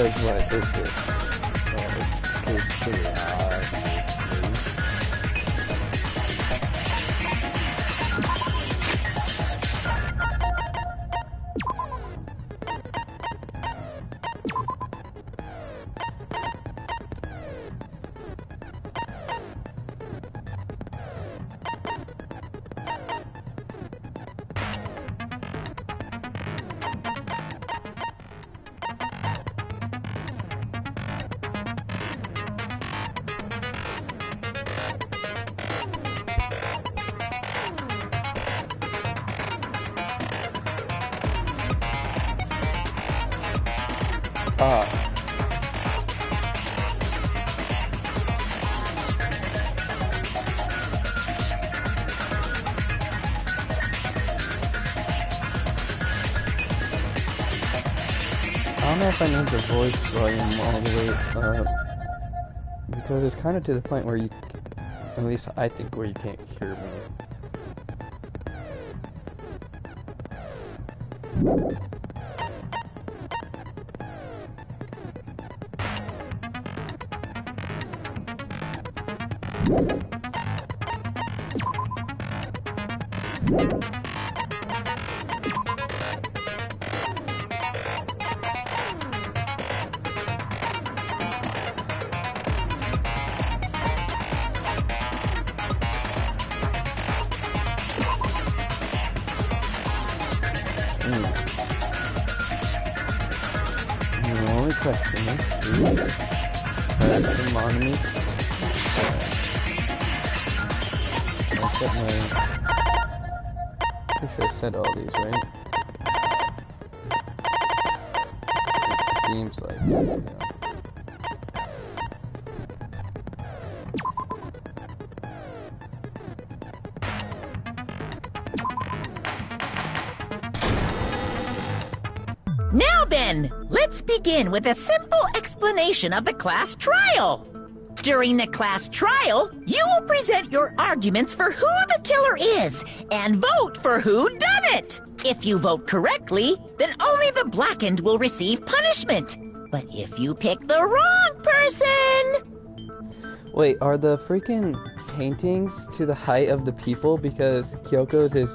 because what is this? It's pretty odd. I don't know if I need the voice volume all the way up, because it's kind of to the point where you, at least I think, where you can't hear me. The only question is, some money. I set my. Pretty sure I set all these, right? It seems like, yeah. Now then, let's begin with a simple explanation of the class trial. During the class trial, you will present your arguments for who the killer is and vote for who done it. If you vote correctly, then only the blackened will receive punishment. But if you pick the wrong person... Wait, are the freaking paintings to the height of the people? Because Kyoko's is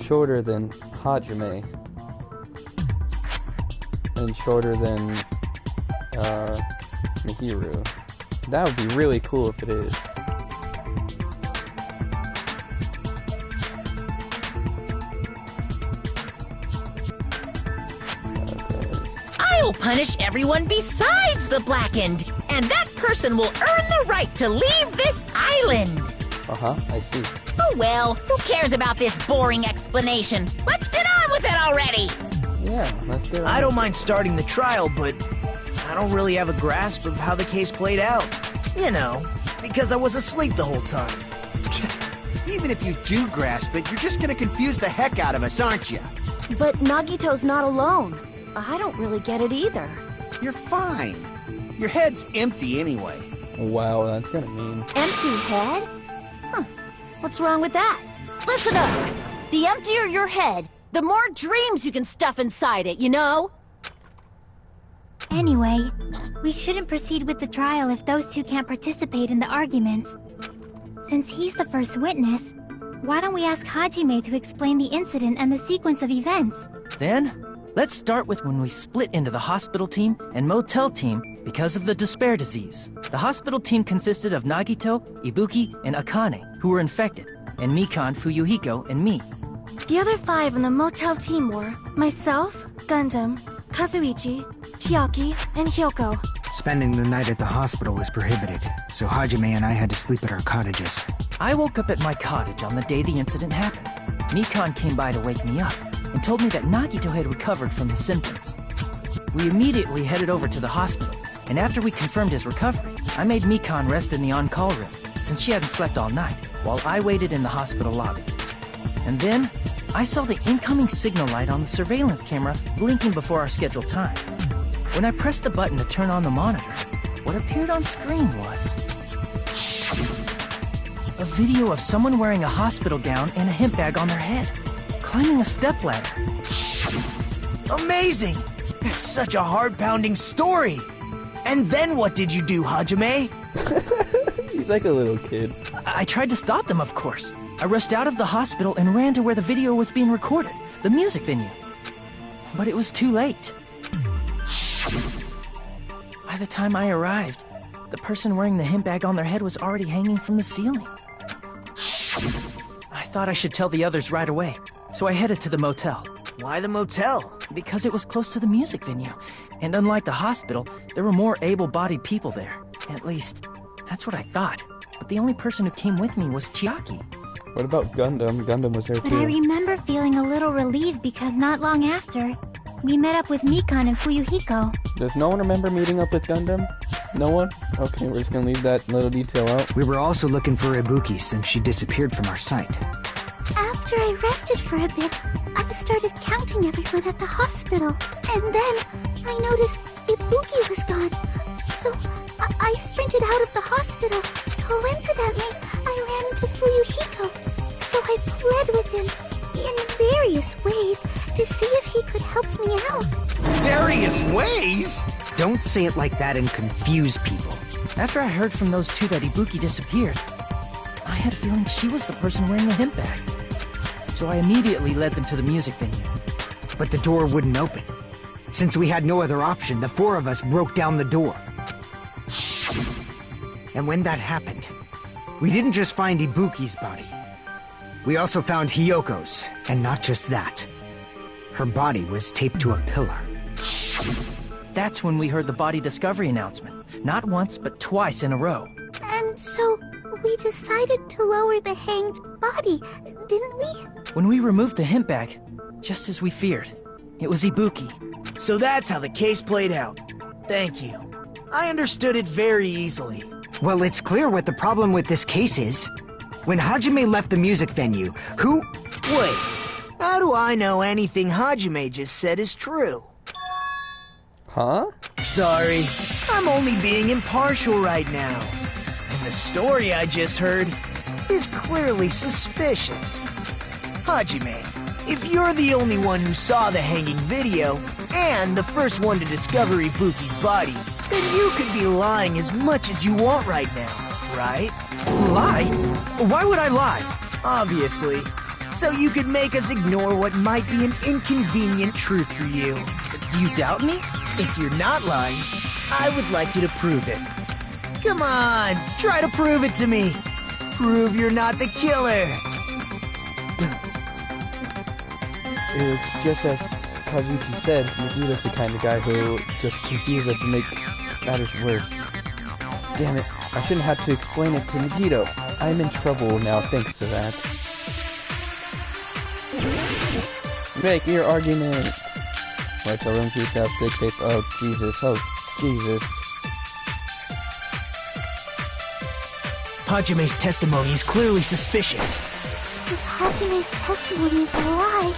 shorter than Hajime. And shorter than Mihiru. That would be really cool if it is. Okay. I'll punish everyone besides the blackened, and that person will earn the right to leave this island. Uh-huh, I see. Oh well, who cares about this boring explanation? Let's get on with it already! Yeah, let's get on. I don't mind starting the trial, but I don't really have a grasp of how the case played out. You know, because I was asleep the whole time. Even if you do grasp it, you're just gonna confuse the heck out of us, aren't you? But Nagito's not alone. I don't really get it either. You're fine. Your head's empty anyway. Wow, that's kinda mean. Empty head? Huh. What's wrong with that? Listen up! The emptier your head, the more dreams you can stuff inside it, you know? Anyway, we shouldn't proceed with the trial if those two can't participate in the arguments. Since he's the first witness, why don't we ask Hajime to explain the incident and the sequence of events? Then, let's start with when we split into the hospital team and motel team because of the despair disease. The hospital team consisted of Nagito, Ibuki, and Akane, who were infected, and Mikan, Fuyuhiko, and me. The other 5 on the motel team were myself, Gundam, Kazuichi, Chiaki, and Hyoko. Spending the night at the hospital was prohibited, so Hajime and I had to sleep at our cottages. I woke up at my cottage on the day the incident happened. Mikan came by to wake me up and told me that Nagito had recovered from his symptoms. We immediately headed over to the hospital, and after we confirmed his recovery, I made Mikan rest in the on-call room, since she hadn't slept all night, while I waited in the hospital lobby. And then, I saw the incoming signal light on the surveillance camera blinking before our scheduled time. When I pressed the button to turn on the monitor, what appeared on screen was a video of someone wearing a hospital gown and a hemp bag on their head, climbing a stepladder. Amazing! That's such a heart-pounding story. And then what did you do, Hajime? He's like a little kid. I tried to stop them, of course. I rushed out of the hospital and ran to where the video was being recorded, the music venue. But it was too late. By the time I arrived, the person wearing the hemp bag on their head was already hanging from the ceiling. I thought I should tell the others right away, so I headed to the motel. Why the motel? Because it was close to the music venue, and unlike the hospital, there were more able-bodied people there. At least, that's what I thought. But the only person who came with me was Chiaki. What about Gundam? Gundam was there But too. I remember feeling a little relieved because not long after, we met up with Mikan and Fuyuhiko. Does no one remember meeting up with Gundam? No one? Okay, we're just gonna leave that little detail out. We were also looking for Ibuki since she disappeared from our sight. After I rested for a bit, I started counting everyone at the hospital. And then I noticed Ibuki was gone. So I sprinted out of the hospital. Coincidentally, I ran into Fuyuhiko. So I pled with him in various ways to see if he could help me out. Various ways? Don't say it like that and confuse people. After I heard from those two that Ibuki disappeared, I had a feeling she was the person wearing the hemp bag. So I immediately led them to the music venue. But the door wouldn't open. Since we had no other option, the four of us broke down the door. And when that happened, we didn't just find Ibuki's body. We also found Hyoko's, and not just that. Her body was taped to a pillar. That's when we heard the body discovery announcement. Not once, but twice in a row. And so we decided to lower the hanged body, didn't we? When we removed the hemp bag, just as we feared, it was Ibuki. So that's how the case played out. Thank you. I understood it very easily. Well, it's clear what the problem with this case is. When Hajime left the music venue, who... Wait, how do I know anything Hajime just said is true? Huh? Sorry, I'm only being impartial right now. And the story I just heard is clearly suspicious. Hajime, if you're the only one who saw the hanging video, and the first one to discover Ibuki's body, then you could be lying as much as you want right now, right? Lie? Why would I lie? Obviously. So you could make us ignore what might be an inconvenient truth for you. Do you doubt me? If you're not lying, I would like you to prove it. Come on, try to prove it to me. Prove you're not the killer. It's just as Kazuki said, Nagita's the kind of guy who just confuses us and makes matters worse. Damn it, I shouldn't have to explain it to Nagito. I'm in trouble now thanks to that. Make your argument! Why tell them to keep that big tape? Oh Jesus, oh Jesus. Hajime's testimony is clearly suspicious. If Hajime's testimony is a lie,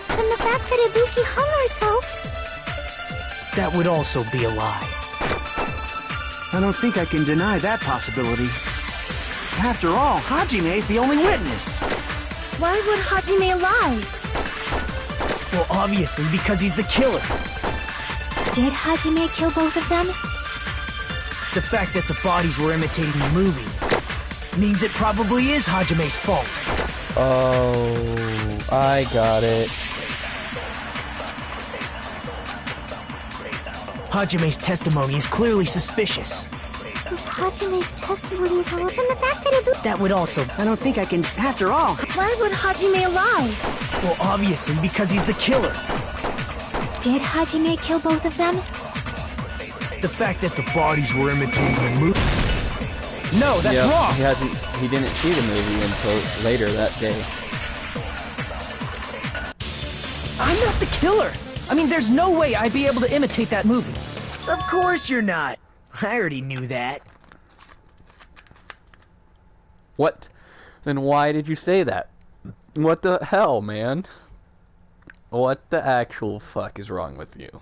then the fact that Ibuki hung herself... That would also be a lie. I don't think I can deny that possibility. After all, Hajime's the only witness. Why would Hajime lie? Well, obviously because he's the killer. Did Hajime kill both of them? The fact that the bodies were imitating the movie means it probably is Hajime's fault. Oh, I got it. Hajime's testimony is clearly suspicious. If Hajime's testimony is a lie, then the fact that Ibuki... That would also... I don't think I can... After all... Why would Hajime lie? Well, obviously because he's the killer. Did Hajime kill both of them? The fact that the bodies were imitating the movie... No, that's Yep, wrong! He didn't see the movie until later that day. I'm not the killer! I mean, there's no way I'd be able to imitate that movie. Of course you're not. I already knew that. What? Then why did you say that? What the hell, man? What the actual fuck is wrong with you?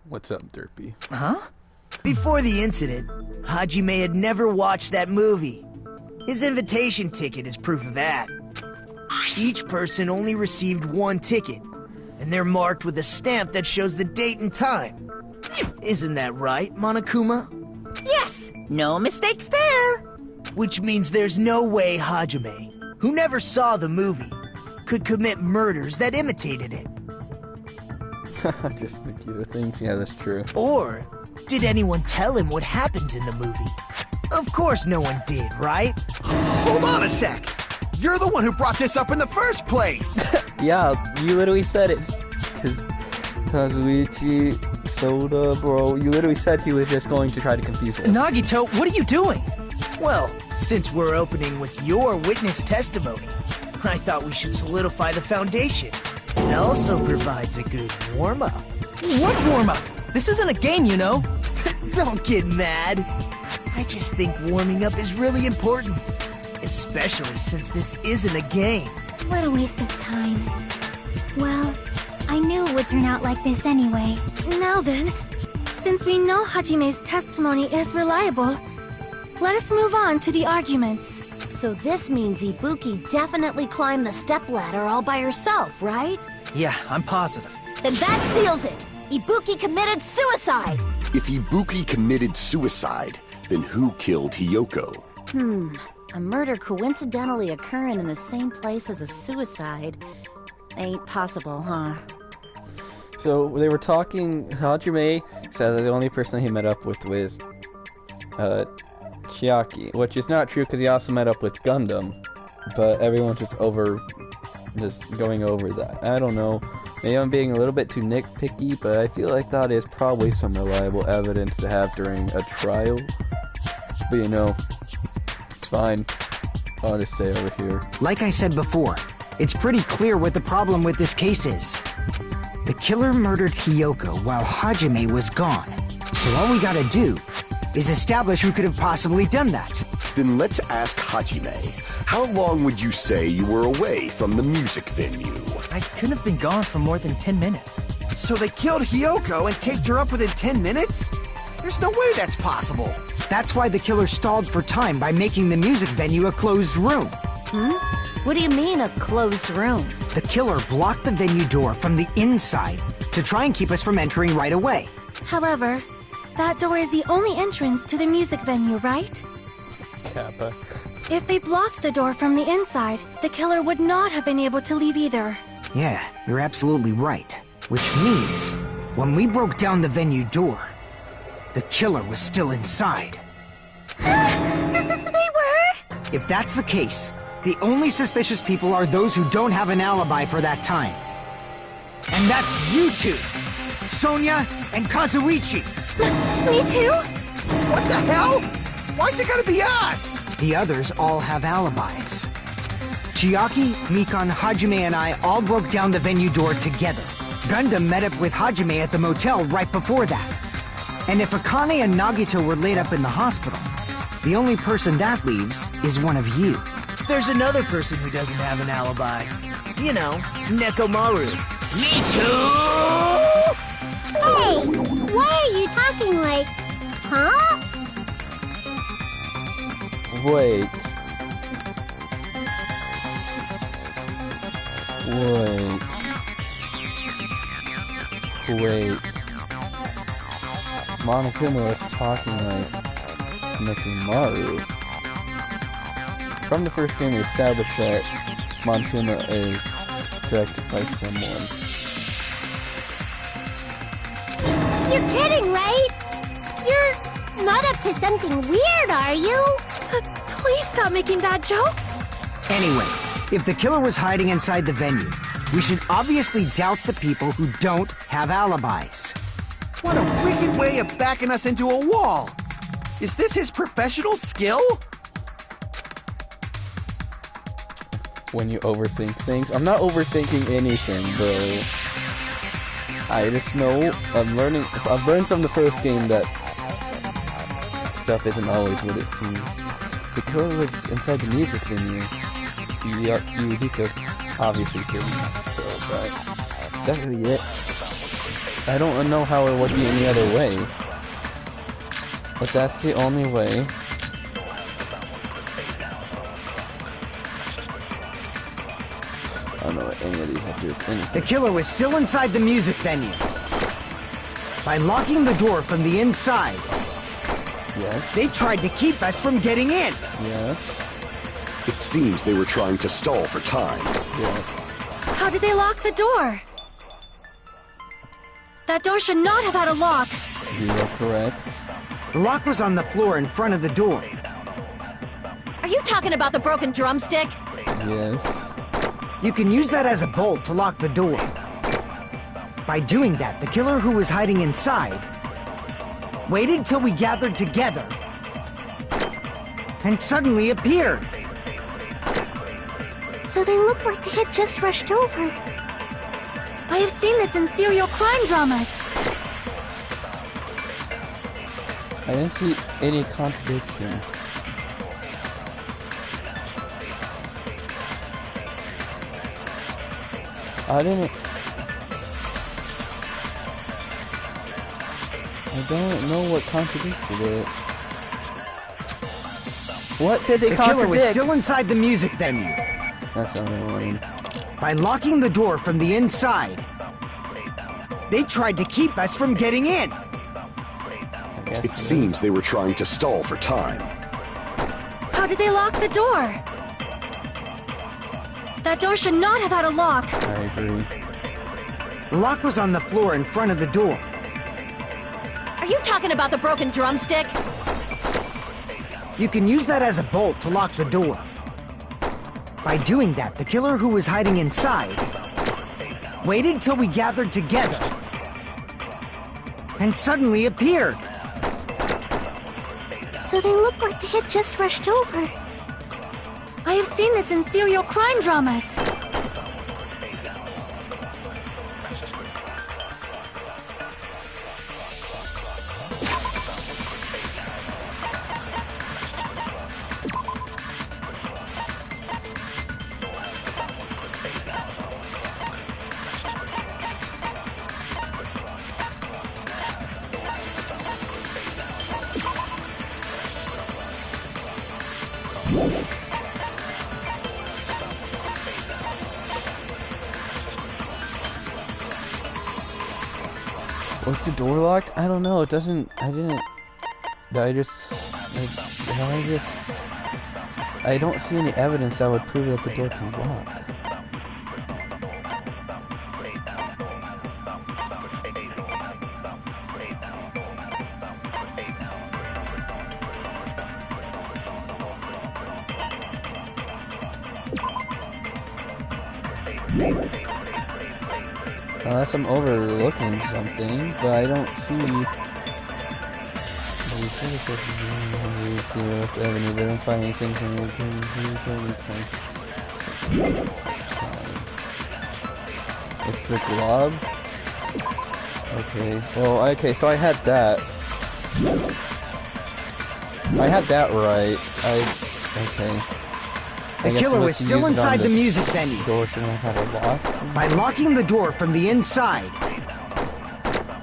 What's up, Derpy? Huh? Before the incident, Hajime had never watched that movie. His invitation ticket is proof of that. Each person only received one ticket, and they're marked with a stamp that shows the date and time. Isn't that right, Monokuma? Yes, no mistakes there. Which means there's no way Hajime, who never saw the movie, could commit murders that imitated it. Just Nikita thinks, yeah, that's true. Or did anyone tell him what happens in the movie? Of course no one did, right? Hold on a sec! You're the one who brought this up in the first place! Yeah, you literally said it. Kazuichi, Soda, bro. You literally said he was just going to try to confuse us. Nagito, what are you doing? Well, since we're opening with your witness testimony, I thought we should solidify the foundation. It also provides a good warm-up. What warm-up? This isn't a game, you know. Don't get mad. I just think warming up is really important. Especially since this isn't a game. What a waste of time. Well, I knew it would turn out like this anyway. Now then, since we know Hajime's testimony is reliable, let us move on to the arguments. So this means Ibuki definitely climbed the stepladder all by herself, right? Yeah, I'm positive. Then that seals it! Ibuki committed suicide! If Ibuki committed suicide, then who killed Hiyoko? A murder coincidentally occurring in the same place as a suicide. Ain't possible, huh? So they were talking. Hajime said that the only person he met up with was Chiaki, which is not true because he also met up with Gundam, but everyone's just going over that. I don't know. Maybe I'm being a little bit too nitpicky, but I feel like that is probably some reliable evidence to have during a trial. But you know, it's fine. I'll just stay over here. Like I said before, it's pretty clear what the problem with this case is. The killer murdered Hiyoko while Hajime was gone. So all we gotta do is establish who could have possibly done that. Then let's ask Hajime. How long would you say you were away from the music venue? I couldn't have been gone for more than 10 minutes. So they killed Hiyoko and taped her up within 10 minutes? There's no way that's possible. That's why the killer stalled for time by making the music venue a closed room. What do you mean, a closed room? The killer blocked the venue door from the inside to try and keep us from entering right away. However, that door is the only entrance to the music venue, right? Kappa. If they blocked the door from the inside, the killer would not have been able to leave either. Yeah, you're absolutely right. Which means, when we broke down the venue door, the killer was still inside. They were? If that's the case, the only suspicious people are those who don't have an alibi for that time. And that's you two! Sonia and Kazuichi! Me too? What the hell? Why's it gotta be us? The others all have alibis. Chiaki, Mikan, Hajime, and I all broke down the venue door together. Gundam met up with Hajime at the motel right before that. And if Akane and Nagito were laid up in the hospital, the only person that leaves is one of you. There's another person who doesn't have an alibi. You know, Nekomaru. Me too! Hey, why are you talking like... Huh? Wait. Monokuma is talking like Nekomaru. From the first game, we established that Monokuma is directed by someone. You're kidding, right? You're not up to something weird, are you? Please stop making bad jokes. Anyway, if the killer was hiding inside the venue, we should obviously doubt the people who don't have alibis. What a wicked way of backing us into a wall! Is this his professional skill? When you overthink things. I'm not overthinking anything, bro. I just know I've learned from the first game that stuff isn't always what it seems. The killer was inside the music venue. He could obviously kill me, so, but that's really it. I don't know how it would be any other way. But that's the only way. I don't know. any of these have to do with anything. The killer was still inside the music venue. By locking the door from the inside, Yes. they tried to keep us from getting in. Yes. It seems they were trying to stall for time. Yes. How did they lock the door? That door should not have had a lock. You are correct. The lock was on the floor in front of the door. Are you talking about the broken drumstick? Yes. You can use that as a bolt to lock the door. By doing that, the killer who was hiding inside waited till we gathered together and suddenly appeared. So they look like they had just rushed over. I have seen this in serial crime dramas. I didn't see any contradiction. I don't know what contradicted it. What did they The contradict? killer was still inside the music venue. That's annoying. By locking the door from the inside, they tried to keep us from getting in. It seems they were trying to stall for time. How did they lock the door? That door should not have had a lock. I agree. The lock was on the floor in front of the door. Are you talking about the broken drumstick? You can use that as a bolt to lock the door. By doing that, the killer who was hiding inside waited till we gathered together and suddenly appeared. So they look like they had just rushed over. I have seen this in serial crime dramas. Was the door locked? I don't know. It doesn't. I don't see any evidence that would prove that the door can lock. Unless I'm overlooking something, but I don't see. They don't find anything from It's the glob. Okay. Well, okay. So I had that. I had that right. Okay. The killer was still inside the music venue. Door shouldn't have had a lock. By locking the door from the inside,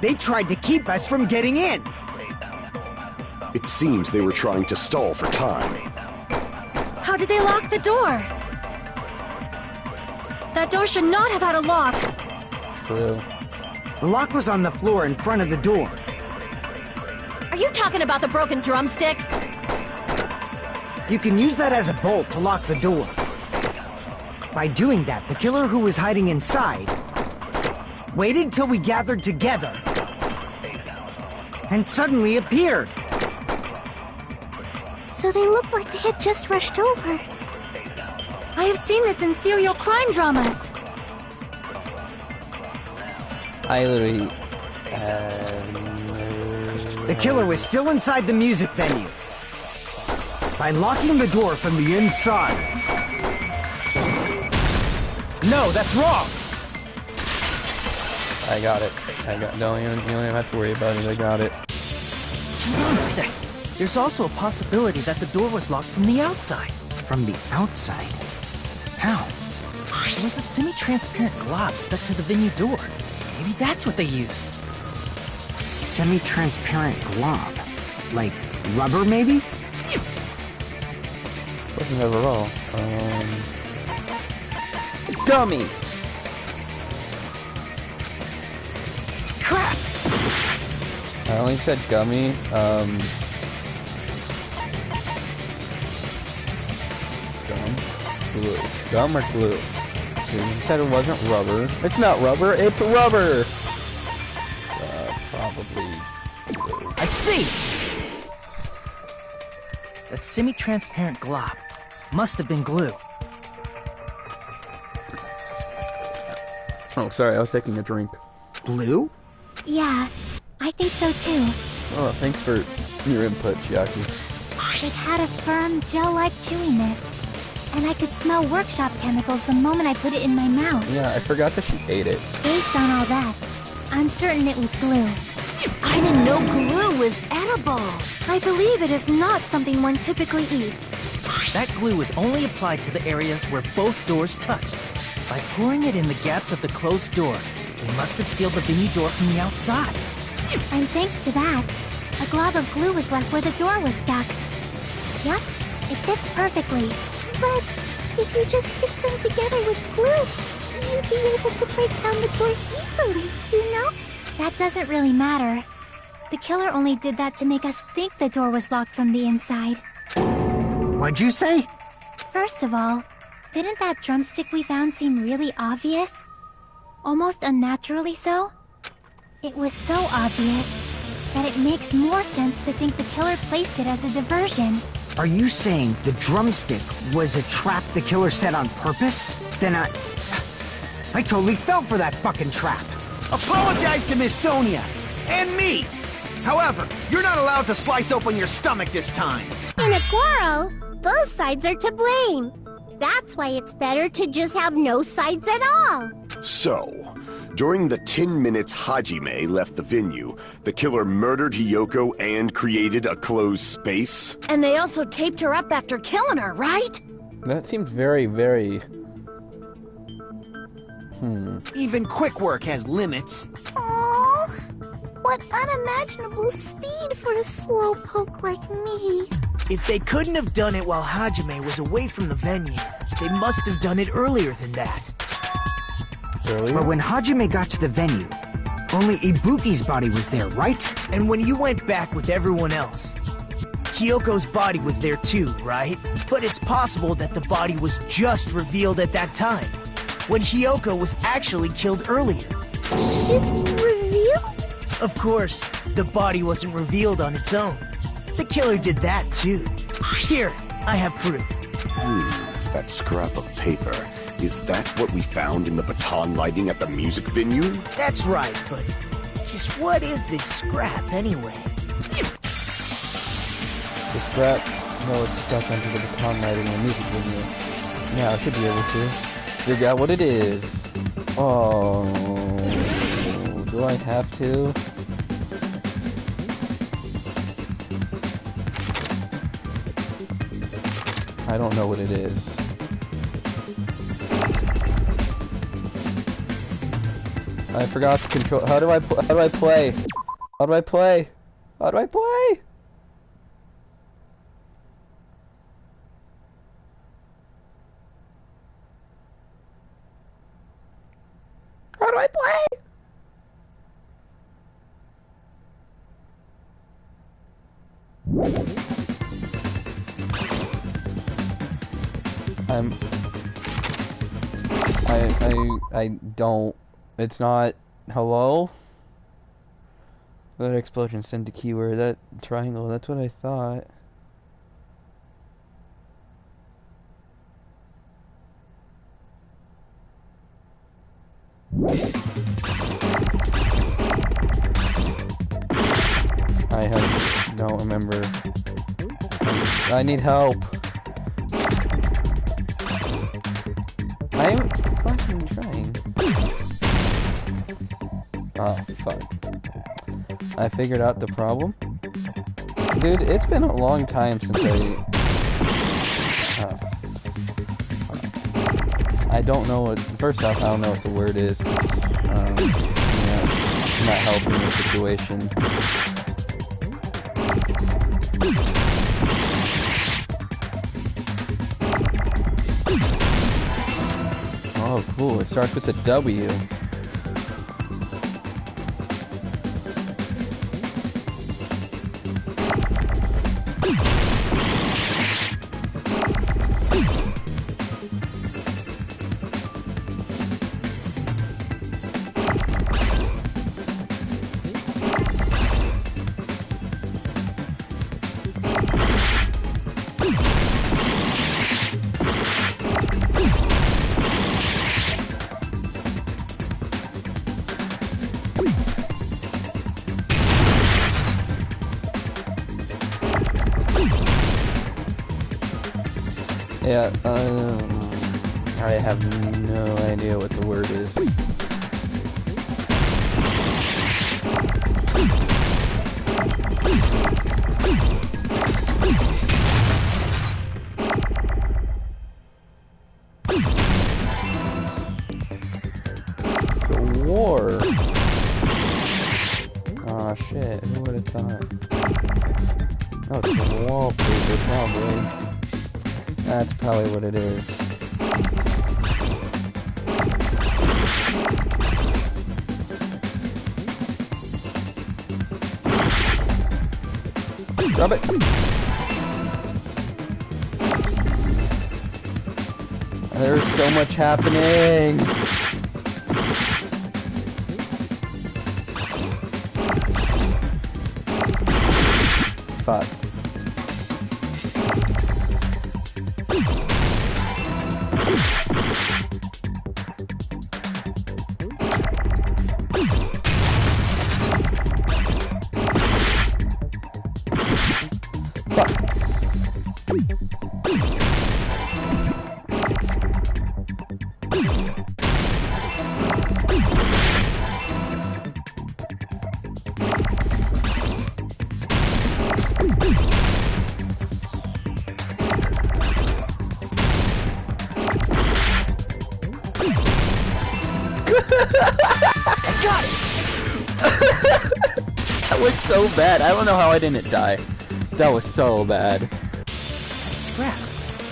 they tried to keep us from getting in. It seems they were trying to stall for time. How did they lock the door? That door should not have had a lock. True. The lock was on the floor in front of the door. Are you talking about the broken drumstick? You can use that as a bolt to lock the door. By doing that, the killer who was hiding inside waited till we gathered together and suddenly appeared. So they look like they had just rushed over. I have seen this in serial crime dramas. I literally. The killer was still inside the music venue. By locking the door from the inside. No, that's wrong! I got it. You don't even have to worry about it. I got it. Hold on a sec. There's also a possibility that the door was locked from the outside. From the outside? How? There was a semi-transparent glob stuck to the venue door. Maybe that's what they used. Semi-transparent glob? Like rubber, maybe? Wasn't overall. Gummy! I only said gummy. Glue. Gum or glue? You said it wasn't rubber. It's not rubber, it's rubber! Probably glue. I see! That semi-transparent glob must have been glue. Oh, sorry, I was taking a drink. Glue? Yeah, I think so too. Oh, thanks for your input, Chiaki. It had a firm, gel-like chewiness. And I could smell workshop chemicals the moment I put it in my mouth. Yeah, I forgot that she ate it. Based on all that, I'm certain it was glue. I didn't know glue was edible. I believe it is not something one typically eats. That glue was only applied to the areas where both doors touched. By pouring it in the gaps of the closed door, they must have sealed the venue door from the outside. And thanks to that, a glob of glue was left where the door was stuck. Yep, it fits perfectly. But if you just stick them together with glue, you'd be able to break down the door easily, you know? That doesn't really matter. The killer only did that to make us think the door was locked from the inside. What'd you say? First of all, didn't that drumstick we found seem really obvious? Almost unnaturally so? It was so obvious that it makes more sense to think the killer placed it as a diversion. Are you saying the drumstick was a trap the killer set on purpose? Then I totally fell for that fucking trap. Apologize to Miss Sonia and me. However, you're not allowed to slice open your stomach this time. In a quarrel, both sides are to blame. That's why it's better to just have no sides at all. So, during the 10 minutes Hajime left the venue, the killer murdered Hiyoko and created a closed space? And they also taped her up after killing her, right? That seems very, very... Even quick work has limits. Oh, what unimaginable speed for a slowpoke like me. If they couldn't have done it while Hajime was away from the venue, they must have done it earlier than that. Earlier? But when Hajime got to the venue, only Ibuki's body was there, right? And when you went back with everyone else, Hiyoko's body was there too, right? But it's possible that the body was just revealed at that time, when Hiyoko was actually killed earlier. Just revealed? Of course, the body wasn't revealed on its own. The killer did that too. Here, I have proof. That scrap of paper. Is that what we found in the baton lighting at the music venue? That's right, but just what is this scrap anyway? The scrap was stuck under the baton lighting in the music video. Yeah, I should be able to figure out what it is. Oh, do I have to? I don't know what it is. I forgot to control. How do I play? How do I play? How do I play? How do I play? How do I play? I don't. It's not. Hello? That explosion send a keyword. That triangle. That's what I thought. Don't remember. I need help. I'm fucking trying. Oh, fuck. I figured out the problem. Dude, it's been a long time since I don't know what... First off, I don't know what the word is. Yeah, not helping the situation. Oh, cool. It starts with a W. Yeah, I have no idea what the word is. It's a war. Aw, shit, who would have thought? Oh, it's the wallpaper, probably. That's probably what it is. Drop it! There's so much happening! Fuck. That was so bad. I don't know how I didn't die. That was so bad. That scrap.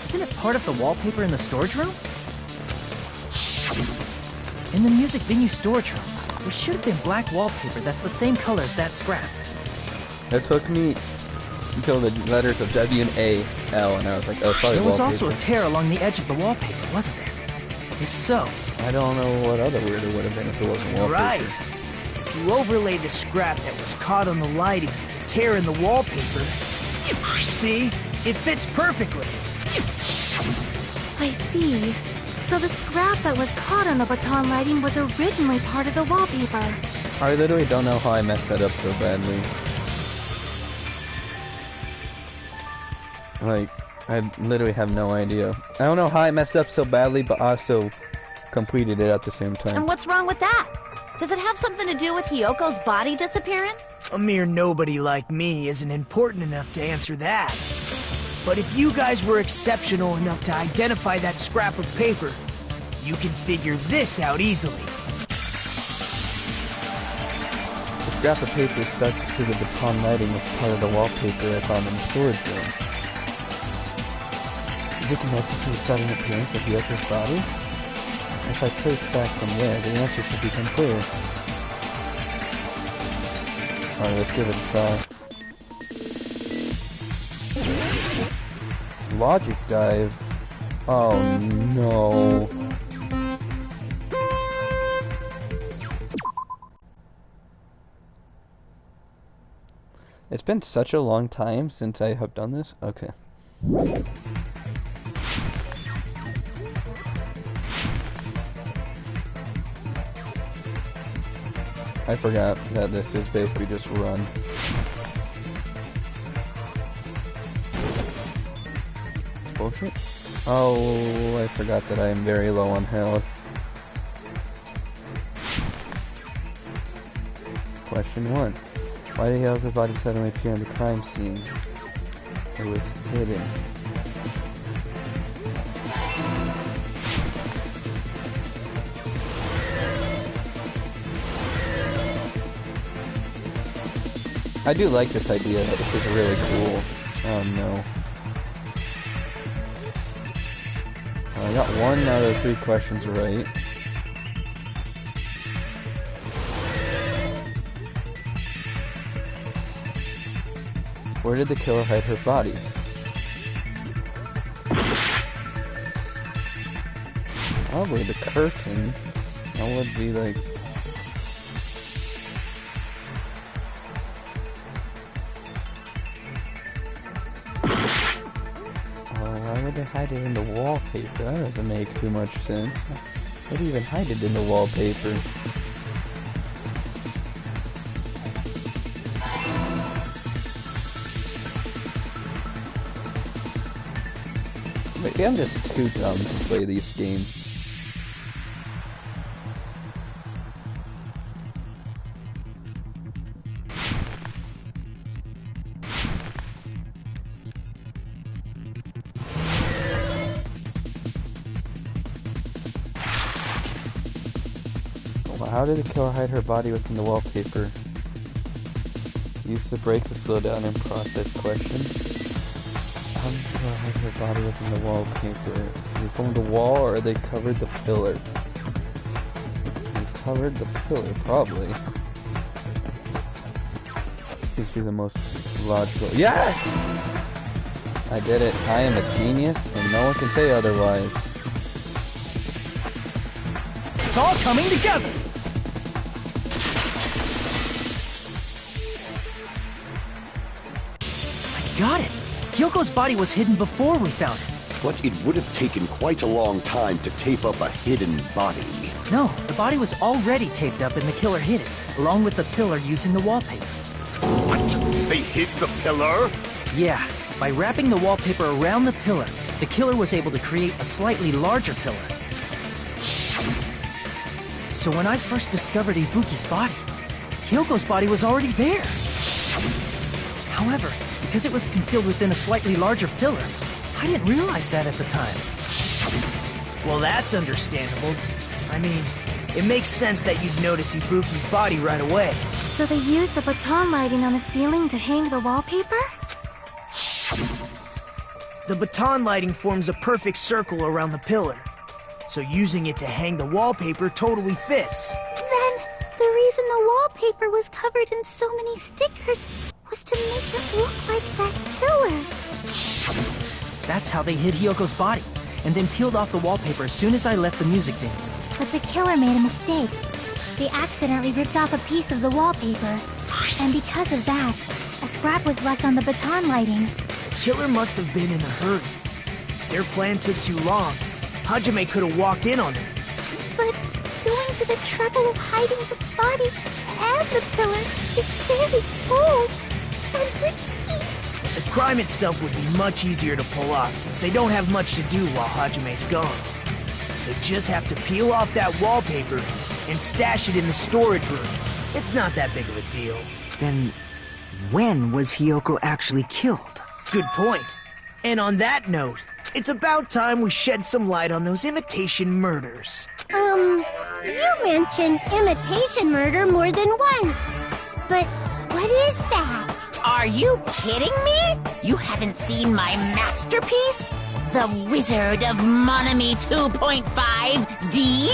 Isn't it part of the wallpaper in the storage room? In the music venue storage room, there should have been black wallpaper that's the same color as that scrap. It took me until the letters of W and A, L, and I was like, oh, sorry, There was wallpaper. also a tear along the edge of the wallpaper, wasn't there? If so... I don't know what other word it would have been if it wasn't wallpaper. Right. If you overlay the scrap that was caught on the lighting with the tear in the wallpaper, see? It fits perfectly. I see. So the scrap that was caught on the baton lighting was originally part of the wallpaper. I literally don't know how I messed that up so badly. Like, I literally have no idea. I don't know how I messed up so badly, but also completed it at the same time. And what's wrong with that? Does it have something to do with Hiyoko's body disappearing? A mere nobody like me isn't important enough to answer that. But if you guys were exceptional enough to identify that scrap of paper, you can figure this out easily. The scrap of paper stuck to the baton lighting was part of the wallpaper I found in the storage room. Is it connected to the sudden appearance of Hiyoko's body? If I trace back from there, the answer should become clear. Alright, let's give it a try. Logic dive. Oh no. It's been such a long time since I have done this. Okay. I forgot that this is basically just run. Bullshit. Oh, I forgot that I am very low on health. Question 1. Why did Hiyoko's body suddenly appear on the crime scene? It was hidden. I do like this idea. This is really cool. Oh no. I got 1 out of 3 questions right. Where did the killer hide her body? Probably the curtain. That would be like... Why would they hide it in the wallpaper? That doesn't make too much sense. Why would you even hide it in the wallpaper? Maybe I'm just too dumb to play these games. How did the killer hide her body within the wallpaper? Use the brake to slow down and process questions. How did the killer hide her body within the wallpaper? Did they form the wall or they covered the pillar? They covered the pillar, probably. Seems to be the most logical. Yes! I did it. I am a genius and no one can say otherwise. It's all coming together! Got it! Kyoko's body was hidden before we found it. But it would have taken quite a long time to tape up a hidden body. No, the body was already taped up and the killer hid it, along with the pillar using the wallpaper. What? They hid the pillar? Yeah, by wrapping the wallpaper around the pillar, the killer was able to create a slightly larger pillar. So when I first discovered Ibuki's body, Kyoko's body was already there. However, because it was concealed within a slightly larger pillar, I didn't realize that at the time. Well, that's understandable. I mean, it makes sense that you'd notice Ibuki's body right away. So they used the baton lighting on the ceiling to hang the wallpaper? The baton lighting forms a perfect circle around the pillar, so using it to hang the wallpaper totally fits. Then, the reason the wallpaper was covered in so many stickers was to make it look like that pillar. That's how they hid Hyoko's body, and then peeled off the wallpaper as soon as I left the music venue. But the killer made a mistake. They accidentally ripped off a piece of the wallpaper. And because of that, a scrap was left on the baton lighting. The killer must have been in a hurry. Their plan took too long. Hajime could have walked in on them. But going to the trouble of hiding the body and the pillar is very bold and risky. The crime itself would be much easier to pull off since they don't have much to do while Hajime's gone. They just have to peel off that wallpaper and stash it in the storage room. It's not that big of a deal. Then, when was Hyoko actually killed? Good point. And on that note, it's about time we shed some light on those imitation murders. You mentioned imitation murder more than once. But what is that? Are you kidding me? You haven't seen my masterpiece? The Wizard of Monami 2.5D?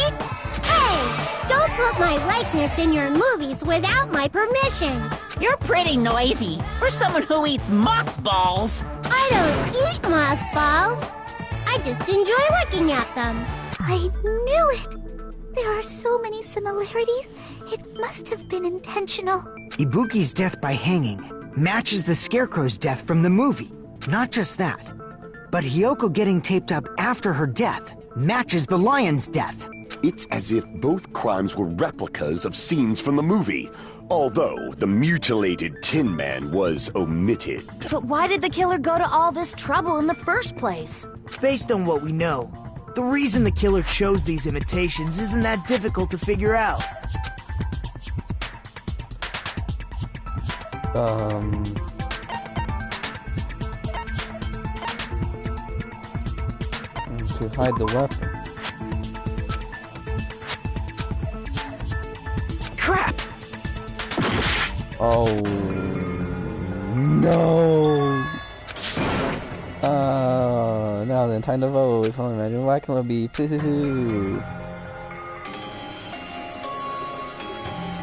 Hey, don't put my likeness in your movies without my permission. You're pretty noisy for someone who eats mothballs. I don't eat mothballs. I just enjoy looking at them. I knew it. There are so many similarities. It must have been intentional. Ibuki's death by hanging matches the Scarecrow's death from the movie. Not just that, but Hyoko getting taped up after her death matches the lion's death. It's as if both crimes were replicas of scenes from the movie, although the mutilated Tin Man was omitted. But why did the killer go to all this trouble in the first place? Based on what we know, the reason the killer chose these imitations isn't that difficult to figure out. To hide the weapon. Crap! Oh no! Now then, time to vote. Only imagine what can it be?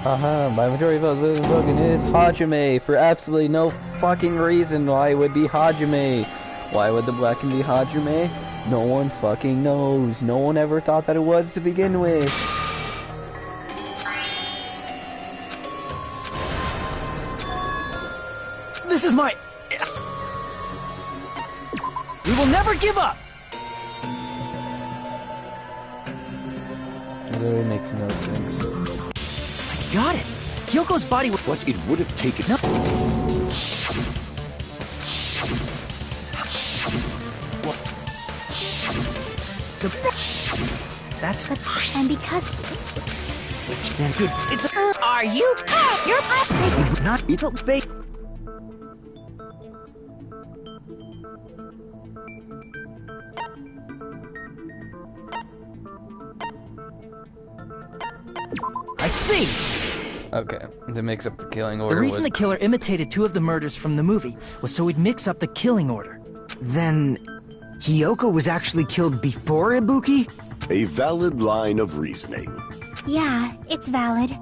By majority votes, William Logan is Hajime for absolutely no fucking reason why it would be Hajime. Why would the black be Hajime? No one fucking knows. No one ever thought that it was to begin with. This is my... We will never give up! It really makes no sense. I got it! Kyoko's body was... But it would have taken... No. That's... And because... Then good. It's a... Are you? You're Not... I see! Okay, to mix up the killing order. The reason was... the killer imitated 2 of the murders from the movie was so he'd mix up the killing order. Then... Hiyoko was actually killed before Ibuki? A valid line of reasoning. Yeah, it's valid.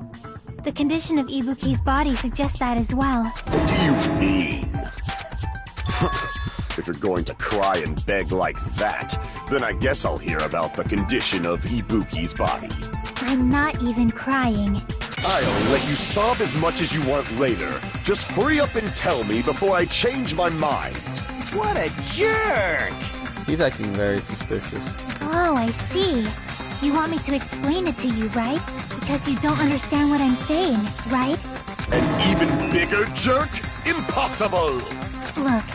The condition of Ibuki's body suggests that as well. What do you mean? If you're going to cry and beg like that, then I guess I'll hear about the condition of Ibuki's body. I'm not even crying. I'll let you sob as much as you want later. Just hurry up and tell me before I change my mind. What a jerk! He's acting very suspicious. Oh, I see. You want me to explain it to you, right? Because you don't understand what I'm saying, right? An even bigger jerk? Impossible! Look,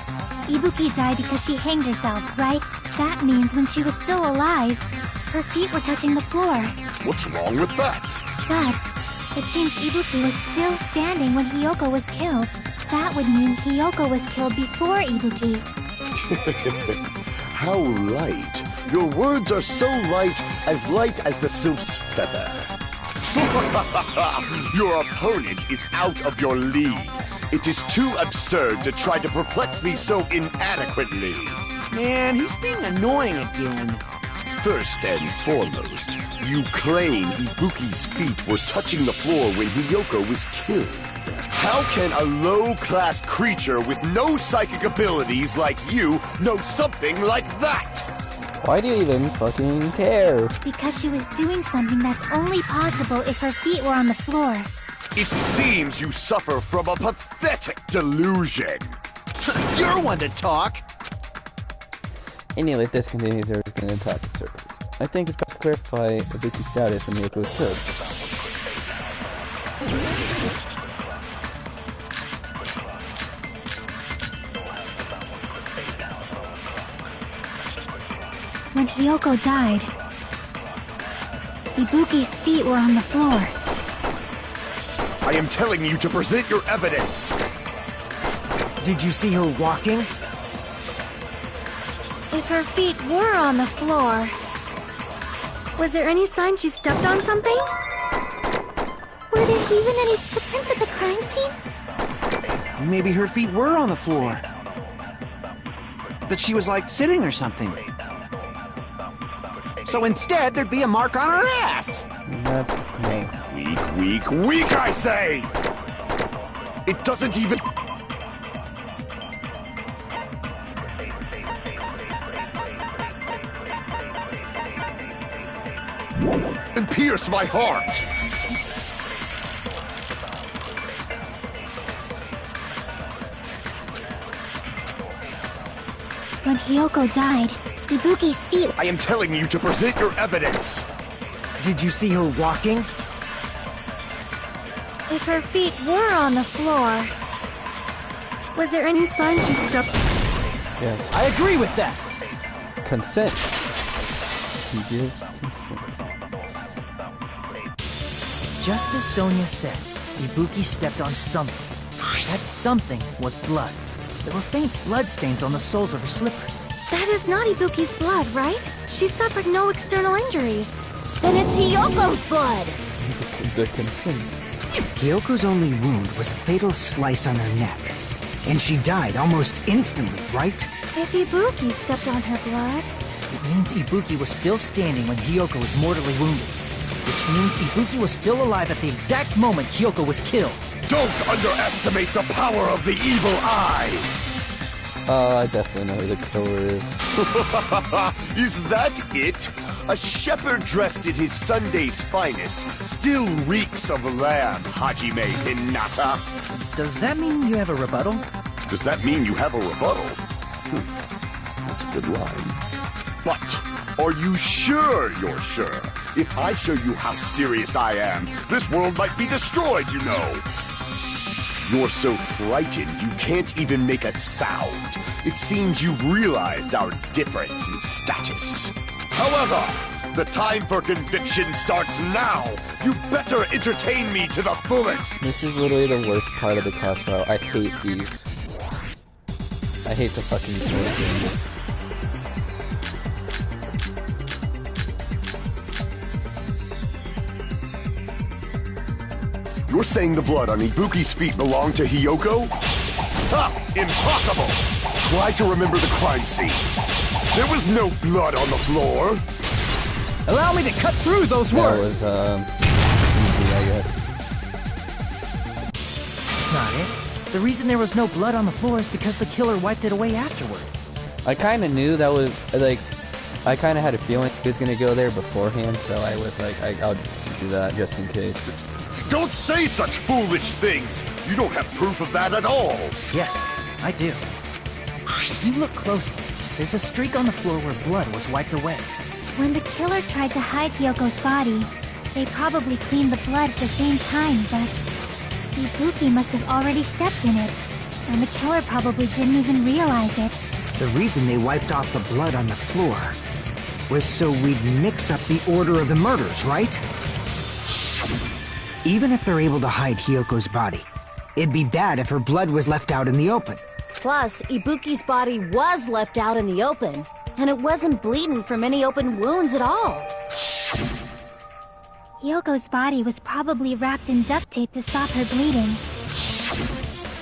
Ibuki died because she hanged herself, right? That means when she was still alive, her feet were touching the floor. What's wrong with that? But it seems Ibuki was still standing when Hiyoko was killed. That would mean Hiyoko was killed before Ibuki. How light. Your words are so light as the sylph's feather. Your opponent is out of your league. It is too absurd to try to perplex me so inadequately. Man, he's being annoying again. First and foremost, you claim Ibuki's feet were touching the floor when Hiyoko was killed. How can a low-class creature with no psychic abilities like you know something like that? Why do you even fucking care? Because she was doing something that's only possible if her feet were on the floor. It seems you suffer from a pathetic delusion. You're one to talk. Anyway, if this continues, they're just going to attack the surface. I think it's best to clarify Ibuki's status when Hiyoko was killed. When Hiyoko died, Ibuki's feet were on the floor. I am telling you to present your evidence. Did you see her walking? If her feet were on the floor, was there any sign she stepped on something? Were there even any footprints at the crime scene? Maybe her feet were on the floor. But she was like sitting or something. So instead, there'd be a mark on her ass! That's no. Weak, I say! It doesn't even... and pierce my heart! When Hiyoko died, Ibuki's feet... I am telling you to present your evidence! Did you see her walking? If her feet were on the floor, was there any sign she stepped... Yes. I agree with that! Consent. He gives consent. Just as Sonia said, Ibuki stepped on something. That something was blood. There were faint bloodstains on the soles of her slippers. That is not Ibuki's blood, right? She suffered no external injuries. Then it's Hiyoko's blood! The consent. Hiyoko's only wound was a fatal slice on her neck. And she died almost instantly, right? If Ibuki stepped on her blood... It means Ibuki was still standing when Hiyoko was mortally wounded. Which means Ibuki was still alive at the exact moment Hiyoko was killed. Don't underestimate the power of the evil eye! I definitely know who the killer is. Is that it? A shepherd dressed in his Sunday's finest still reeks of lamb, Hajime Hinata. Does that mean you have a rebuttal? Does that mean you have a rebuttal? That's a good line. But, are you sure you're sure? If I show you how serious I am, this world might be destroyed, you know. You're so frightened you can't even make a sound. It seems you've realized our difference in status. However, the time for conviction starts now. You better entertain me to the fullest. This is literally the worst part of the class trial. I hate these. I hate the fucking things. You're saying the blood on Ibuki's feet belonged to Hiyoko? Ha! Impossible! Try to remember the crime scene. There was no blood on the floor. Allow me to cut through those words! That was, easy, I guess. That's not it. The reason there was no blood on the floor is because the killer wiped it away afterward. I kinda knew that was, like, I kinda had a feeling he was gonna go there beforehand, so I was like, I'll do that just in case. Don't say such foolish things! You don't have proof of that at all! Yes, I do. If you look closely, there's a streak on the floor where blood was wiped away. When the killer tried to hide Hyoko's body, they probably cleaned the blood at the same time, but Ibuki must have already stepped in it, and the killer probably didn't even realize it. The reason they wiped off the blood on the floor was so we'd mix up the order of the murders, right? Even if they're able to hide Hyoko's body, it'd be bad if her blood was left out in the open. Plus, Ibuki's body was left out in the open, and it wasn't bleeding from any open wounds at all. Hyoko's body was probably wrapped in duct tape to stop her bleeding.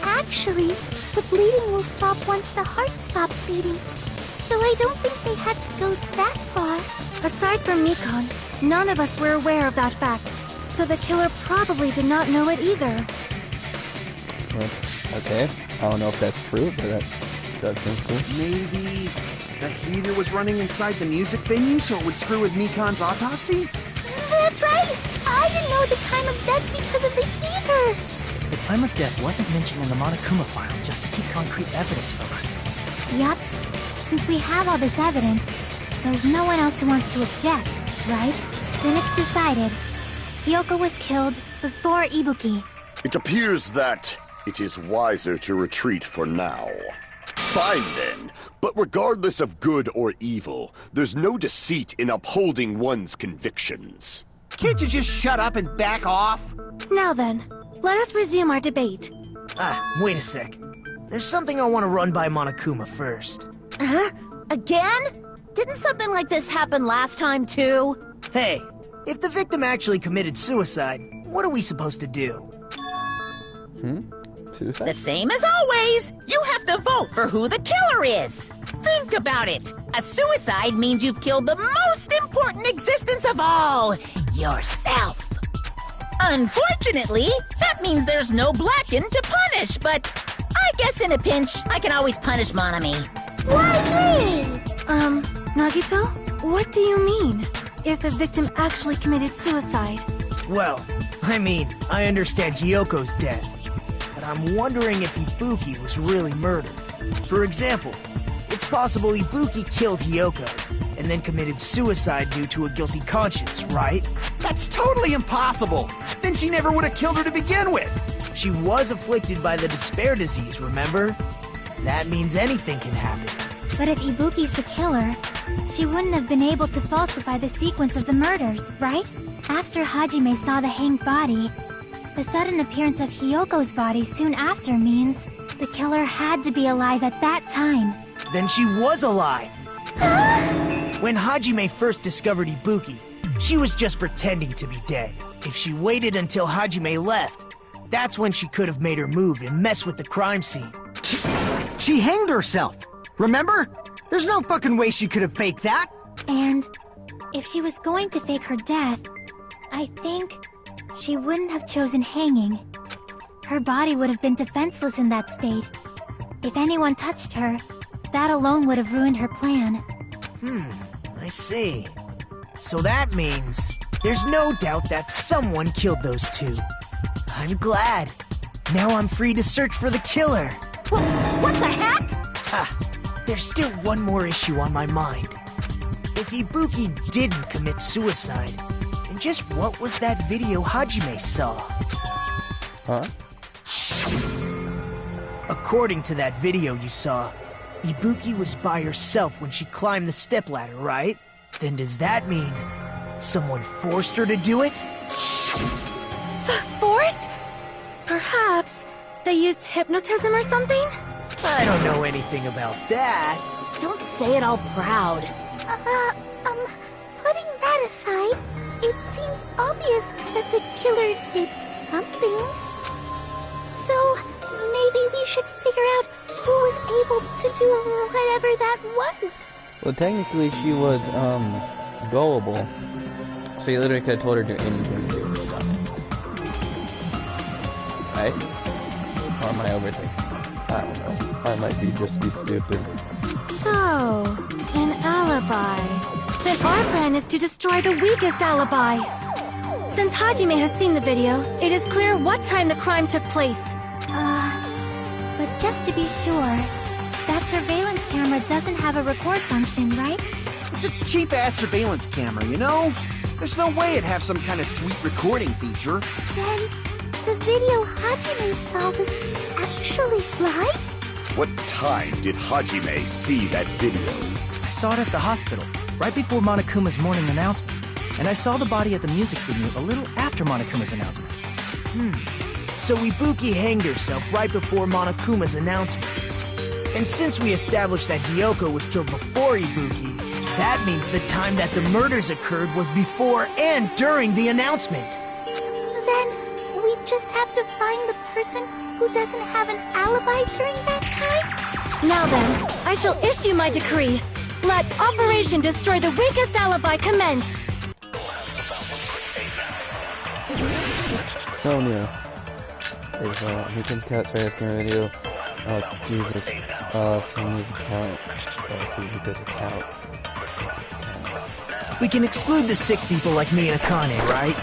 Actually, the bleeding will stop once the heart stops beating. So I don't think they had to go that far. Aside from Mikon, none of us were aware of that fact, so the killer probably did not know it either. That's okay. I don't know if that's true, but that seems cool. Maybe the heater was running inside the music venue so it would screw with Mikon's autopsy? That's right! I didn't know the time of death because of the heater! The time of death wasn't mentioned in the Monokuma file just to keep concrete evidence from us. Yup. Since we have all this evidence, there's no one else who wants to object, right? Then it's decided. Hyoko was killed before Ibuki. It appears that it is wiser to retreat for now. Fine then, but regardless of good or evil, there's no deceit in upholding one's convictions. Can't you just shut up and back off? Now then, let us resume our debate. Wait a sec. There's something I want to run by Monokuma first. Huh? Again? Didn't something like this happen last time too? Hey, if the victim actually committed suicide, what are we supposed to do? Suicide? The same as always. You have to vote for who the killer is. Think about it. A suicide means you've killed the most important existence of all, yourself. Unfortunately, that means there's no Blacken to punish, but I guess in a pinch, I can always punish Monami. Why me? Nagito? What do you mean? If the victim actually committed suicide? Well, I mean, I understand Hyoko's death, but I'm wondering if Ibuki was really murdered. For example, it's possible Ibuki killed Hyoko, and then committed suicide due to a guilty conscience, right? That's totally impossible! Then she never would have killed her to begin with! She was afflicted by the despair disease, remember? That means anything can happen. But if Ibuki's the killer, she wouldn't have been able to falsify the sequence of the murders, right? After Hajime saw the hanged body, the sudden appearance of Hyoko's body soon after means the killer had to be alive at that time. Then she was alive! When Hajime first discovered Ibuki, she was just pretending to be dead. If she waited until Hajime left, that's when she could have made her move and mess with the crime scene. She hanged herself! Remember? There's no fucking way she could have faked that! And if she was going to fake her death, I think she wouldn't have chosen hanging. Her body would have been defenseless in that state. If anyone touched her, that alone would have ruined her plan. I see. So that means there's no doubt that someone killed those two. I'm glad. Now I'm free to search for the killer. What the heck? There's still one more issue on my mind. If Ibuki didn't commit suicide, then just what was that video Hajime saw? Huh? According to that video you saw, Ibuki was by herself when she climbed the stepladder, right? Then does that mean someone forced her to do it? Forced? Perhaps they used hypnotism or something? I don't know anything about that. Don't say it all proud. Putting that aside, it seems obvious that the killer did something. So, maybe we should figure out who was able to do whatever that was. Well, technically she was, gullible. So you literally could have told her to do anything to do. Right? Or am I overthinking? I don't know. I might just be stupid. So, an alibi. Then our plan is to destroy the weakest alibi. Since Hajime has seen the video, it is clear what time the crime took place. But just to be sure, that surveillance camera doesn't have a record function, right? It's a cheap-ass surveillance camera, you know? There's no way it'd have some kind of sweet recording feature. Then, the video Hajime saw was actually live? What time did Hajime see that video? I saw it at the hospital, right before Monokuma's morning announcement. And I saw the body at the music venue a little after Monokuma's announcement. So Ibuki hanged herself right before Monokuma's announcement. And since we established that Hiyoko was killed before Ibuki, that means the time that the murders occurred was before and during the announcement. Then, we just have to find the person who doesn't have an alibi during that time? Now then, I shall issue my decree. Let Operation Destroy the Weakest Alibi commence! Sonia. He can cut Sarah's camera video. Jesus. Sonia's account. His account. We can exclude the sick people like me and Akane, right?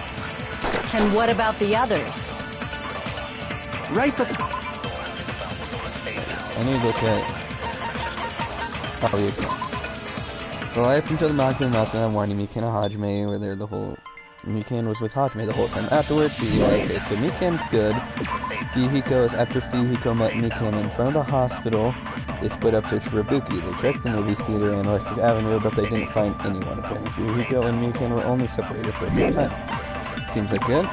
And what about the others? Right before... I need to look at all the accounts. For life until the Makima announcement, I'm warning Mikan and Hajime were there the whole... Mikan was with Hajime the whole time. Afterwards, okay, so Mikan's good. Fihiko is after Fihiko met Mikan in front of the hospital. They split up search for Ibuki. They checked the movie theater and Electric Avenue, but they didn't find anyone. Apparently, Fihiko and Mikan were only separated for a short time. Seems like good.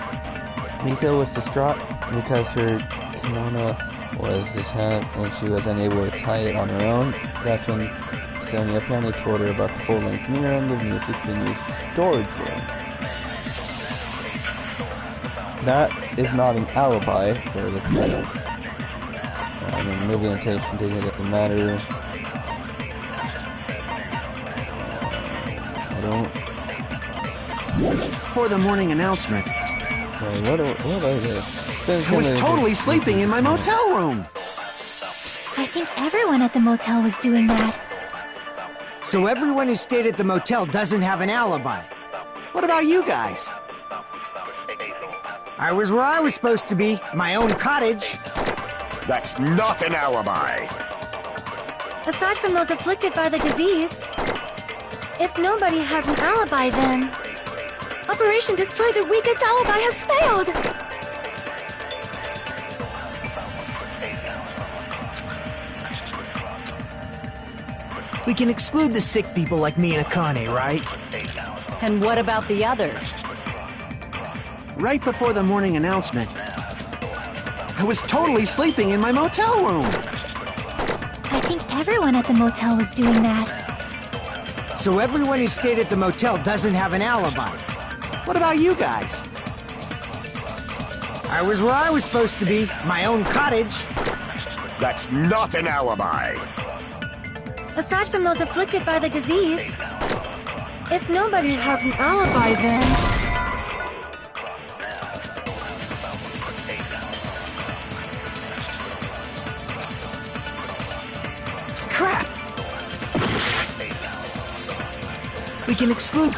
Miko was distraught because her kimono was this hat and she was unable to tie it on her own. That's when Sonia apparently told her about the full-length mirror in the music venue's storage room. That is not an alibi for the title. I mean, movie annotation didn't even matter. I don't... For the morning announcement. Wait, what are they? I was totally sleeping in my motel room. I think everyone at the motel was doing that. So everyone who stayed at the motel doesn't have an alibi. What about you guys? I was where I was supposed to be, my own cottage. That's not an alibi! Aside from those afflicted by the disease, if nobody has an alibi, then Operation Destroy the Weakest Alibi has failed! We can exclude the sick people like me and Akane, right? And what about the others? Right before the morning announcement. I was totally sleeping in my motel room. I think everyone at the motel was doing that. So everyone who stayed at the motel doesn't have an alibi. What about you guys? I was where I was supposed to be, my own cottage. That's not an alibi! Aside from those afflicted by the disease, if nobody has an alibi, then Crap! We can exclude...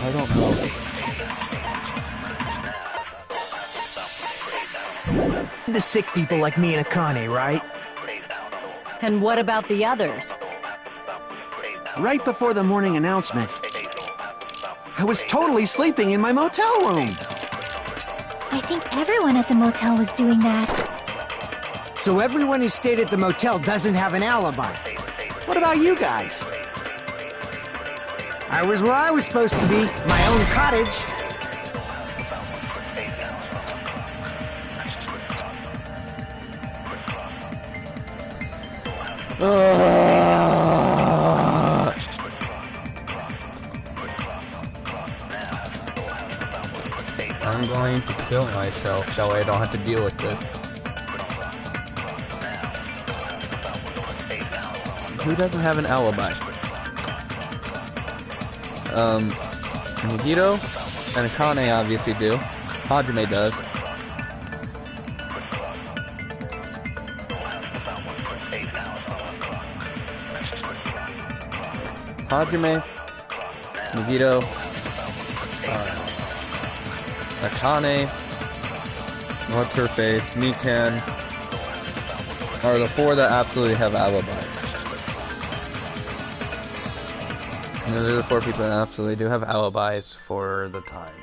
I don't know. The sick people like me and Akane, right? And what about the others? Right before the morning announcement, I was totally sleeping in my motel room. I think everyone at the motel was doing that. So everyone who stayed at the motel doesn't have an alibi. What about you guys? I was where I was supposed to be, my own cottage. I'm going to kill myself, that way I don't have to deal with this. Who doesn't have an alibi? Nagito and Akane obviously do. Hajime does. Hajime, Nagito, Akane, what's her face, Mikan, are the four that absolutely have alibis. And those are the four people that absolutely do have alibis for the time.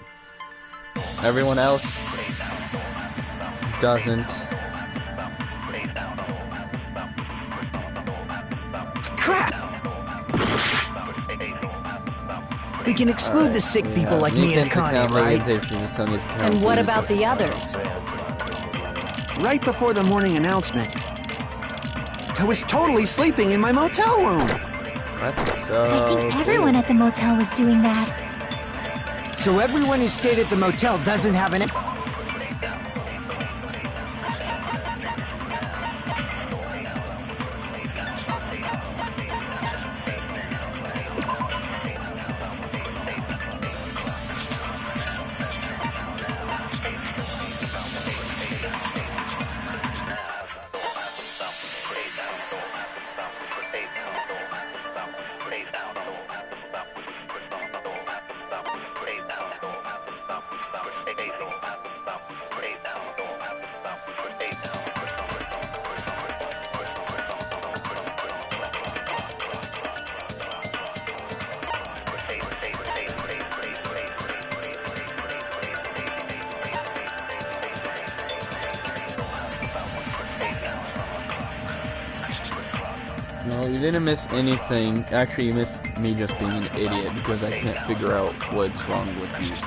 Everyone else doesn't. Crap! We can exclude the sick people like me and Akane, right? And what about the others? Right before the morning announcement, I was totally sleeping in my motel room. That's so I think everyone at the motel was doing that. So everyone who stayed at the motel doesn't have an... No, you didn't miss anything. Actually, you missed me just being an idiot because I can't figure out what's wrong with these.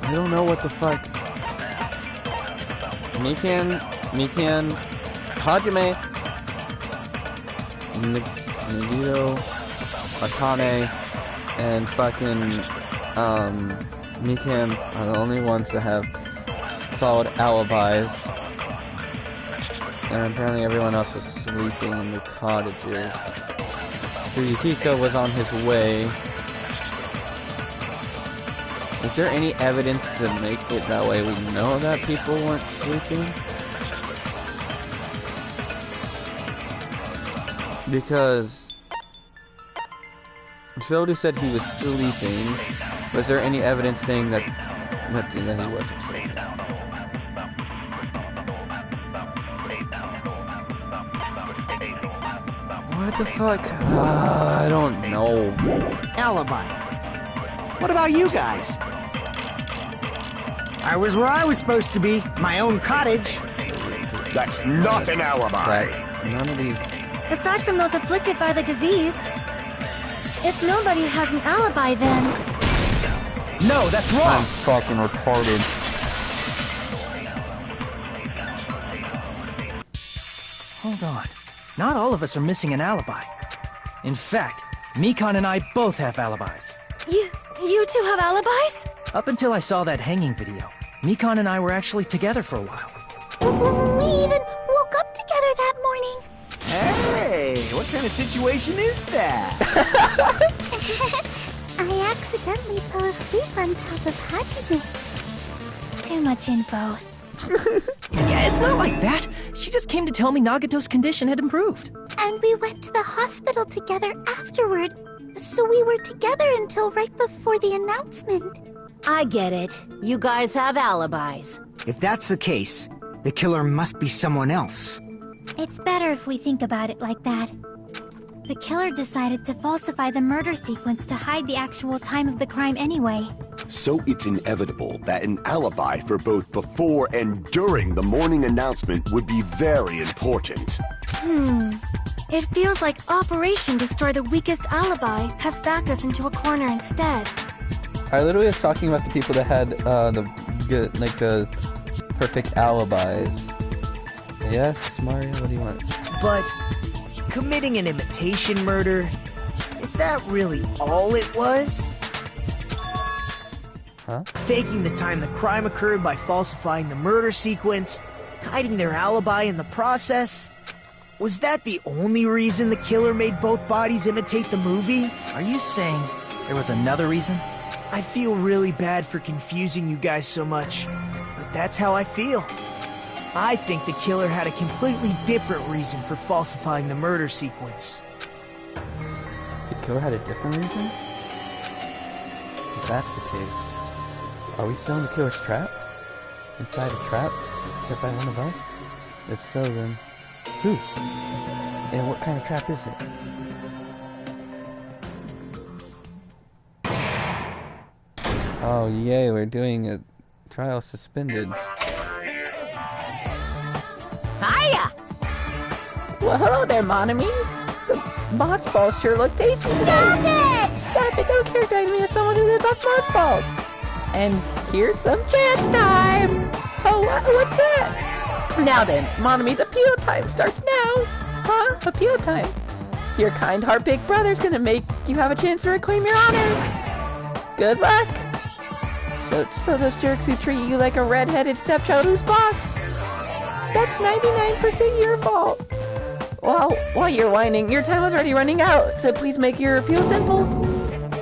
I don't know what the fuck. Mikan, Hajime, Nagito, Akane, and fucking, Mikan are the only ones that have solid alibis. And apparently everyone else is sleeping in the cottages. Yukiko was on his way. Is there any evidence to make it that way we know that people weren't sleeping? Because Soda said he was sleeping. Was there any evidence saying that he wasn't sleeping? What the fuck? I don't know. Alibi. What about you guys? I was where I was supposed to be, my own cottage. That's not an alibi. None of these. Aside from those afflicted by the disease, if nobody has an alibi, then... No, that's wrong! I'm fucking retarded. Hold on. Not all of us are missing an alibi. In fact, Mikan and I both have alibis. You two have alibis? Up until I saw that hanging video, Mikan and I were actually together for a while. We even woke up together that morning. Hey, what kind of situation is that? I accidentally fell asleep on top of Hajime. Too much info. Yeah, it's not like that. She just came to tell me Nagato's condition had improved. And we went to the hospital together afterward, so we were together until right before the announcement. I get it. You guys have alibis. If that's the case, the killer must be someone else. It's better if we think about it like that. The killer decided to falsify the murder sequence to hide the actual time of the crime anyway. So it's inevitable that an alibi for both before and during the morning announcement would be very important. It feels like Operation Destroy the Weakest Alibi has backed us into a corner instead. I literally was talking about the people that had the perfect alibis. Yes, Mario, what do you want? But committing an imitation murder, is that really all it was? Huh? Faking the time the crime occurred by falsifying the murder sequence, hiding their alibi in the process. Was that the only reason the killer made both bodies imitate the movie? Are you saying there was another reason? I feel really bad for confusing you guys so much, but that's how I feel. I think the killer had a completely different reason for falsifying the murder sequence. The killer had a different reason? If that's the case, are we still in the killer's trap? Inside a trap set by one of us? If so, then whose? And what kind of trap is it? Oh yay, we're doing a trial suspended. Hiya! Well, hello there, Monami. The moss balls sure look tasty. Stop it! Stop it! Don't characterize me as someone who lives off moss balls. And here's some chance time. Oh, what's that? Now then, Monami, the appeal time starts now. Huh? Appeal time? Your kind heart big brother's gonna make you have a chance to reclaim your honor. Good luck. So those jerks who treat you like a red-headed stepchild who's boss. That's 99% your fault. Well, while you're whining, your time was already running out, so please make your appeal simple.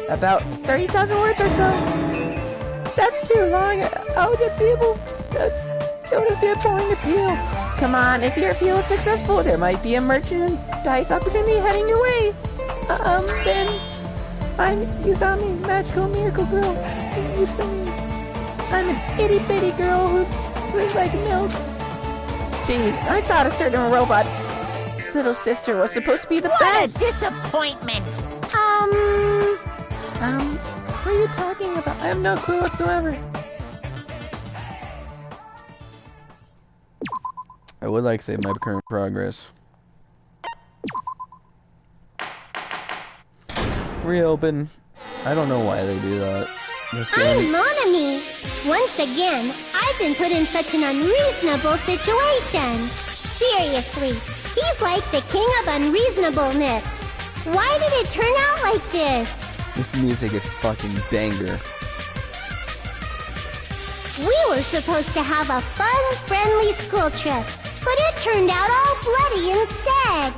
About 30,000 words or so. That's too long. I would just be able it would be a boring appeal. Come on, if your appeal is successful, there might be a merchandise opportunity heading your way. Then I'm Izami, magical miracle girl. I'm an itty bitty girl who's sweet like milk. Jeez, I thought a certain robot little sister was supposed to be the best. What a disappointment! What are you talking about? I have no clue whatsoever. I would like to save my current progress. Reopen. I don't know why they do that. I'm Monami. Once again, I've been put in such an unreasonable situation. Seriously, he's like the king of unreasonableness. Why did it turn out like this? This music is fucking banger. We were supposed to have a fun, friendly school trip, but it turned out all bloody instead.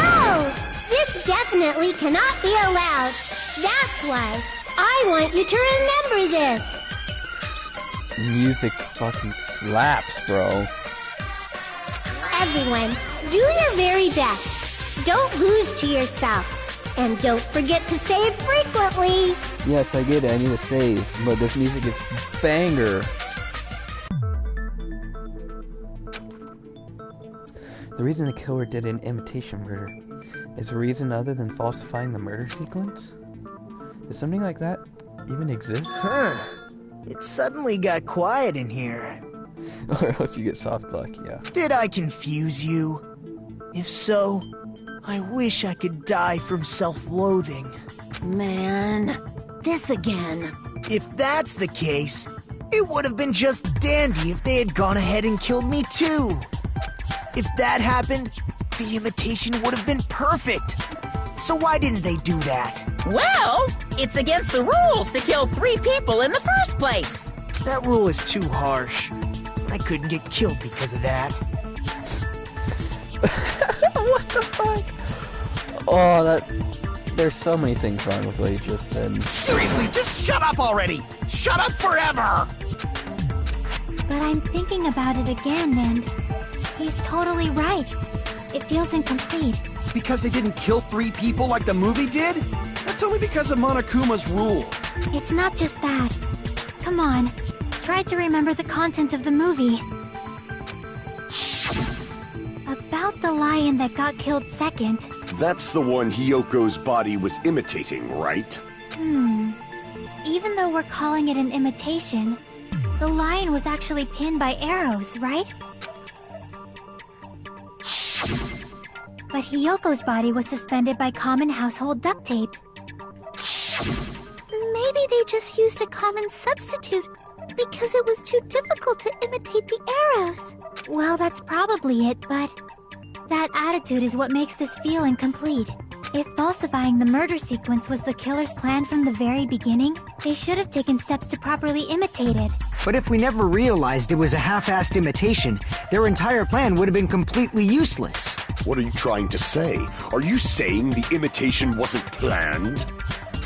No! This definitely cannot be allowed. That's why I want you to remember this. Music fucking slaps, bro. Everyone, do your very best. Don't lose to yourself. And don't forget to save frequently. Yes, I get it. I need to save. But this music is banger. The reason the killer did an imitation murder is a reason other than falsifying the murder sequence? Does something like that even exist? Huh. It suddenly got quiet in here. Or else you get soft luck, yeah. Did I confuse you? If so, I wish I could die from self-loathing. Man, this again. If that's the case, it would have been just dandy if they had gone ahead and killed me too. If that happened, the imitation would have been perfect. So why didn't they do that? Well, it's against the rules to kill 3 people in the first place. That rule is too harsh. I couldn't get killed because of that. What the fuck? Oh, there's so many things wrong with what he just said. Seriously, just shut up already! Shut up forever! But I'm thinking about it again, and He's totally right. It feels incomplete. Because they didn't kill 3 people like the movie did? That's only because of Monokuma's rule. It's not just that. Come on, try to remember the content of the movie. About the lion that got killed second. That's the one Hiyoko's body was imitating, right? Even though we're calling it an imitation, the lion was actually pinned by arrows, right? But Hiyoko's body was suspended by common household duct tape. Maybe they just used a common substitute because it was too difficult to imitate the arrows. Well, that's probably it, but that attitude is what makes this feel incomplete. If falsifying the murder sequence was the killer's plan from the very beginning, they should have taken steps to properly imitate it. But if we never realized it was a half-assed imitation, their entire plan would have been completely useless. What are you trying to say? Are you saying the imitation wasn't planned?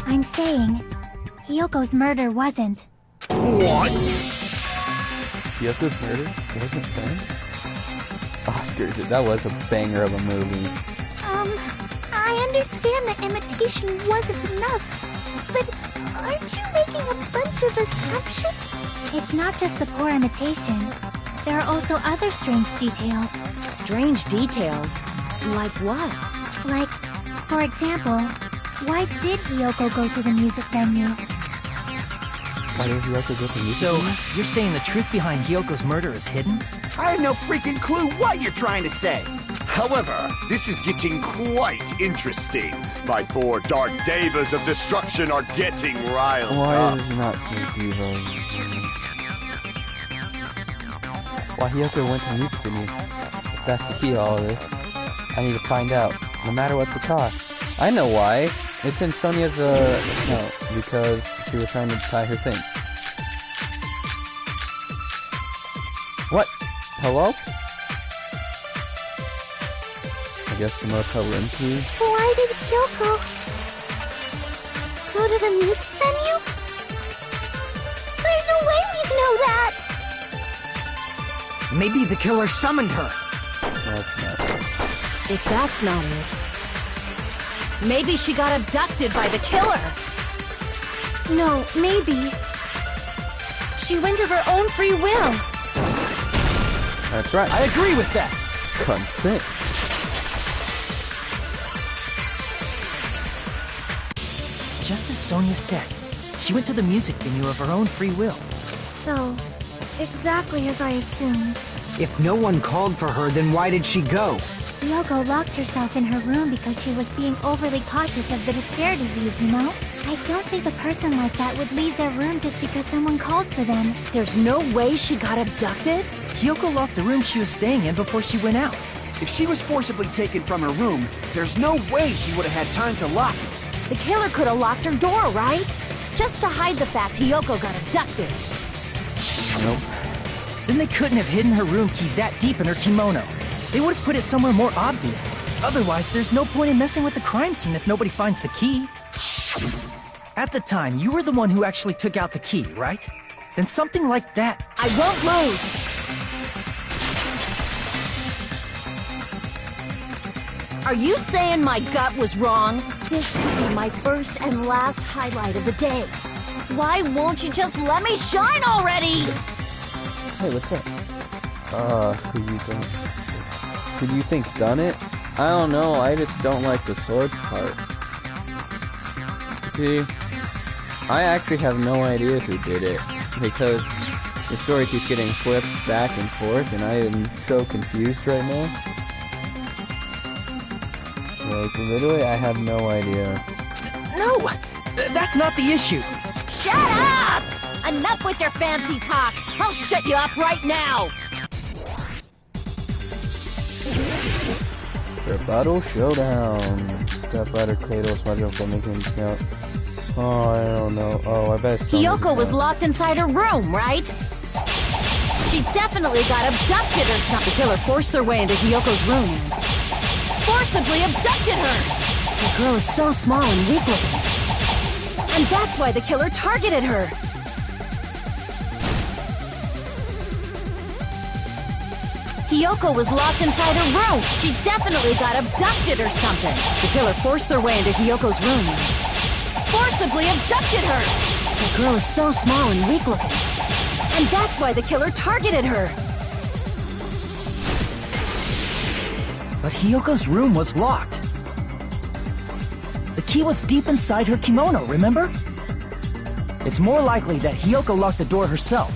I'm saying, Hiyoko's murder wasn't. What? Hiyoko's murder wasn't planned? Oscars, that was a banger of a movie. I understand that imitation wasn't enough, but aren't you making a bunch of assumptions? It's not just the poor imitation. There are also other strange details. Strange details? Like what? Like, for example, why did Hiyoko go to the music venue? Why did Hiyoko go to the music So, venue? you're saying the truth behind Hiyoko's murder is hidden? I have no freaking clue what you're trying to say. However, this is getting quite interesting. My 4 dark devas of destruction are getting riled Why up. is it not so divas? Why Hiyoko went to the music venue? If that's the key to all of this, I need to find out, no matter what the cost. I know why. It's in Sonia's account, because she was trying to tie her thing. What? Hello? I guess the motel will empty. Why did Hyoko go to the music venue? There's no way we'd know that! Maybe the killer summoned her. That's not it. If that's not it, maybe she got abducted by the killer. No, maybe. She went of her own free will. That's right. I agree with that! Consent. It's just as Sonia said. She went to the music venue of her own free will. So, exactly as I assumed. If no one called for her, then why did she go? Hiyoko locked herself in her room because she was being overly cautious of the despair disease, you know? I don't think a person like that would leave their room just because someone called for them. There's no way she got abducted? Hiyoko locked the room she was staying in before she went out. If she was forcibly taken from her room, there's no way she would have had time to lock it. The killer could have locked her door, right? Just to hide the fact Hiyoko got abducted. Nope. Then they couldn't have hidden her room key that deep in her kimono. They would have put it somewhere more obvious. Otherwise, there's no point in messing with the crime scene if nobody finds the key. At the time, you were the one who actually took out the key, right? Then something like that... I won't lose! Are you saying my gut was wrong? This could be my first and last highlight of the day. Why won't you just let me shine already? Hey, what's up? Who do you think done it? I don't know, I just don't like the swords part. See, I actually have no idea who did it, because the story keeps getting flipped back and forth, and I am so confused right now. Like, literally, I have no idea. No! That's not the issue! Shut up! Enough with your fancy talk! I'll shut you up right now! Rebuttal Showdown. Stepladder, Kratos, wonderful, making count. Oh, I don't know. Oh, I bet it's Hiyoko was locked inside her room, right? She definitely got abducted or something. The killer forced their way into Hiyoko's room and forcibly abducted her! The girl is so small and weak-looking. And that's why the killer targeted her! Hiyoko was locked inside a room. She definitely got abducted or something. The killer forced their way into Hiyoko's room and forcibly abducted her. The girl is so small and weak looking. And that's why the killer targeted her. But Hiyoko's room was locked. The key was deep inside her kimono, remember? It's more likely that Hiyoko locked the door herself.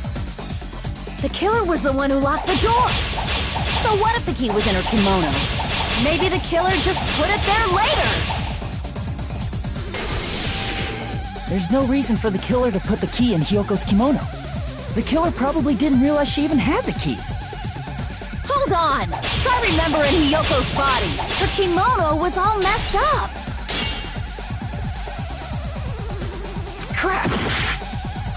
The killer was the one who locked the door. So what if the key was in her kimono? Maybe the killer just put it there later. There's no reason for the killer to put the key in Hiyoko's kimono. The killer probably didn't realize she even had the key. Hold on! Try remembering Hiyoko's body. Her kimono was all messed up. Crap!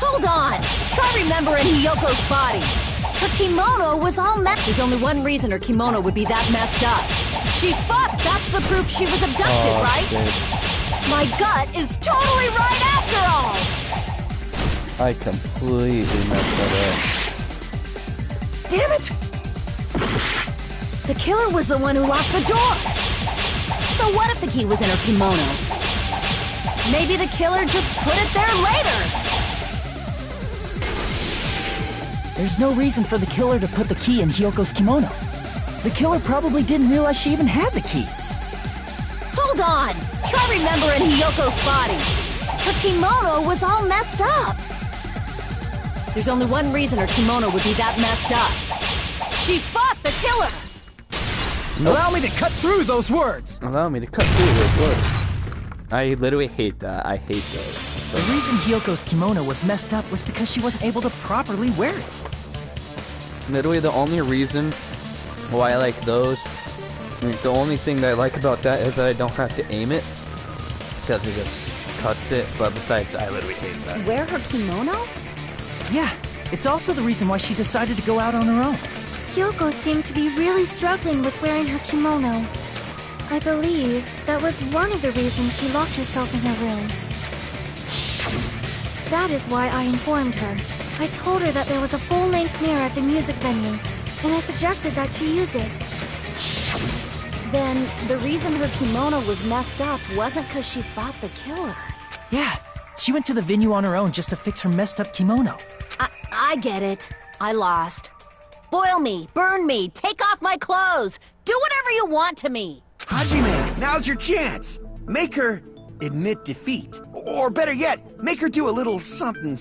Hold on! Try remembering Hiyoko's body. Her kimono was all messed. There's only one reason her kimono would be that messed up. She fought. That's the proof she was abducted, right? Shit. My gut is totally right after all! I completely messed that up. Damn it! The killer was the one who locked the door. So what if the key was in her kimono? Maybe the killer just put it there later. There's no reason for the killer to put the key in Hiyoko's kimono. The killer probably didn't realize she even had the key. Hold on! Try remembering Hiyoko's body. Her kimono was all messed up. There's only one reason her kimono would be that messed up. She fought the killer! Nope. Allow me to cut through those words! Allow me to cut through those words. I literally hate that. I hate those. The reason Hiyoko's kimono was messed up was because she wasn't able to properly wear it. Literally the only reason why I like those, I mean, the only thing that I like about that is that I don't have to aim it, because it just cuts it, but besides, I literally hate that. Wear her kimono? Yeah, it's also the reason why she decided to go out on her own. Hiyoko seemed to be really struggling with wearing her kimono. I believe that was one of the reasons she locked herself in her room. That is why I informed her. I told her that there was a full-length mirror at the music venue, and I suggested that she use it. Then, the reason her kimono was messed up wasn't because she fought the killer. Yeah, she went to the venue on her own just to fix her messed up kimono. I get it. I lost. Boil me, burn me, take off my clothes, do whatever you want to me. Hajime, now's your chance. Make her admit defeat. Or better yet, make her do a little something.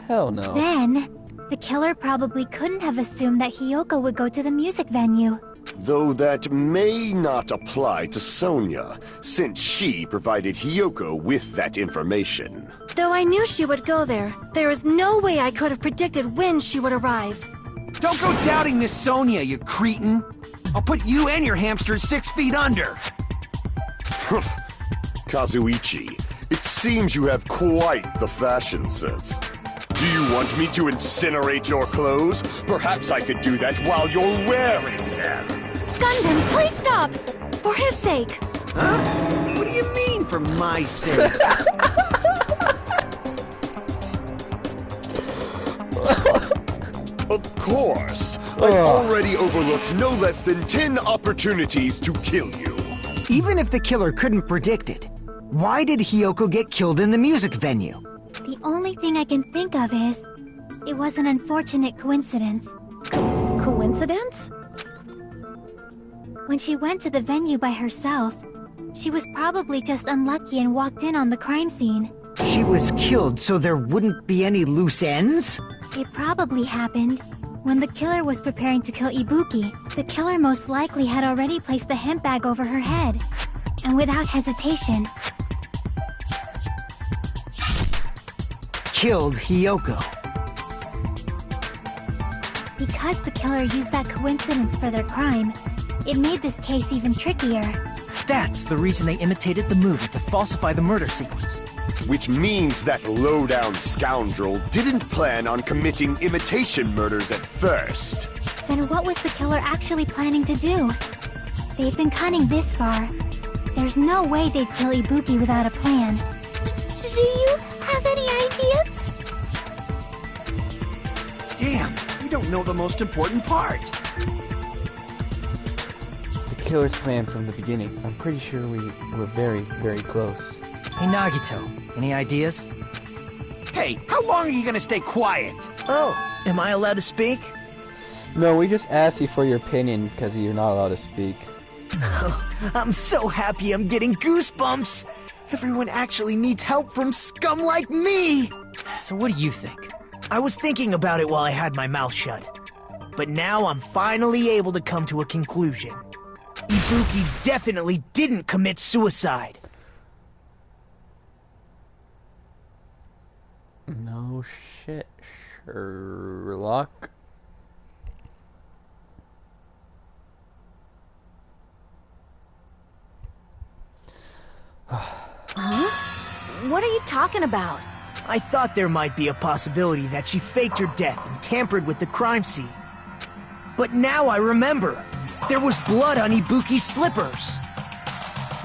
Hell no. Then, the killer probably couldn't have assumed that Hiyoko would go to the music venue. Though that may not apply to Sonia, since she provided Hiyoko with that information. Though I knew she would go there, there is no way I could have predicted when she would arrive. Don't go doubting Miss Sonia, you cretin. I'll put you and your hamsters 6 feet under. Kazuichi, it seems you have quite the fashion sense. Do you want me to incinerate your clothes? Perhaps I could do that while you're wearing them. Gundam, please stop! For his sake! Huh? What do you mean, for my sake? Of course. I've already overlooked no less than 10 opportunities to kill you. Even if the killer couldn't predict it, why did Hiyoko get killed in the music venue? The only thing I can think of is, it was an unfortunate coincidence. Coincidence? When she went to the venue by herself, she was probably just unlucky and walked in on the crime scene. She was killed so there wouldn't be any loose ends? It probably happened when the killer was preparing to kill Ibuki. The killer most likely had already placed the hemp bag over her head, and without hesitation, killed Hiyoko. Because the killer used that coincidence for their crime, it made this case even trickier. That's the reason they imitated the movie to falsify the murder sequence. Which means that low-down scoundrel didn't plan on committing imitation murders at first. Then what was the killer actually planning to do? They've been cunning this far. There's no way they'd kill Ibuki without a plan. Do you have any ideas? Damn, you You don't know the most important part. The killer's plan from the beginning. I'm pretty sure we were very, very close. Hey, Nagito, any ideas? Hey, how long are you gonna stay quiet? Oh, am I allowed to speak? No, we just asked you for your opinion because you're not allowed to speak. I'm so happy I'm getting goosebumps. Everyone actually needs help from scum like me. So what do you think? I was thinking about it while I had my mouth shut. But now I'm finally able to come to a conclusion. Ibuki definitely didn't commit suicide. No shit, Sherlock. Huh? What are you talking about? I thought there might be a possibility that she faked her death and tampered with the crime scene. But now I remember. There was blood on Ibuki's slippers.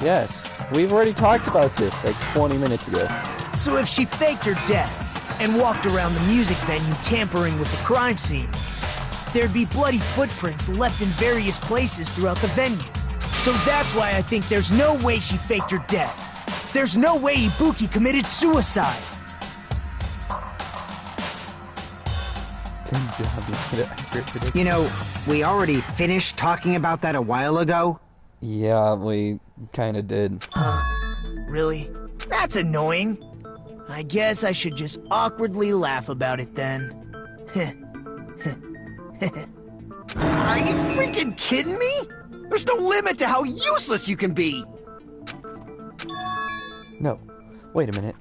Yes, we've already talked about this like 20 minutes ago. So if she faked her death and walked around the music venue tampering with the crime scene, there'd be bloody footprints left in various places throughout the venue. So that's why I think there's no way she faked her death. There's no way Ibuki committed suicide. Good job, you hit an accurate prediction. You know, we already finished talking about that a while ago. Yeah, we kinda did. Really? That's annoying. I guess I should just awkwardly laugh about it then. Are you freaking kidding me? There's no limit to how useless you can be! No, wait a minute.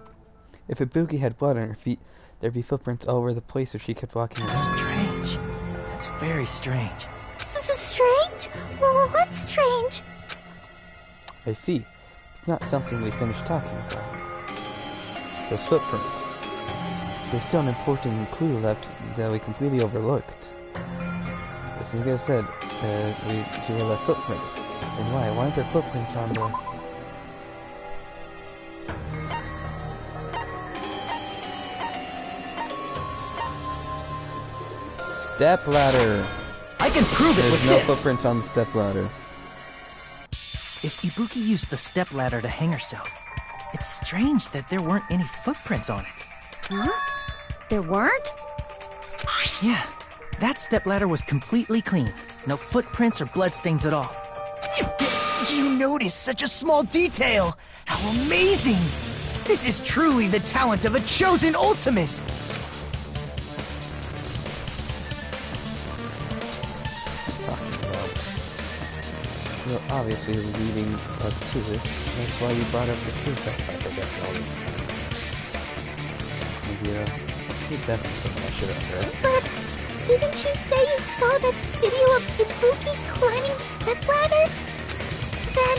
If Ibuki had blood on her feet, there'd be footprints all over the place if she kept walking That's around. strange. That's very strange. Strange? What's strange? I see. It's not something we finished talking about. Those footprints. There's still an important clue left that we completely overlooked. As you guys said, she were left footprints. And why? Why aren't there footprints on the... step ladder? I can prove it with There's no this! footprints on the step ladder. If Ibuki used the stepladder to hang herself, it's strange that there weren't any footprints on it. Huh? There weren't? Yeah, that stepladder was completely clean. No footprints or bloodstains at all. You noticed such a small detail! How amazing! This is truly the talent of a chosen ultimate! You're obviously leading us to this. That's why you brought up the suicide factor. Maybe, keep that from that shit up there. But didn't you say you saw that video of Ibuki climbing the stepladder? Then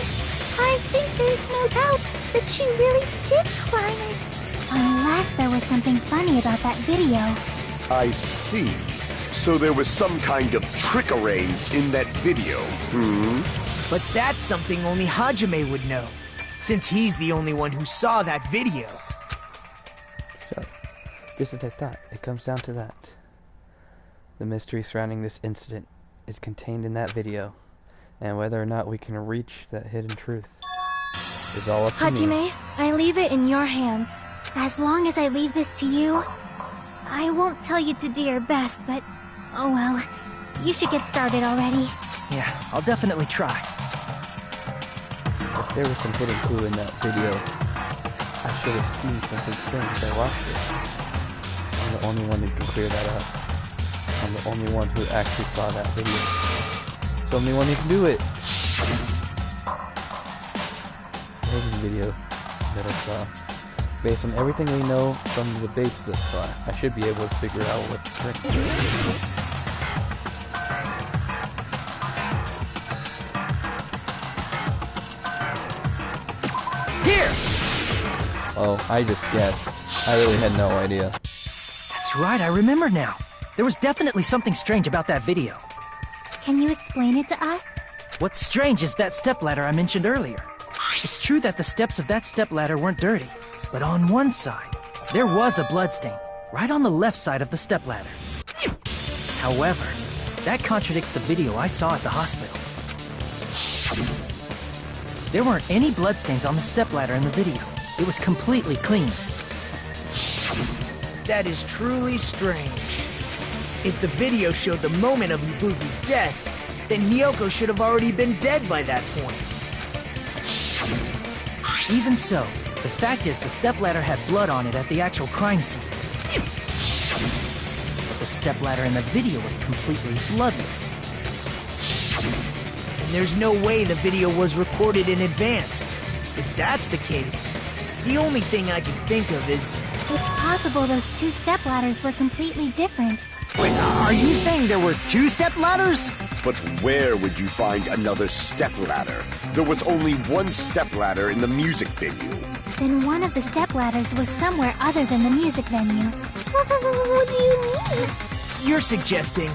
I think there's no doubt that she really did climb it. Unless there was something funny about that video. I see. So there was some kind of trick arranged in that video, But that's something only Hajime would know, since he's the only one who saw that video. So, just as I thought, it comes down to that. The mystery surrounding this incident is contained in that video, and whether or not we can reach that hidden truth is all up to me. Hajime, I leave it in your hands. As long as I leave this to you, I won't tell you to do your best, but oh well, you should get started already. Yeah, I'll definitely try. If there was some hidden clue in that video, I should have seen something strange as I watched it. I'm the only one who can clear that up. I'm the only one who actually saw that video. It's the only one who can do it. Hidden video that I saw. Based on everything we know from the debates thus far, I should be able to figure out what's strange. Here! Oh, I just guessed. I really had no idea. That's right, I remember now. There was definitely something strange about that video. Can you explain it to us? What's strange is that stepladder I mentioned earlier. It's true that the steps of that stepladder weren't dirty, but on one side, there was a bloodstain, right on the left side of the stepladder. However, that contradicts the video I saw at the hospital. There weren't any bloodstains on the stepladder in the video. It was completely clean. That is truly strange. If the video showed the moment of Ibuki's death, then Hiyoko should have already been dead by that point. Even so, the fact is the stepladder had blood on it at the actual crime scene. But the stepladder in the video was completely bloodless. And there's no way the video was recorded in advance. If that's the case, the only thing I can think of is... It's possible those two stepladders were completely different. Wait, are you saying there were two stepladders? But where would you find another stepladder? There was only one stepladder in the music venue. Then one of the stepladders was somewhere other than the music venue. What do you mean? You're suggesting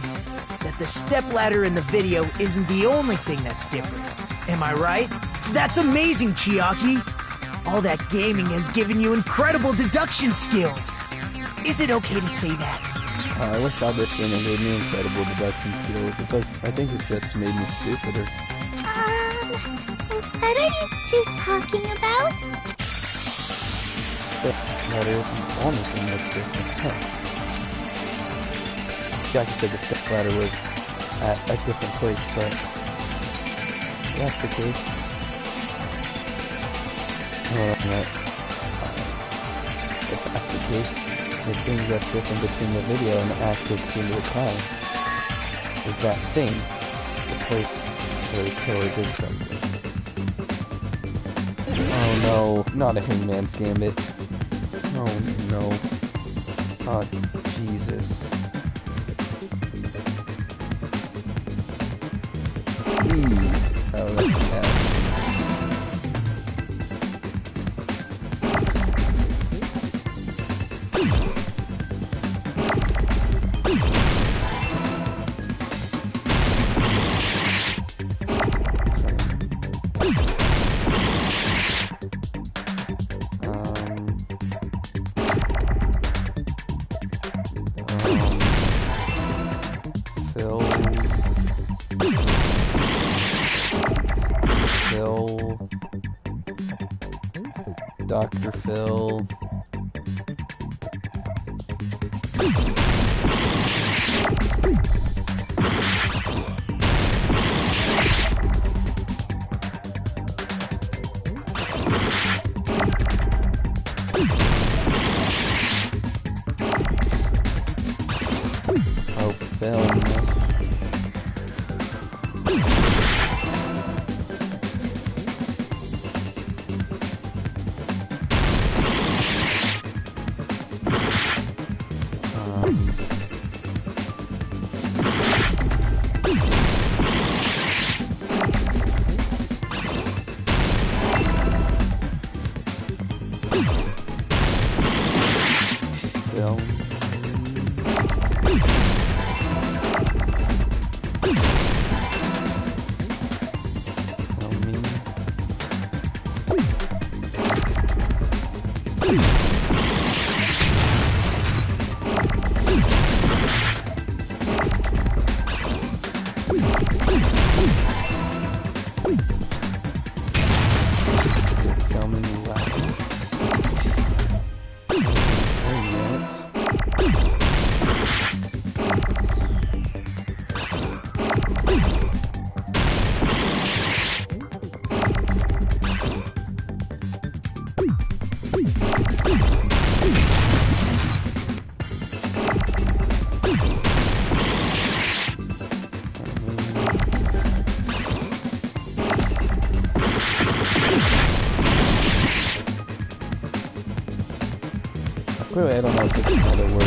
that the stepladder in the video isn't the only thing that's different. Am I right? That's amazing, Chiaki! All that gaming has given you incredible deduction skills. Is it okay to say that? I wish Albert Daniel gave me incredible deduction skills. I think it's just made me stupider. What are you two talking about? Stepladder isn't the only thing that's different. Huh. Jackie said the stepladder was at a different place, but that's the case. Well, if that's the case, the thing that's different between the video and the actual scene of the crime is that thing, the place where the killer did something. Oh no, not a Hangman's Gambit. Oh no. Oh Jesus. Oh, that's bad. Dr. Phil. Oh, Phil. Clearly, I don't know if it's another word.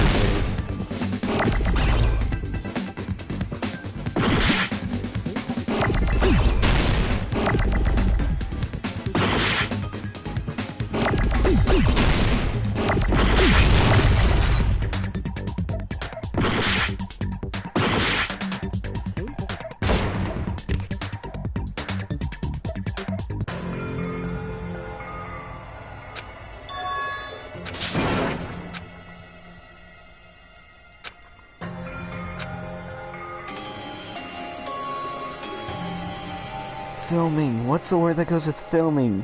Filming. What's the word that goes with filming?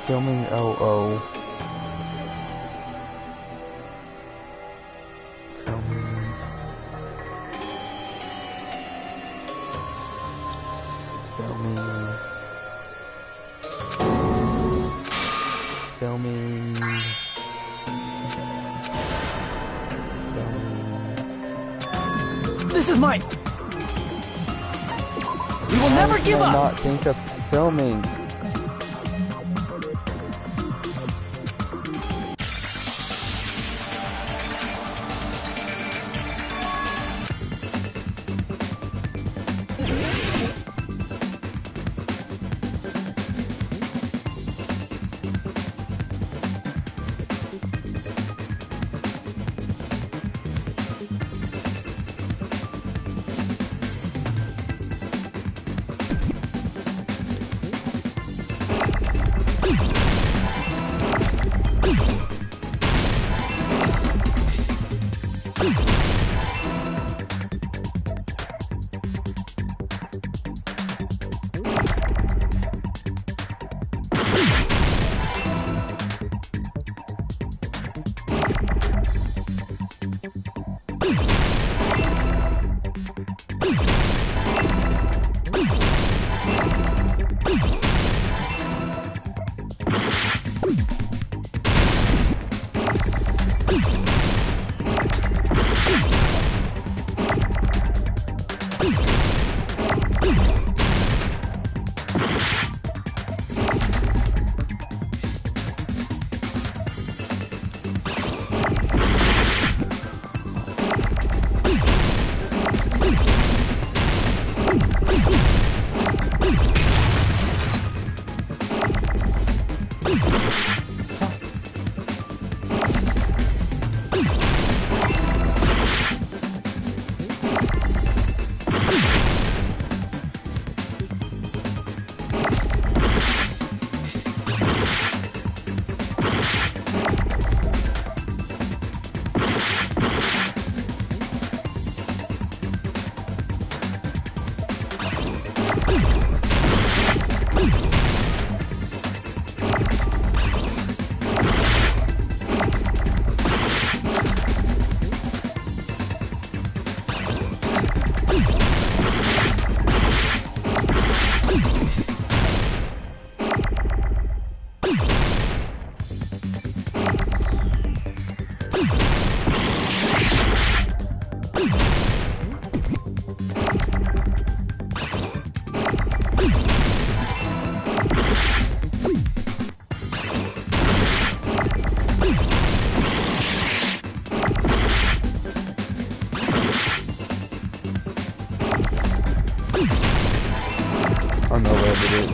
Filming, oh. Filming. Filming. This is mine! We will never give up! I not think that's filming.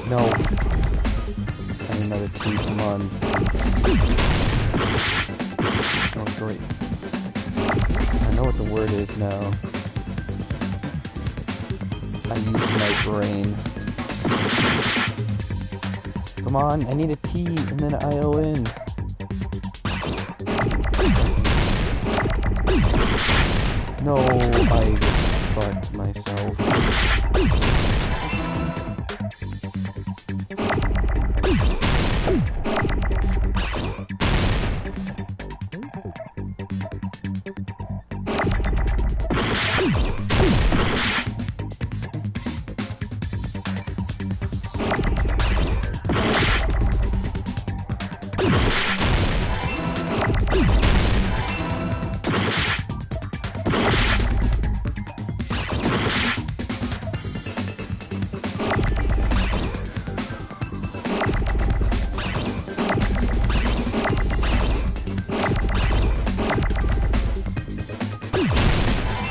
No. I need another key, come on. Oh, great. I know what the word is now. I use my brain. Come on, I need a T and then ION. No, I fucked myself.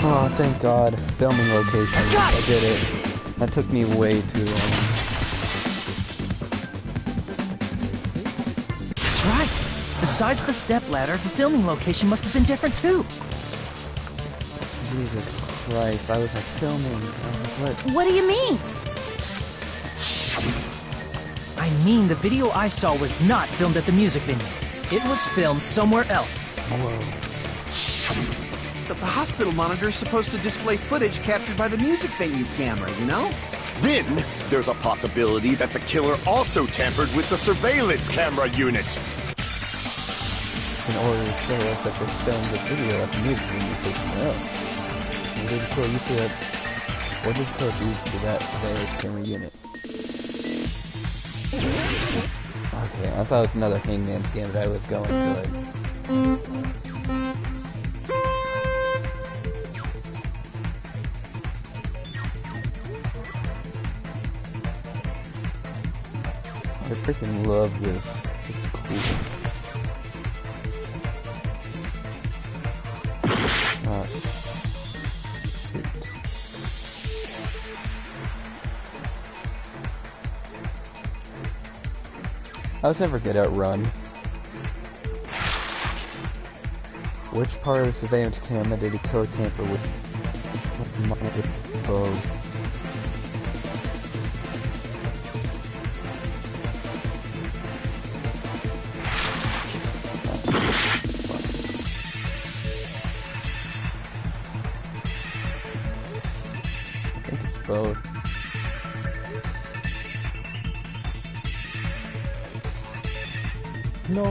Oh, thank God. Filming location. I did it. That took me way too long. That's right. Besides the stepladder, the filming location must have been different too. Jesus Christ. I was like, filming. I was like, what? What do you mean? I mean, the video I saw was not filmed at the music venue. It was filmed somewhere else. Whoa. But the hospital monitor is supposed to display footage captured by the music venue camera, you know? Then, there's a possibility that the killer also tampered with the surveillance camera unit. In order to show us that they're filmed the video at the music venue for somewhere else. What did the killer use to that? What did the killer do to that surveillance camera unit? Okay, I thought it was another Hangman scam that I was going to like. I freaking love this. This is cool. Oh, shoot. I was never good at run. Which part of the surveillance camera did he co-tamper with? Oh. I think it's both. No,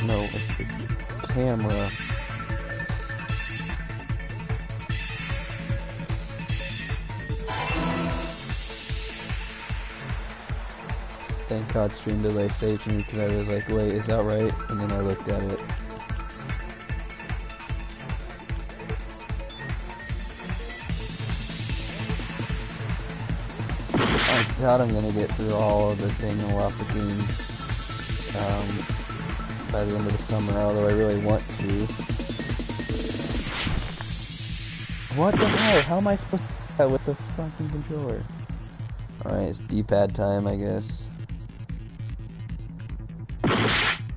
no, it's the camera. Thank God stream delay saved me because I was like, wait, is that right? And then I looked at it. I doubt I'm gonna get through all of the Danganronpa games by the end of the summer, although I really want to. What the hell? How am I supposed to do that with the fucking controller? Alright, it's D-pad time, I guess.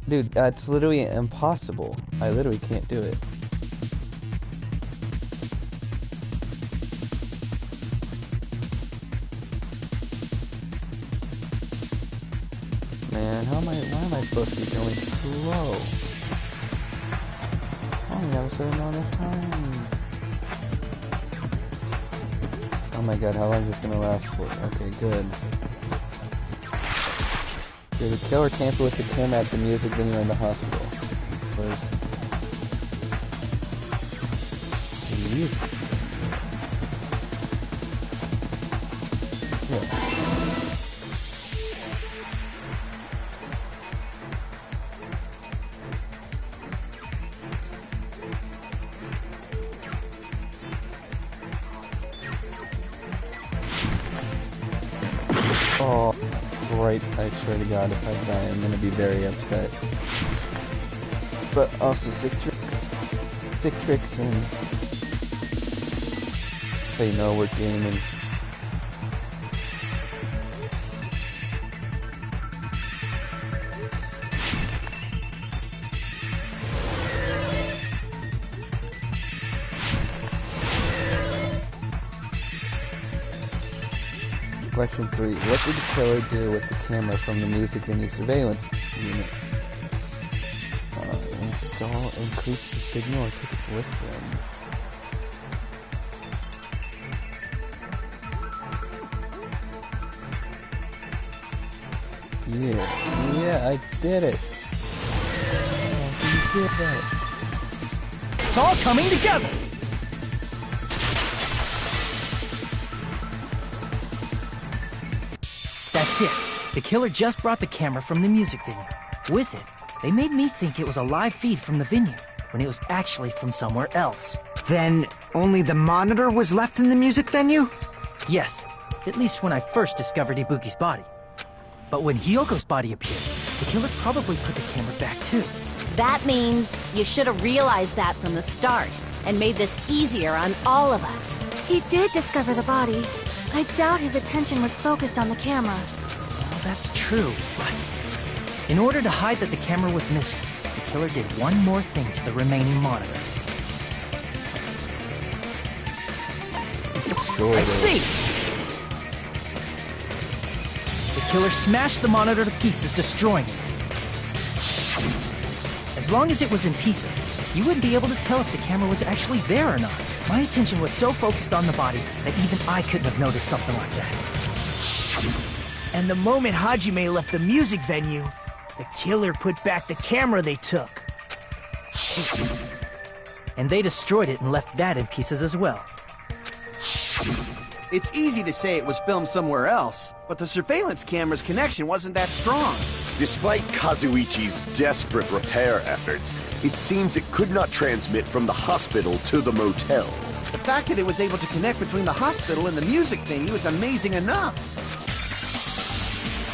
Dude, it's literally impossible. I literally can't do it. Man, why am I supposed to be going slow? I only have a certain amount of time. Oh my god, how long is this gonna last for? Okay, good. Did the killer tamper with the camera at the music venue in the hospital? Yeah. Oh, right, I swear to God, if I die, I'm gonna be very upset. But also sick tricks and say no, we're gaming. Question 3. What did the killer do with the camera from the music venue surveillance unit? Increase the signal or take it with them? Yeah, I did it. Oh, you did that. It's all coming together! That's it. The killer just brought the camera from the music venue. With it, they made me think it was a live feed from the venue, when it was actually from somewhere else. Then, only the monitor was left in the music venue? Yes, at least when I first discovered Ibuki's body. But when Hyoko's body appeared, the killer probably put the camera back too. That means you should have realized that from the start, and made this easier on all of us. He did discover the body. I doubt his attention was focused on the camera. Well, that's true, but in order to hide that the camera was missing, the killer did one more thing to the remaining monitor. I see! The killer smashed the monitor to pieces, destroying it. As long as it was in pieces, you wouldn't be able to tell if the camera was actually there or not. My attention was so focused on the body that even I couldn't have noticed something like that. And the moment Hajime left the music venue, the killer put back the camera they took. And they destroyed it and left that in pieces as well. It's easy to say it was filmed somewhere else, but the surveillance camera's connection wasn't that strong. Despite Kazuichi's desperate repair efforts, it seems it could not transmit from the hospital to the motel. The fact that it was able to connect between the hospital and the music venue is amazing enough.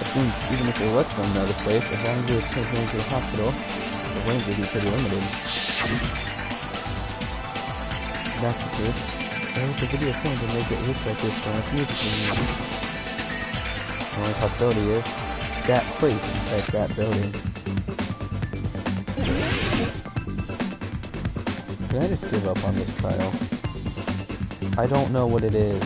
I think even if it was from another place, as long as it was transmitted to the hospital, the range would be pretty limited. That's the truth. There was a video film to make it look like it's from a music venue. The only possibility is that place inside that building. Can I just give up on this trial? I don't know what it is.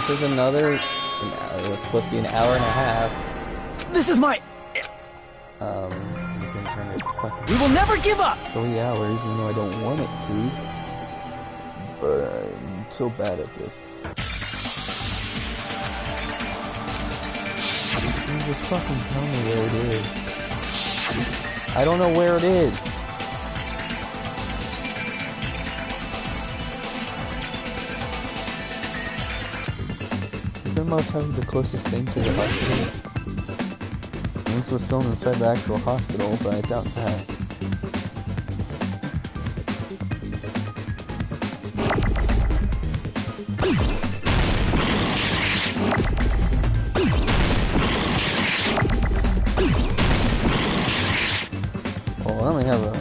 This is another, it's supposed to be an hour and a half. This is my... He's gonna turn it fucking We will never give up! 3 hours, even though I don't want it to. But I'm so bad at this. You just fucking tell me where it is. I don't know where it is. Is the motel the closest thing to the hospital? This was filmed inside the actual hospital, but I doubt that. Well, I only have a...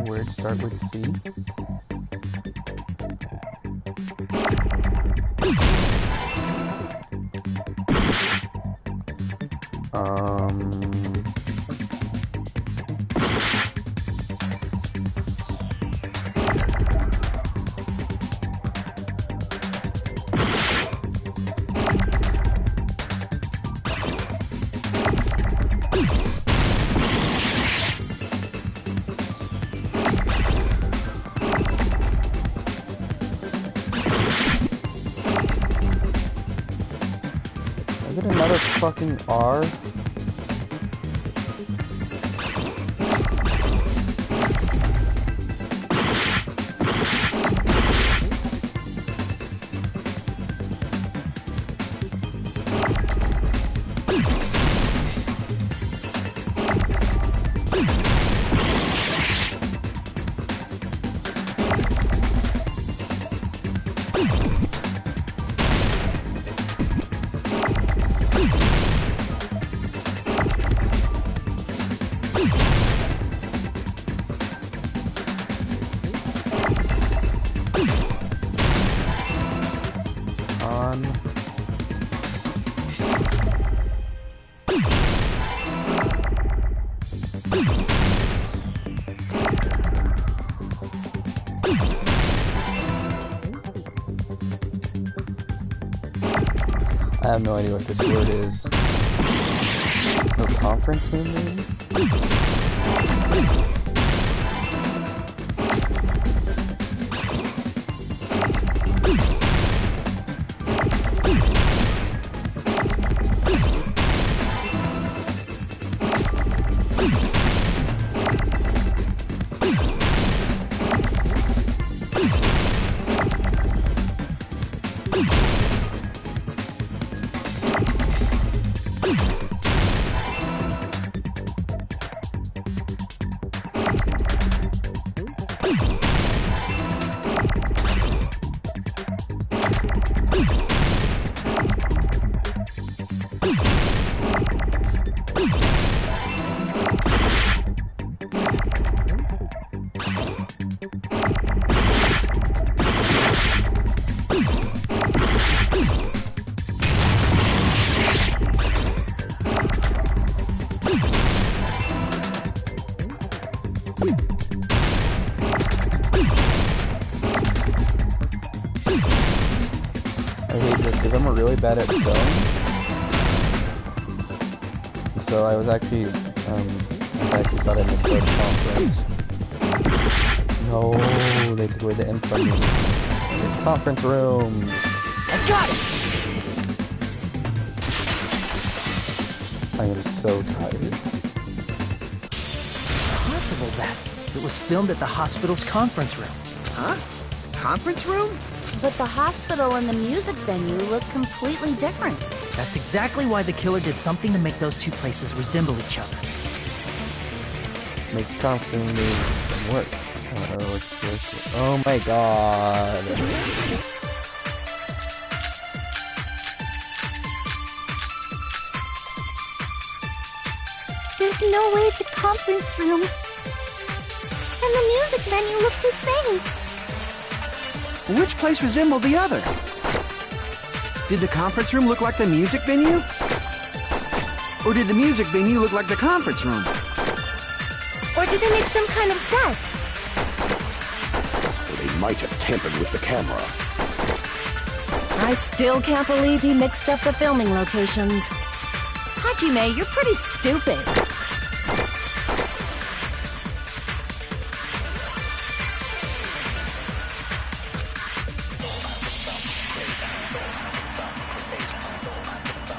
Words start with C. Is it another fucking R? I have no idea what this word is. No conference room, maybe? because I'm really bad at film. So I was actually, I actually thought I missed the conference. No, they took away the end from me. The conference room. I got it! I am so tired. Possible that it was filmed at the hospital's conference room. Huh? Conference room? But the hospital and the music venue look completely different. That's exactly why the killer did something to make those two places resemble each other. Make constantly work. Oh my god. There's no way the conference room and the music venue look the same. Which place resembled the other? Did the conference room look like the music venue? Or did the music venue look like the conference room? Or did they make some kind of set? Or they might have tampered with the camera. I still can't believe he mixed up the filming locations. Hajime, you're pretty stupid.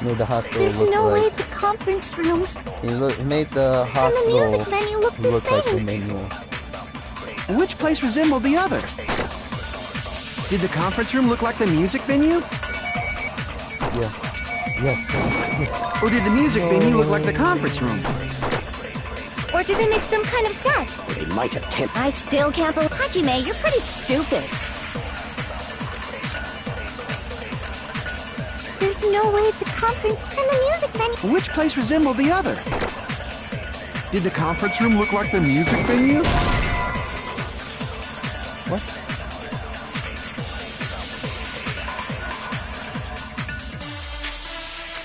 Made the hospital There's look no way like... the conference room He made the and the hospital music venue look the look like the same. manual. Which place resembled the other? Did the conference room look like the music venue? Yes. Yes. Yes. Or did the music venue look like the conference room? Or did they make some kind of set? Or they might have tampered. I still can't believe... Hajime, you're pretty stupid. There's no way the conference and the music venue. Which place resembled the other? Did the conference room look like the music venue? What?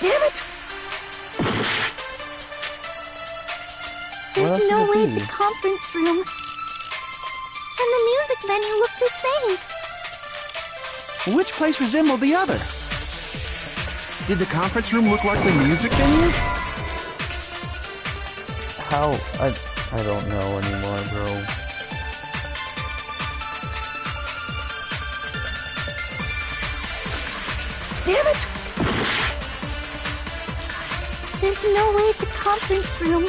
Damn it! There's else no could it way be? the conference room and the music venue look the same. Which place resembled the other? Did the conference room look like the music venue? How? I don't know anymore, bro. Damn it! There's no way the conference room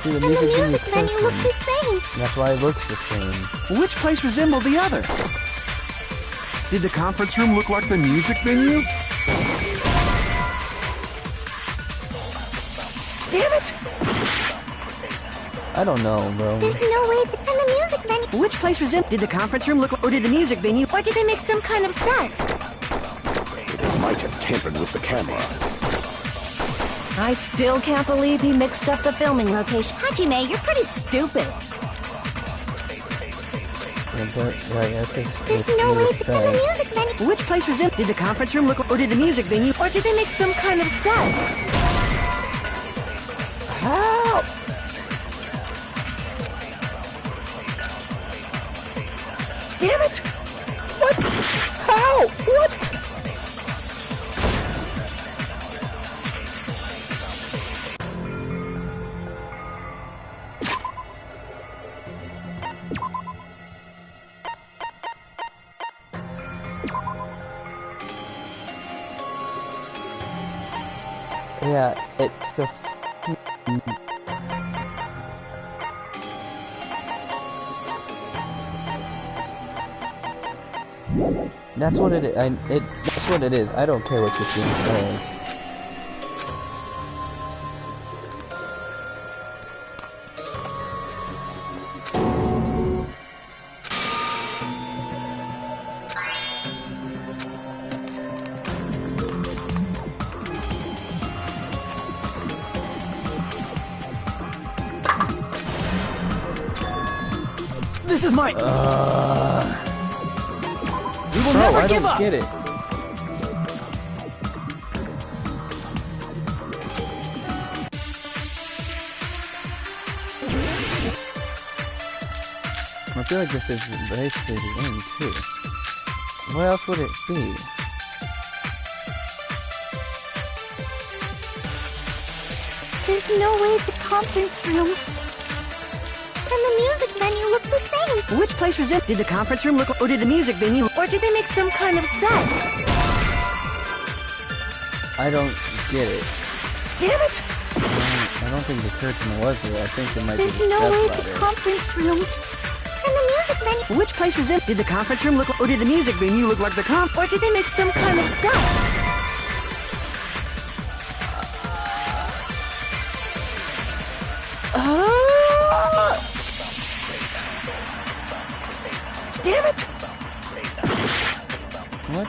See, and the music venue look the same. That's why it looks the same. Which place resembled the other? Did the conference room look like the music venue? Damn it! I don't know, bro. There's no way the and the music venue. Which place resembled? Did the conference room look like, or did the music venue? Or did they make some kind of set? They might have tampered with the camera. I still can't believe he mixed up the filming location. Hajime, you're pretty stupid. There's no way the and the music venue. Which place resembled? Did the conference room look like, or did the music venue? Or did they make some kind of set? How? Damn it! What? How? What? Yeah, it's a... That's what it is. That's what it is. I don't care what your team says. This is mine! We will Bro, never I give don't up! get it. I feel like this is basically the end, too. What else would it be? There's no way the conference room and the music venue look the same. Which place was it? Did the conference room look, or did the music venue? Or did they make some kind of set? I don't get it. Damn it! I don't think the curtain was there. I think it might There's be the no way step the ladder. conference room and the music venue. Which place was it? Did the conference room look, or did the music venue look like the Or did they make some kind of set? Damn it! What?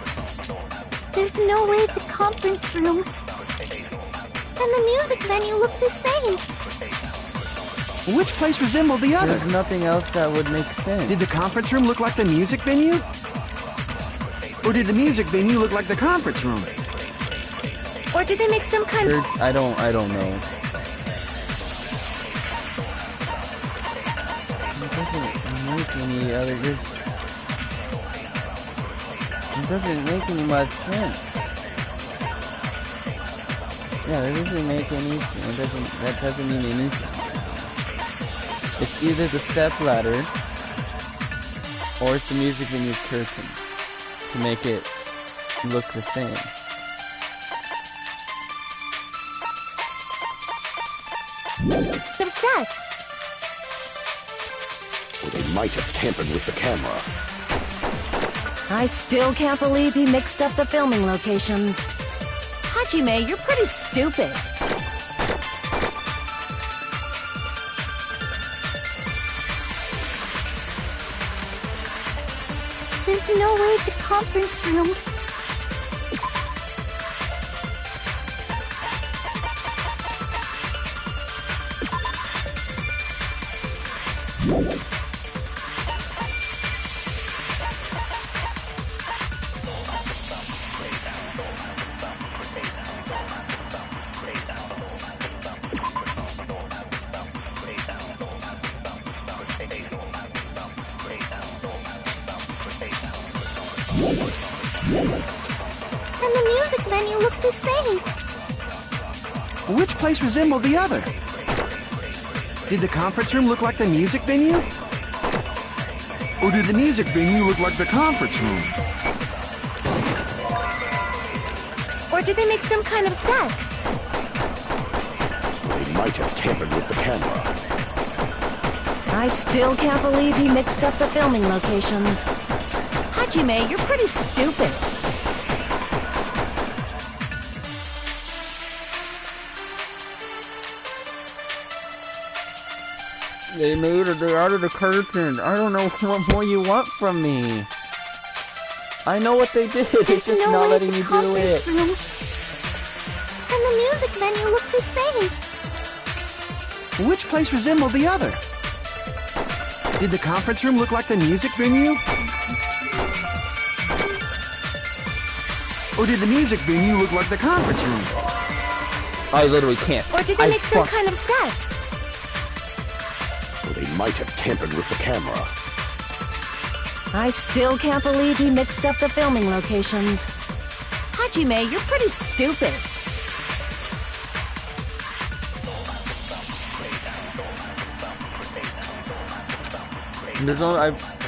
There's no way the conference room and the music venue look the same. Which place resembled the other? There's nothing else that would make sense. Did the conference room look like the music venue? Or did the music venue look like the conference room? Or did they make some kind of... I don't know. It doesn't make any other... It doesn't make any much sense. Yeah, that doesn't make anything. That doesn't mean anything. It's either the step ladder or it's the music venue curtain to make it look the same. The set! Or they might have tampered with the camera. I still can't believe he mixed up the filming locations. Hajime, you're pretty stupid. There's no way the conference room and the music venue look the same. Which place resembled the other? Did the conference room look like the music venue? Or did the music venue look like the conference room? Or did they make some kind of set? They might have tampered with the camera. I still can't believe he mixed up the filming locations. Hajime, you're pretty stupid. They made it out of the curtain. I don't know what more you want from me. I know what they did. It's There's just no not way letting the me do conference it. room and the music venue look the same. Which place resembled the other? Did the conference room look like the music venue? Or did the music venue look like the conference room? I literally can't. Or did they make some kind of set? Or they might have tampered with the camera. I still can't believe he mixed up the filming locations. Hajime, you're pretty stupid.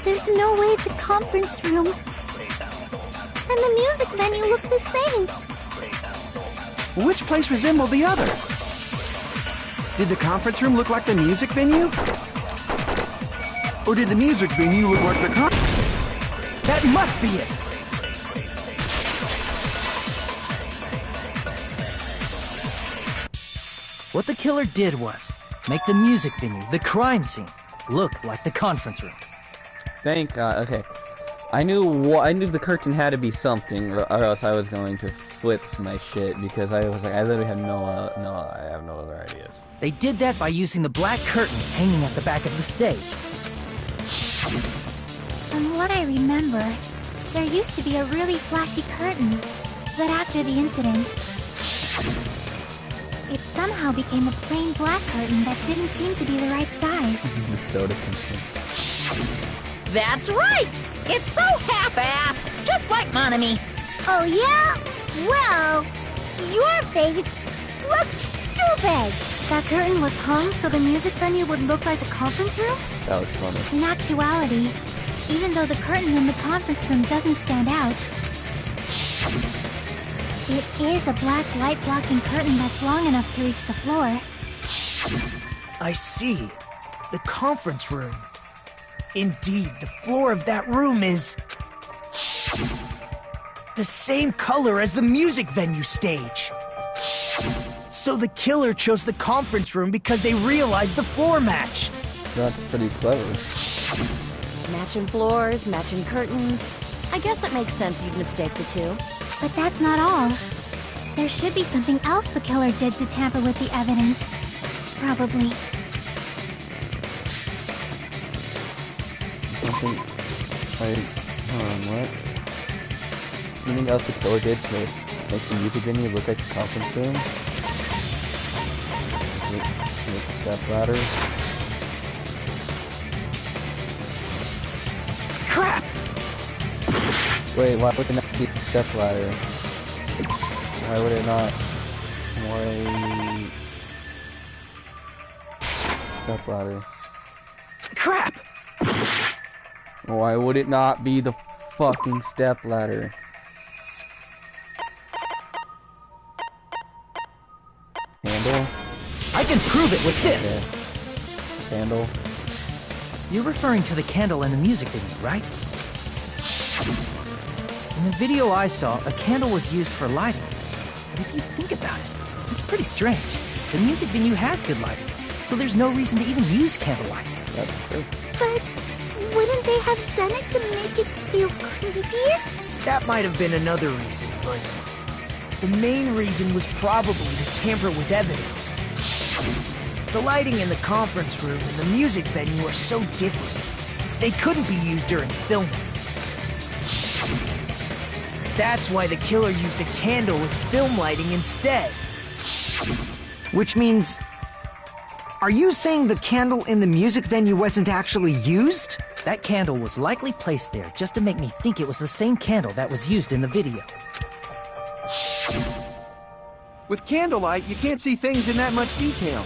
There's no way the conference room and the music venue look the same. Which place resembled the other? Did the conference room look like the music venue? Or did the music venue look like the That must be it! What the killer did was make the music venue, the crime scene, look like the conference room. Thank God. Okay, I knew the curtain had to be something, or else I was going to flip my shit because I was like, I literally had I have no other ideas. They did that by using the black curtain hanging at the back of the stage. From what I remember, there used to be a really flashy curtain, but after the incident, it somehow became a plain black curtain that didn't seem to be the right size. The soda container. That's right! It's so half-assed, just like Monami. Oh yeah? Well, your face looks stupid. That curtain was hung so the music venue would look like the conference room? That was funny. In actuality, even though the curtain in the conference room doesn't stand out, it is a black light-blocking curtain that's long enough to reach the floor. I see. The conference room. Indeed, the floor of that room is the same color as the music venue stage. So the killer chose the conference room because they realized the floor match. That's pretty clever. Matching floors, matching curtains. I guess it makes sense you'd mistake the two. But that's not all. There should be something else the killer did to tamper with the evidence. Probably. Something like, hold on, what? Something else the killer did to make the music venue look like a conference room? Make step ladder. Crap! Wait, why would it not be a step ladder? Why would it not? Why? Step ladder. Crap! Why would it not be the fucking step ladder? Handle? I can prove it with this! Okay. Handle? You're referring to the candle in the music video, right? In the video I saw, a candle was used for lighting. But if you think about it, it's pretty strange. The music venue has good lighting, so there's no reason to even use candlelight. That's true. But wouldn't they have done it to make it feel creepier? That might have been another reason, but the main reason was probably to tamper with evidence. The lighting in the conference room and the music venue are so different. They couldn't be used during filming. That's why the killer used a candle as film lighting instead. Which means... Are you saying the candle in the music venue wasn't actually used? That candle was likely placed there just to make me think it was the same candle that was used in the video. With candlelight, you can't see things in that much detail.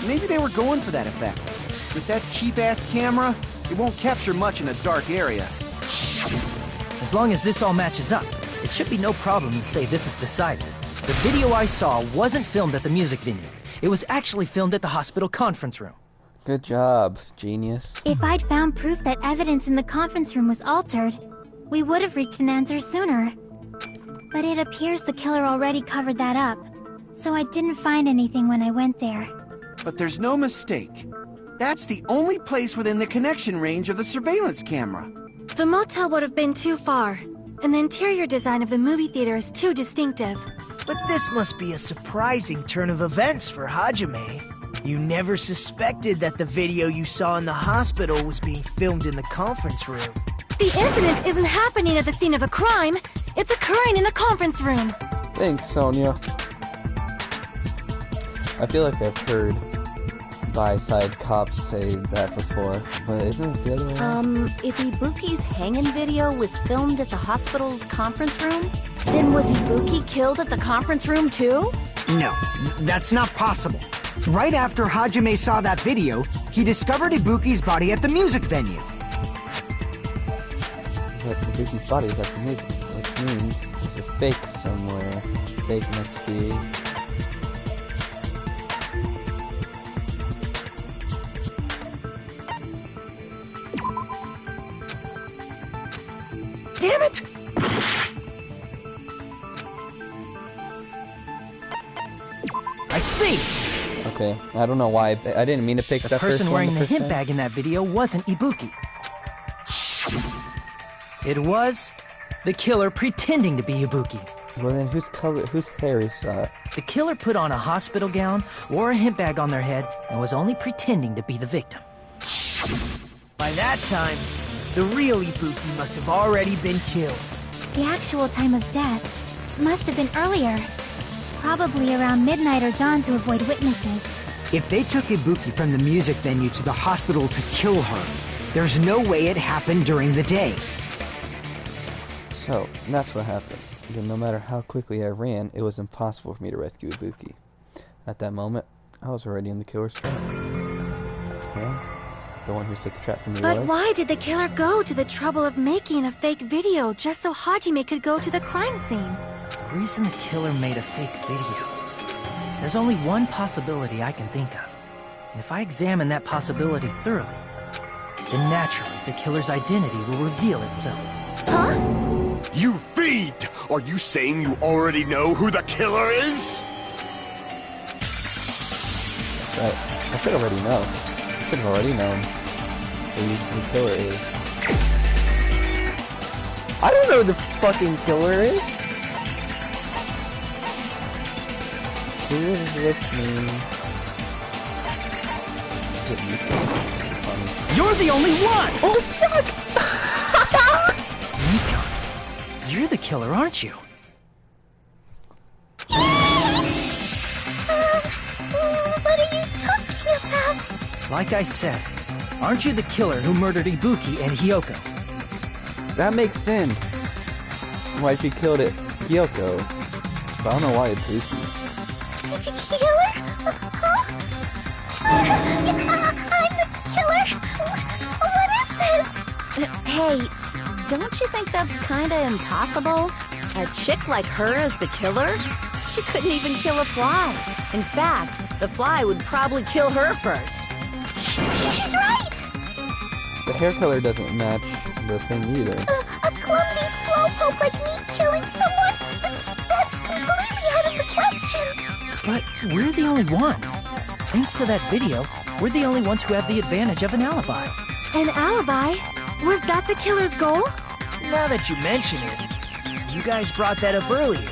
Maybe they were going for that effect. With that cheap-ass camera, it won't capture much in a dark area. As long as this all matches up, it should be no problem to say this is decided. The video I saw wasn't filmed at the music venue. It was actually filmed at the hospital conference room. Good job, genius. If I'd found proof that evidence in the conference room was altered, we would have reached an answer sooner. But it appears the killer already covered that up, so I didn't find anything when I went there. But there's no mistake. That's the only place within the connection range of the surveillance camera. The motel would have been too far, and the interior design of the movie theater is too distinctive. But this must be a surprising turn of events for Hajime. You never suspected that the video you saw in the hospital was being filmed in the conference room. The incident isn't happening at the scene of a crime. It's occurring in the conference room. Thanks, Sonia. I feel like I've heard by-side cops say that before, but isn't it the other way? If Ibuki's hanging video was filmed at the hospital's conference room, then was Ibuki killed at the conference room too? No, that's not possible. Right after Hajime saw that video, he discovered Ibuki's body at the music venue. But Ibuki's body is at the music, which means there's a fake somewhere. Fake must be... Damn it! I see! Okay, I don't know why. I didn't mean to pick The that first person one wearing the first hint time. bag in that video wasn't Ibuki. It was the killer pretending to be Ibuki. Well then, whose hair is that? The killer put on a hospital gown, wore a hint bag on their head, and was only pretending to be the victim. By that time, the real Ibuki must have already been killed. The actual time of death must have been earlier. Probably around midnight or dawn to avoid witnesses. If they took Ibuki from the music venue to the hospital to kill her, there's no way it happened during the day. So, that's what happened. Then no matter how quickly I ran, it was impossible for me to rescue Ibuki. At that moment, I was already in the killer's trap. Yeah, the one who set the trap for me But was. why did the killer go to the trouble of making a fake video just so Hajime could go to the crime scene? The reason the killer made a fake video. There's only one possibility I can think of. And if I examine that possibility thoroughly, then naturally the killer's identity will reveal itself. Huh? You fiend! Are you saying you already know who the killer is? Right. I should already know. I should have already known who the killer is. I don't know who the fucking killer is. Who is with me? Is it you? You're the only one! Oh fuck! Mikon, you're the killer, aren't you? What are you talking about? Like I said, aren't you the killer who murdered Ibuki and Hyoko? That makes sense. Why she killed it, Hyoko. But I don't know why it's Lucy. Killer? Huh? I'm the killer? What is this? Hey, don't you think that's kinda impossible? A chick like her as the killer? She couldn't even kill a fly. In fact, the fly would probably kill her first. She's right! The hair color doesn't match the thing either. A clumsy slowpoke like me killing someone? That's completely out of the question! But we're the only ones. Thanks to that video, we're the only ones who have the advantage of an alibi. An alibi? Was that the killer's goal? Now that you mention it, you guys brought that up earlier.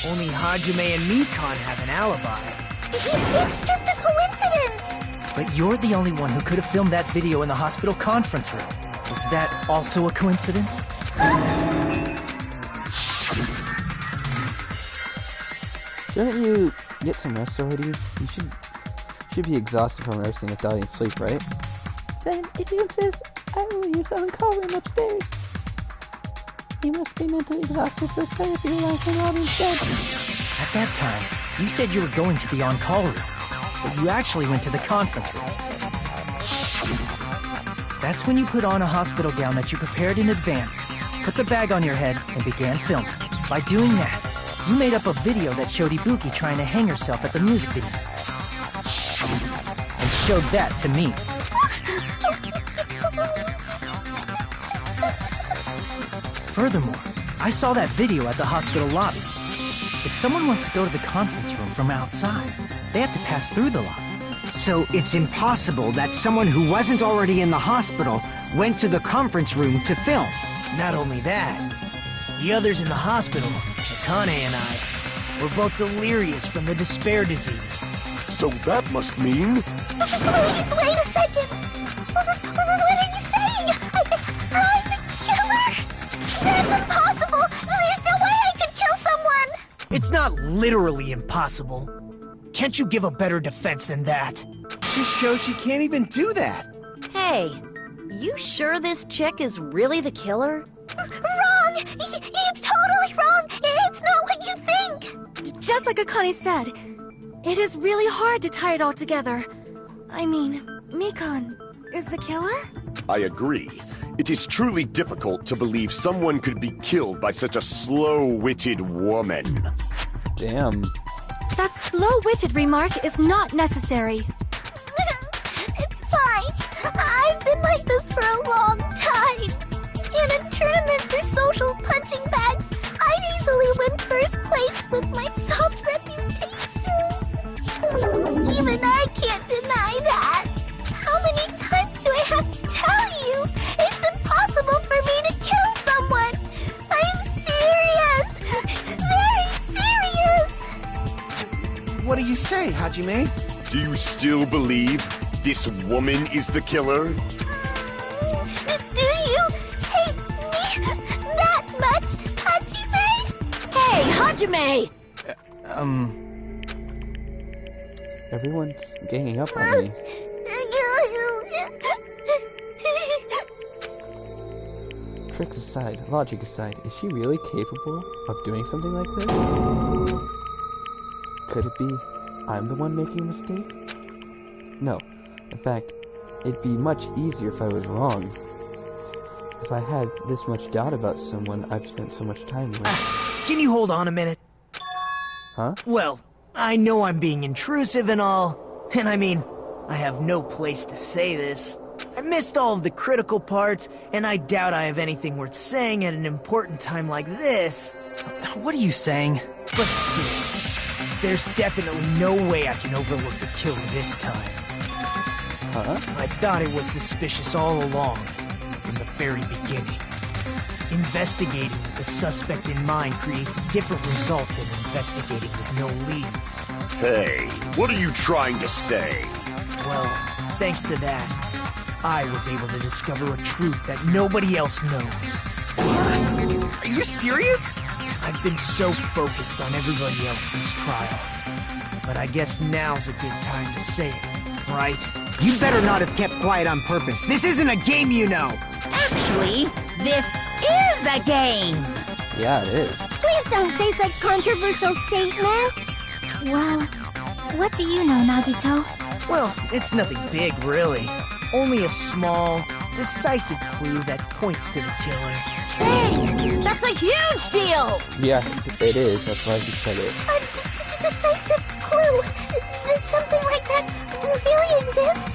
Only Hajime and Mikon have an alibi. It's just a coincidence! But you're the only one who could have filmed that video in the hospital conference room. Is that also a coincidence? Shouldn't you get some rest already? You should be exhausted from everything without any sleep, right? Then, if you insist, I will use the on-call room upstairs. You must be mentally exhausted for therapy like an all instead. At that time, you said you were going to the on-call room, but you actually went to the conference room. That's when you put on a hospital gown that you prepared in advance, put the bag on your head, and began filming. By doing that, you made up a video that showed Ibuki trying to hang herself at the music video. And showed that to me. Furthermore, I saw that video at the hospital lobby. If someone wants to go to the conference room from outside, they have to pass through the lobby. So it's impossible that someone who wasn't already in the hospital went to the conference room to film. Not only that, the others in the hospital, Akane and I, were both delirious from the despair disease. So that must mean... Please, wait a second! What are you saying? I'm the killer? That's impossible! There's no way I could kill someone! It's not literally impossible. Can't you give a better defense than that? Just shows she can't even do that. Hey, you sure this chick is really the killer? Wrong! It's totally wrong! It's not what you think! Just like Akane said, it is really hard to tie it all together. I mean, Mikon is the killer? I agree. It is truly difficult to believe someone could be killed by such a slow-witted woman. Damn. That slow-witted remark is not necessary. It's fine. I've been like this for a long time. In a tournament for social punching bags, I'd easily win first place with my soft reputation. Even I can't deny that. How many times do I have to tell you? It's impossible for me to kill someone. I'm serious. Very serious. What do you say, Hajime? Do you still believe this woman is the killer? Do you hate me that much, Hajime? Hey, Hajime! Everyone's ganging up on me. Tricks aside, logic aside, is she really capable of doing something like this? Could it be I'm the one making a mistake? No. In fact, it'd be much easier if I was wrong. If I had this much doubt about someone I've spent so much time with. Can you hold on a minute? Huh? Well, I know I'm being intrusive and all, and I mean, I have no place to say this. I missed all of the critical parts, and I doubt I have anything worth saying at an important time like this. What are you saying? But still, there's definitely no way I can overlook the killer this time. Huh? I thought it was suspicious all along, from the very beginning. Investigating with the suspect in mind creates a different result than investigating with no leads. Hey, what are you trying to say? Well, thanks to that, I was able to discover a truth that nobody else knows. Are you serious? I've been so focused on everybody else this trial. But I guess now's a good time to say it, right? You better not have kept quiet on purpose. This isn't a game, you know. Actually, this is a game! Yeah, it is. Please don't say such controversial statements. Well, what do you know, Nagito? Well, it's nothing big, really. Only a small, decisive clue that points to the killer. Dang! That's a huge deal! Yeah, it is. That's why he said it. A decisive clue. Does something like that really exist?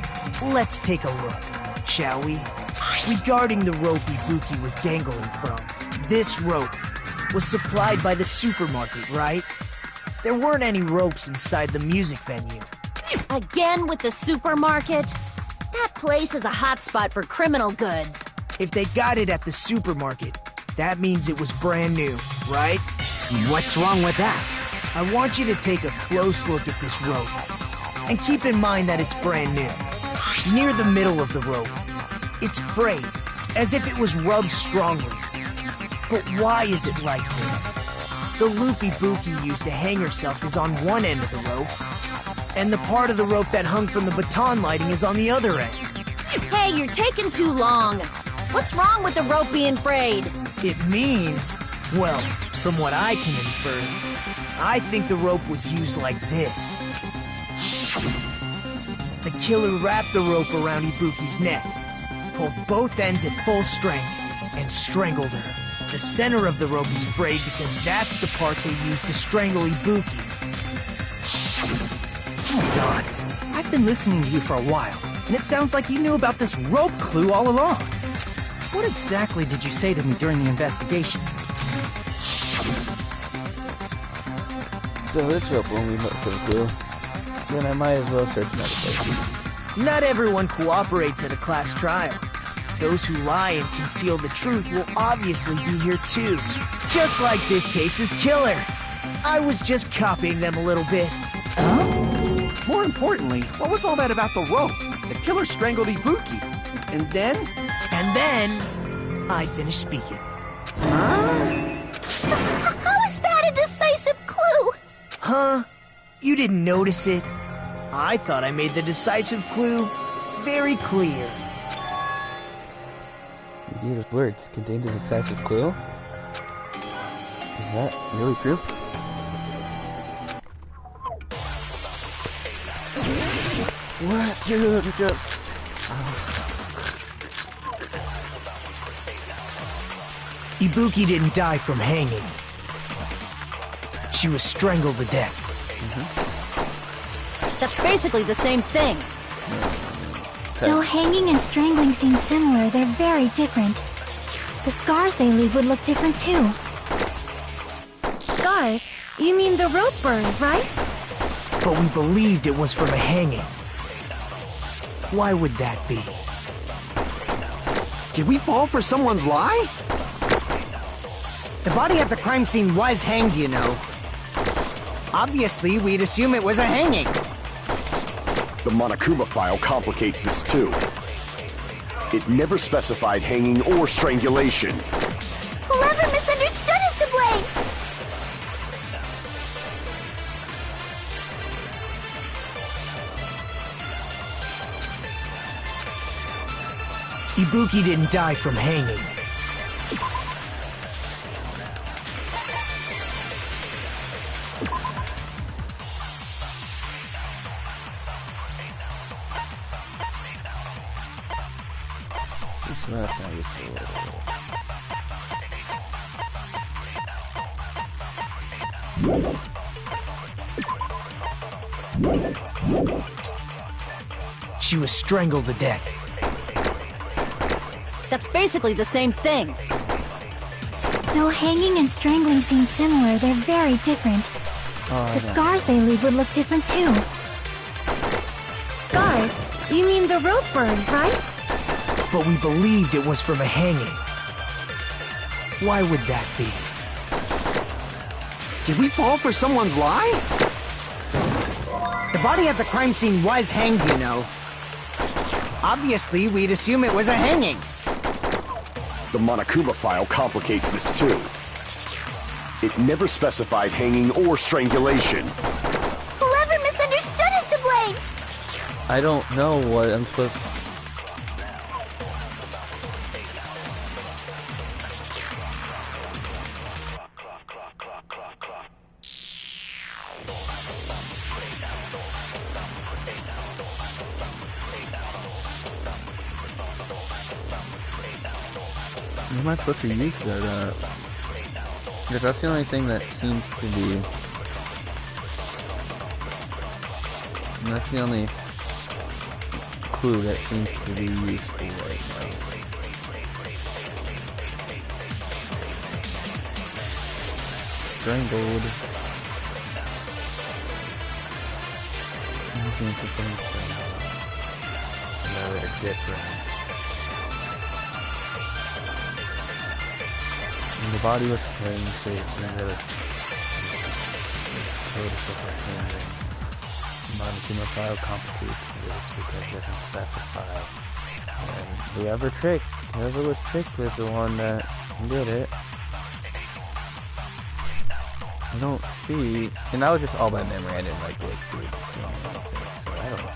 Let's take a look, shall we? Regarding the rope Ibuki was dangling from, this rope was supplied by the supermarket, right? There weren't any ropes inside the music venue. Again with the supermarket? That place is a hotspot for criminal goods. If they got it at the supermarket, that means it was brand new, right? What's wrong with that? I want you to take a close look at this rope. And keep in mind that it's brand new. Near the middle of the rope, it's frayed, as if it was rubbed strongly. But why is it like this? The loop Ibuki used to hang herself is on one end of the rope, and the part of the rope that hung from the baton lighting is on the other end. Hey, you're taking too long. What's wrong with the rope being frayed? It means, well, from what I can infer, I think the rope was used like this. The killer wrapped the rope around Ibuki's neck, pulled both ends at full strength, and strangled her. The center of the rope is frayed because that's the part they used to strangle Ibuki. Hold on. I've been listening to you for a while, and it sounds like you knew about this rope clue all along. What exactly did you say to me during the investigation? So this rope only looked for the clue. Then I might as well search another place. Not everyone cooperates at a class trial. Those who lie and conceal the truth will obviously be here too. Just like this case's killer. I was just copying them a little bit. More importantly, what was all that about the rope? The killer strangled Ibuki. And then? And then, I finished speaking. How is that a decisive clue? Huh? You didn't notice it? I thought I made the decisive clue very clear. These words contained a decisive clue? Is that really true? What, dude? Just... Ibuki didn't die from hanging. She was strangled to death. That's basically the same thing. Though hanging and strangling seem similar, they're very different. The scars they leave would look different too. Scars? You mean the rope burn, right? But we believed it was from a hanging. Why would that be? Did we fall for someone's lie? The body at the crime scene was hanged, you know. Obviously, we'd assume it was a hanging. The Monokuma file complicates this too. It never specified hanging or strangulation. Whoever misunderstood is to blame. Ibuki didn't die from hanging. She was strangled to death. That's basically the same thing. Though hanging and strangling seem similar, they're very different. The scars they leave would look different too. Scars? You mean the rope burn, right? But we believed it was from a hanging. Why would that be? Did we fall for someone's lie? The body at the crime scene was hanged, you know. Obviously, we'd assume it was a hanging. The Monokuma file complicates this too. It never specified hanging or strangulation. Whoever misunderstood is to blame! I don't know what I'm supposed to... What am I supposed to use that? Because that's the only thing that seems to be... And that's the only clue that seems to be useful right now. Strangled. Using the same thing. No, they're different. And the body was strange, so it's another notice of her handling. The Monokuma file complicates this because it doesn't specify. And whoever was tricked was the one that did it. I don't see, and that was just all by memory. I didn't like look through anything, so I don't know.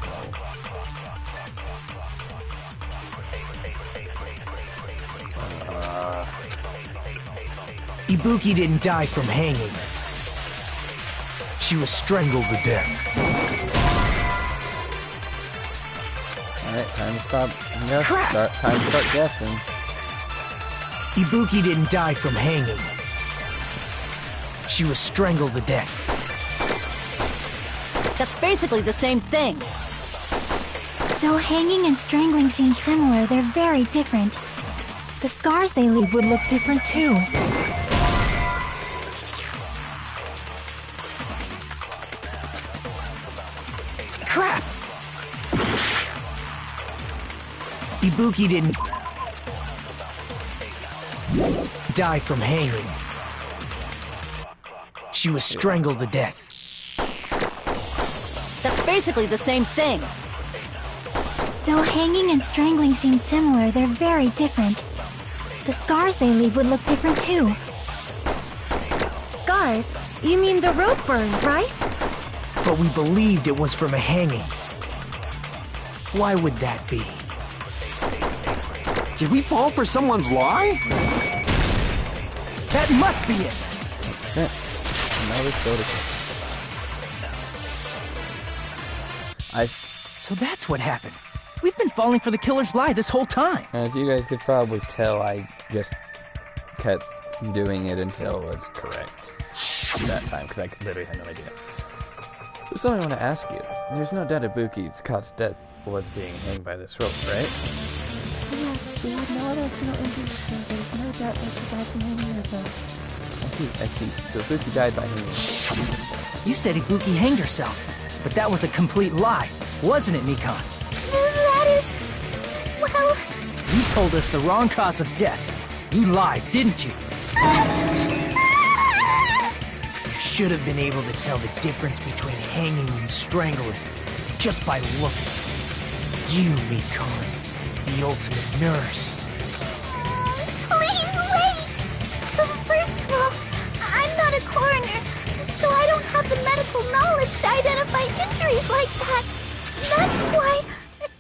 Ibuki didn't die from hanging. She was strangled to death. Alright, time to stop. Time to start guessing. Ibuki didn't die from hanging. She was strangled to death. That's basically the same thing. Though hanging and strangling seem similar, they're very different. The scars they leave would look different too. Crap! Ibuki didn't die from hanging. She was strangled to death. That's basically the same thing. Though hanging and strangling seem similar, they're very different. The scars they leave would look different too. Scars? You mean the rope burn, right? But we believed it was from a hanging. Why would that be? Did we fall for someone's lie? That must be it! So that's what happened. We've been falling for the killer's lie this whole time. As you guys could probably tell, I just kept doing it until it was correct that time, because I literally had no idea. There's something I want to ask you. There's no doubt Ibuki's caught to death was being hanged by this rope, right? Yes, dude, no, that's not interesting. There's no doubt that she died from hanging herself. I see. So Ibuki died by hanging. You said Ibuki hanged herself, but that was a complete lie, wasn't it, Mikan? That is... well... You told us the wrong cause of death. You lied, didn't you? You should have been able to tell the difference between hanging and strangling just by looking. You, Mikan, the ultimate nurse. Please wait! First of all, I'm not a coroner, so I don't have the medical knowledge to identify injuries like that. That's why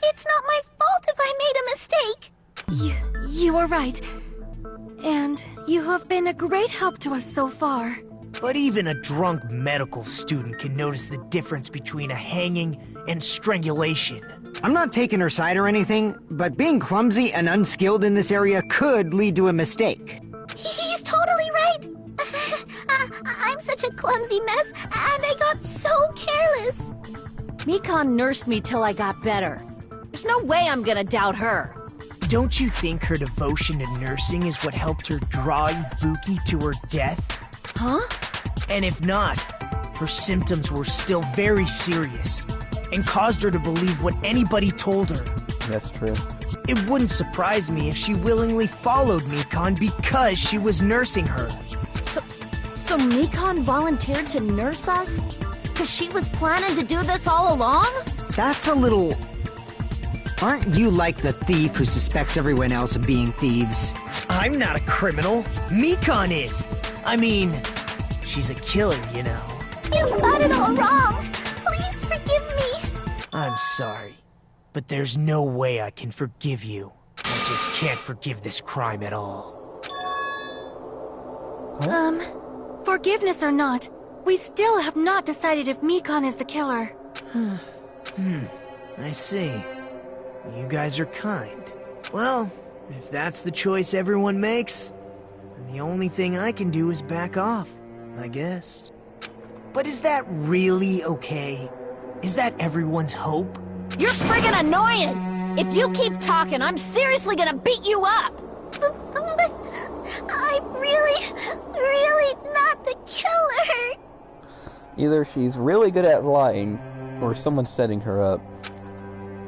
it's not my fault if I made a mistake. You are right. And you have been a great help to us so far. But even a drunk medical student can notice the difference between a hanging and strangulation. I'm not taking her side or anything, but being clumsy and unskilled in this area could lead to a mistake. He's totally right. I'm such a clumsy mess, and I got so careless. Mikon nursed me till I got better. There's no way I'm gonna doubt her. Don't you think her devotion to nursing is what helped her draw Ibuki to her death? Huh? And if not, her symptoms were still very serious and caused her to believe what anybody told her. That's true. It wouldn't surprise me if she willingly followed Mikon because she was nursing her. So Mikon volunteered to nurse us? Because she was planning to do this all along? That's a little... Aren't you like the thief who suspects everyone else of being thieves? I'm not a criminal. Mikon is. I mean, she's a killer, you know. You've got it all wrong. Please forgive me. I'm sorry, but there's no way I can forgive you. I just can't forgive this crime at all. Forgiveness or not, we still have not decided if Mikon is the killer. I see. You guys are kind. Well, if that's the choice everyone makes, then the only thing I can do is back off, I guess. But is that really okay? Is that everyone's hope? You're friggin' annoying! If you keep talking, I'm seriously gonna beat you up! But I'm really not the killer. Either she's really good at lying, or someone's setting her up.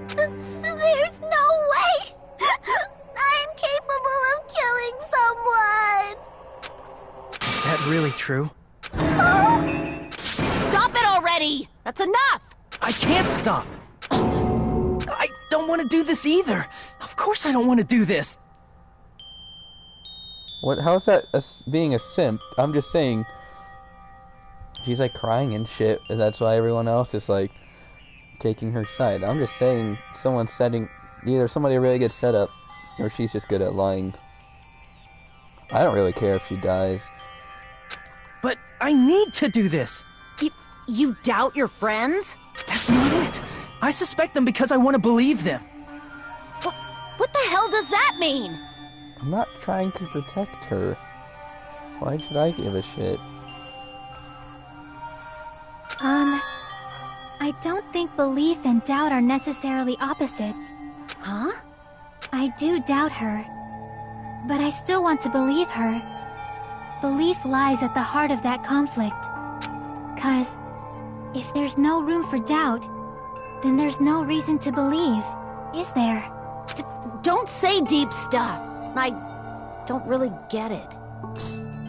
There's no way. I'm capable of killing someone. Is that really true? Stop it already! That's enough! I can't stop! I don't want to do this either! Of course I don't want to do this! What? How's that being a simp? I'm just saying, she's like crying and shit, and that's why everyone else is like taking her side. I'm just saying, someone's setting, either somebody really good setup, or she's just good at lying. I don't really care if she dies. But I need to do this! You doubt your friends? That's not it! I suspect them because I want to believe them! What the hell does that mean? I'm not trying to protect her. Why should I give a shit? I don't think belief and doubt are necessarily opposites. Huh? I do doubt her, but I still want to believe her. Belief lies at the heart of that conflict. 'Cause if there's no room for doubt, then there's no reason to believe, is there? Don't say deep stuff. I don't really get it.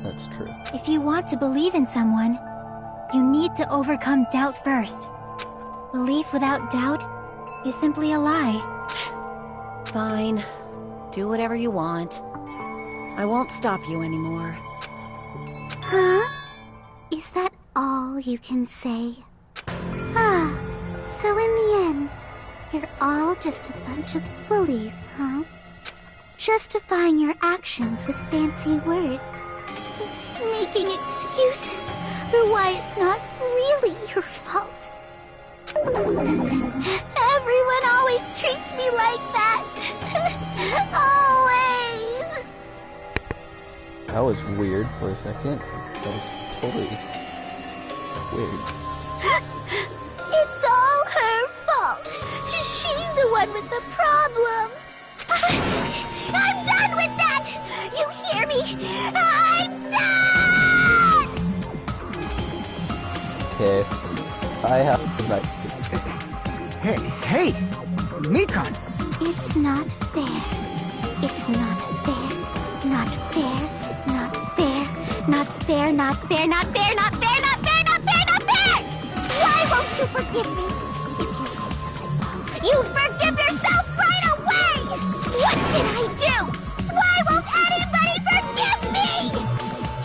That's true. If you want to believe in someone, you need to overcome doubt first. Belief without doubt is simply a lie. Fine. Do whatever you want. I won't stop you anymore. Huh? Is that all you can say? So in the end, you're all just a bunch of bullies, huh? Justifying your actions with fancy words. Making excuses for why it's not really your fault. Everyone always treats me like that. Always! That was weird for a second. That was totally weird. It's all her fault. She's the one with the problem. I'm done with that! You hear me? I'm done! Okay. I have to back. Hey, Mikon! It's not fair. It's not fair. Not fair. Not fair. Not fair. Not fair. Not fair. Not fair. Not fair. Not fair. Not fair! Why won't you forgive me? If you did something wrong, you'd forgive yourself right away! What did I do? Why won't anybody forgive me?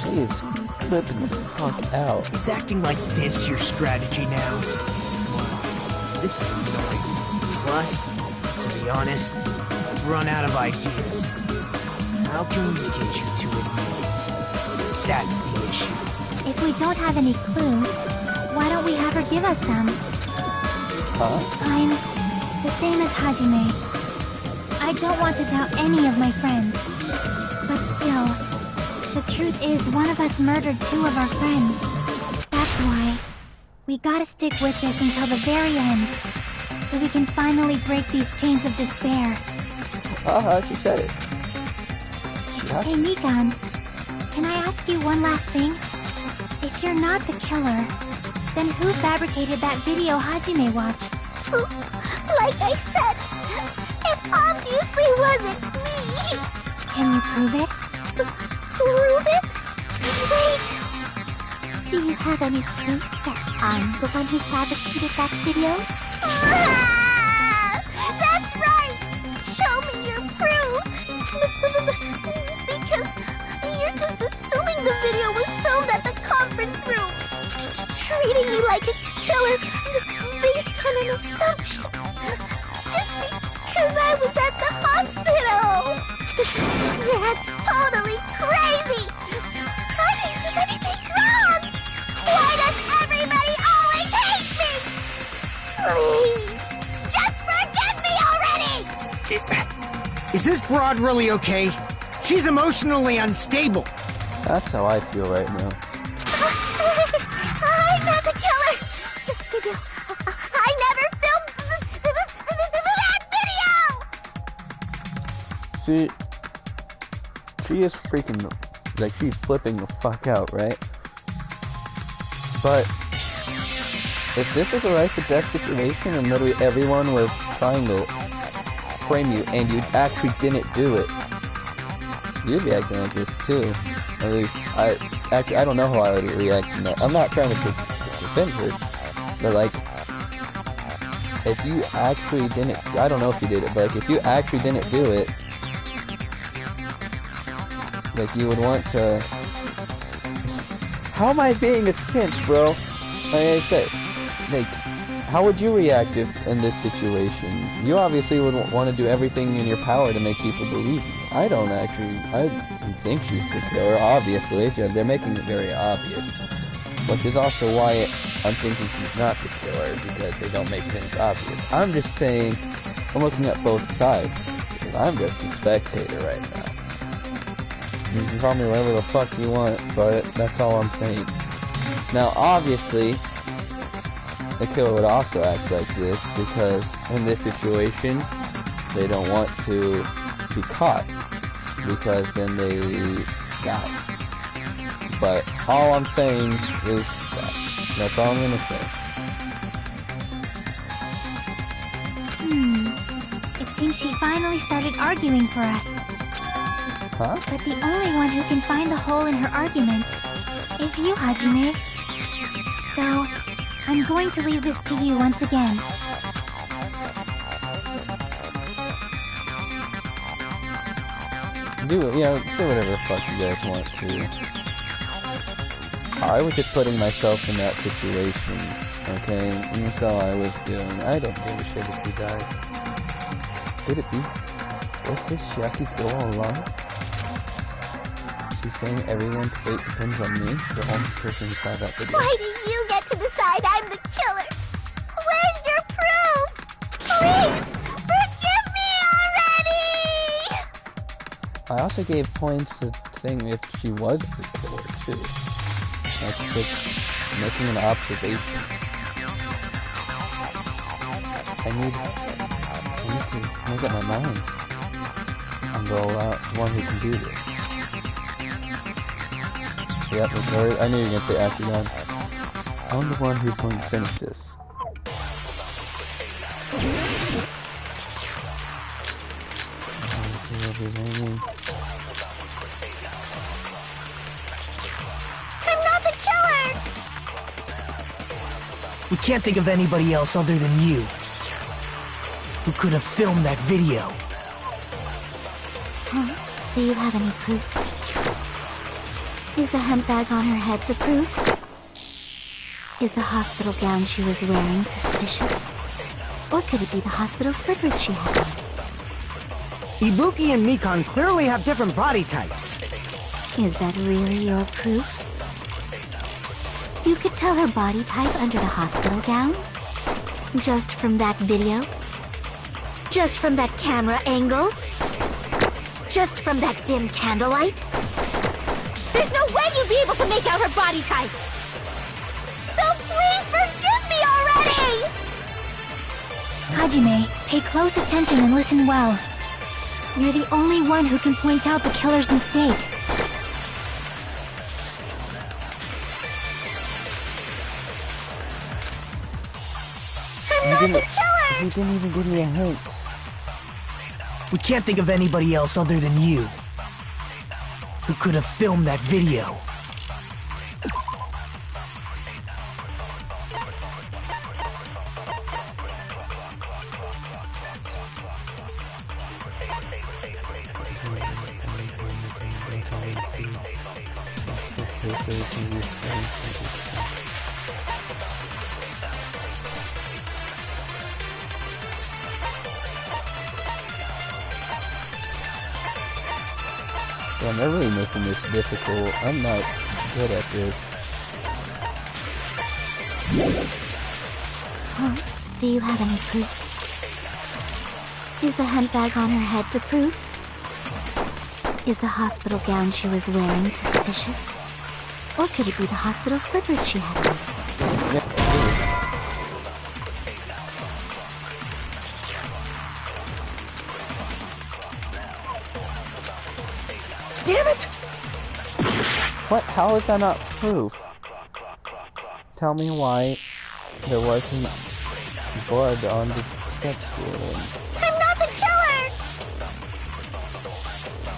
Jeez, flipping the fuck out. Is acting like this your strategy now? This is annoying. Plus, to be honest, I've run out of ideas. How can we get you to admit it? That's the issue. If we don't have any clues, why don't we have her give us some? Huh? The same as Hajime. I don't want to doubt any of my friends. But still, the truth is one of us murdered 2 of our friends. That's why we gotta stick with this until the very end, so we can finally break these chains of despair. She said it. Hey, Mikan, can I ask you one last thing? If you're not the killer, then who fabricated that video Hajime watched? Like I said, it obviously wasn't me! Can you prove it? Prove it? Wait! Do you have any proof that I'm the one who fabricated that video? That's right! Show me your proof! Because you're just assuming the video was filmed at the conference room! Treating me like a killer based on an assumption! Just because I was at the hospital! That's totally crazy! I didn't do anything wrong! Why does everybody always hate me? Please, just forgive me already! Is this broad really okay? She's emotionally unstable. That's how I feel right now. I'm not the killer! This video, I never filmed that video! See, she is freaking, like, she's flipping the fuck out, right? But if this was a life or death situation and literally everyone was trying to frame you and you actually didn't do it, you'd be acting like this too. At least, I don't know how I would react to that. I'm not trying to defend her, but like, if you actually didn't, I don't know if you did it, but like, if you actually didn't do it, like, you would want to... How am I being a simp, bro? Like I said, like, how would you react if in this situation? You obviously would want to do everything in your power to make people believe you. I don't actually... I think she's the killer, obviously. They're making it very obvious. Which is also why I'm thinking she's not the killer, because they don't make things obvious. I'm just saying, I'm looking at both sides. I'm just a spectator right now. You can call me whatever the fuck you want, but that's all I'm saying. Now, obviously, the killer would also act like this, because in this situation, they don't want to be caught, because then they die. But all I'm saying is that. That's all I'm gonna say. It seems she finally started arguing for us. Huh? But the only one who can find the hole in her argument is you, Hajime. So, I'm going to leave this to you once again. Do it, say whatever the fuck you guys want to. I was just putting myself in that situation, okay? And that's all I was doing. I don't give a shit if he died. Could it be? Was this Chiaki still all along? She's saying everyone's fate depends on me, the only person who saw that video. Why do you get to decide I'm the killer? Where's your proof? Please, forgive me already! I also gave points to saying if she was the killer, too. That's just making an observation. I need to make up my mind on the one who can do this. Yep, I knew you were going to say Akion. I'm the one who's going to finish this. I'm not the killer! We can't think of anybody else other than you who could have filmed that video. Huh? Do you have any proof? Is the hemp bag on her head the proof? Is the hospital gown she was wearing suspicious? Or could it be the hospital slippers she had on? Ibuki and Mikan clearly have different body types. Is that really your proof? You could tell her body type under the hospital gown? Just from that video? Just from that camera angle? Just from that dim candlelight? There's no way you'd be able to make out her body type! So please forgive me already! Hajime, pay close attention and listen well. You're the only one who can point out the killer's mistake. I'm not the killer! He didn't even give me a hint. We can't think of anybody else other than you who could have filmed that video. Yeah, I'm really making this difficult. I'm not good at this. Huh? Do you have any proof? Is the handbag on her head the proof? Is the hospital gown she was wearing suspicious? Or could it be the hospital slippers she had on? Damn it! What? How is that not proof? Tell me why there wasn't blood on the step stool. I'm not the killer!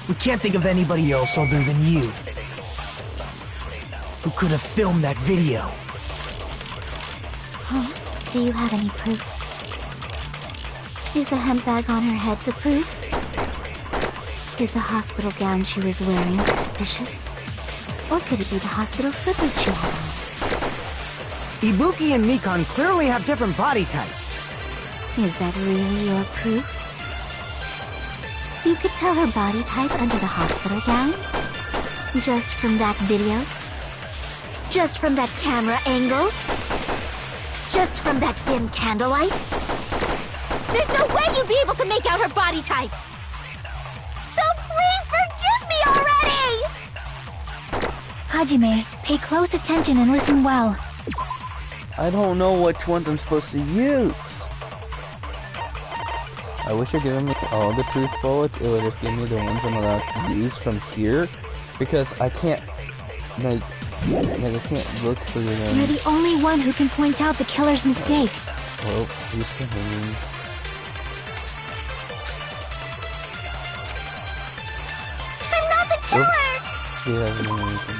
We can't think of anybody else other than you who could have filmed that video. Huh? Do you have any proof? Is the handbag on her head the proof? Is the hospital gown she was wearing suspicious? Or could it be the hospital slippers she had on? Ibuki and Mikan clearly have different body types. Is that really your proof? You could tell her body type under the hospital gown? Just from that video? Just from that camera angle? Just from that dim candlelight? There's no way you'd be able to make out her body type! So please forgive me already! Hajime, pay close attention and listen well. I don't know which ones I'm supposed to use. I wish it given me all the truth bullets. It would just give me the ones I'm allowed to use from here, because I can't, like I can't look for them. You're the only one who can point out the killer's mistake. Well, he's for me. I'm not the killer! He doesn't even think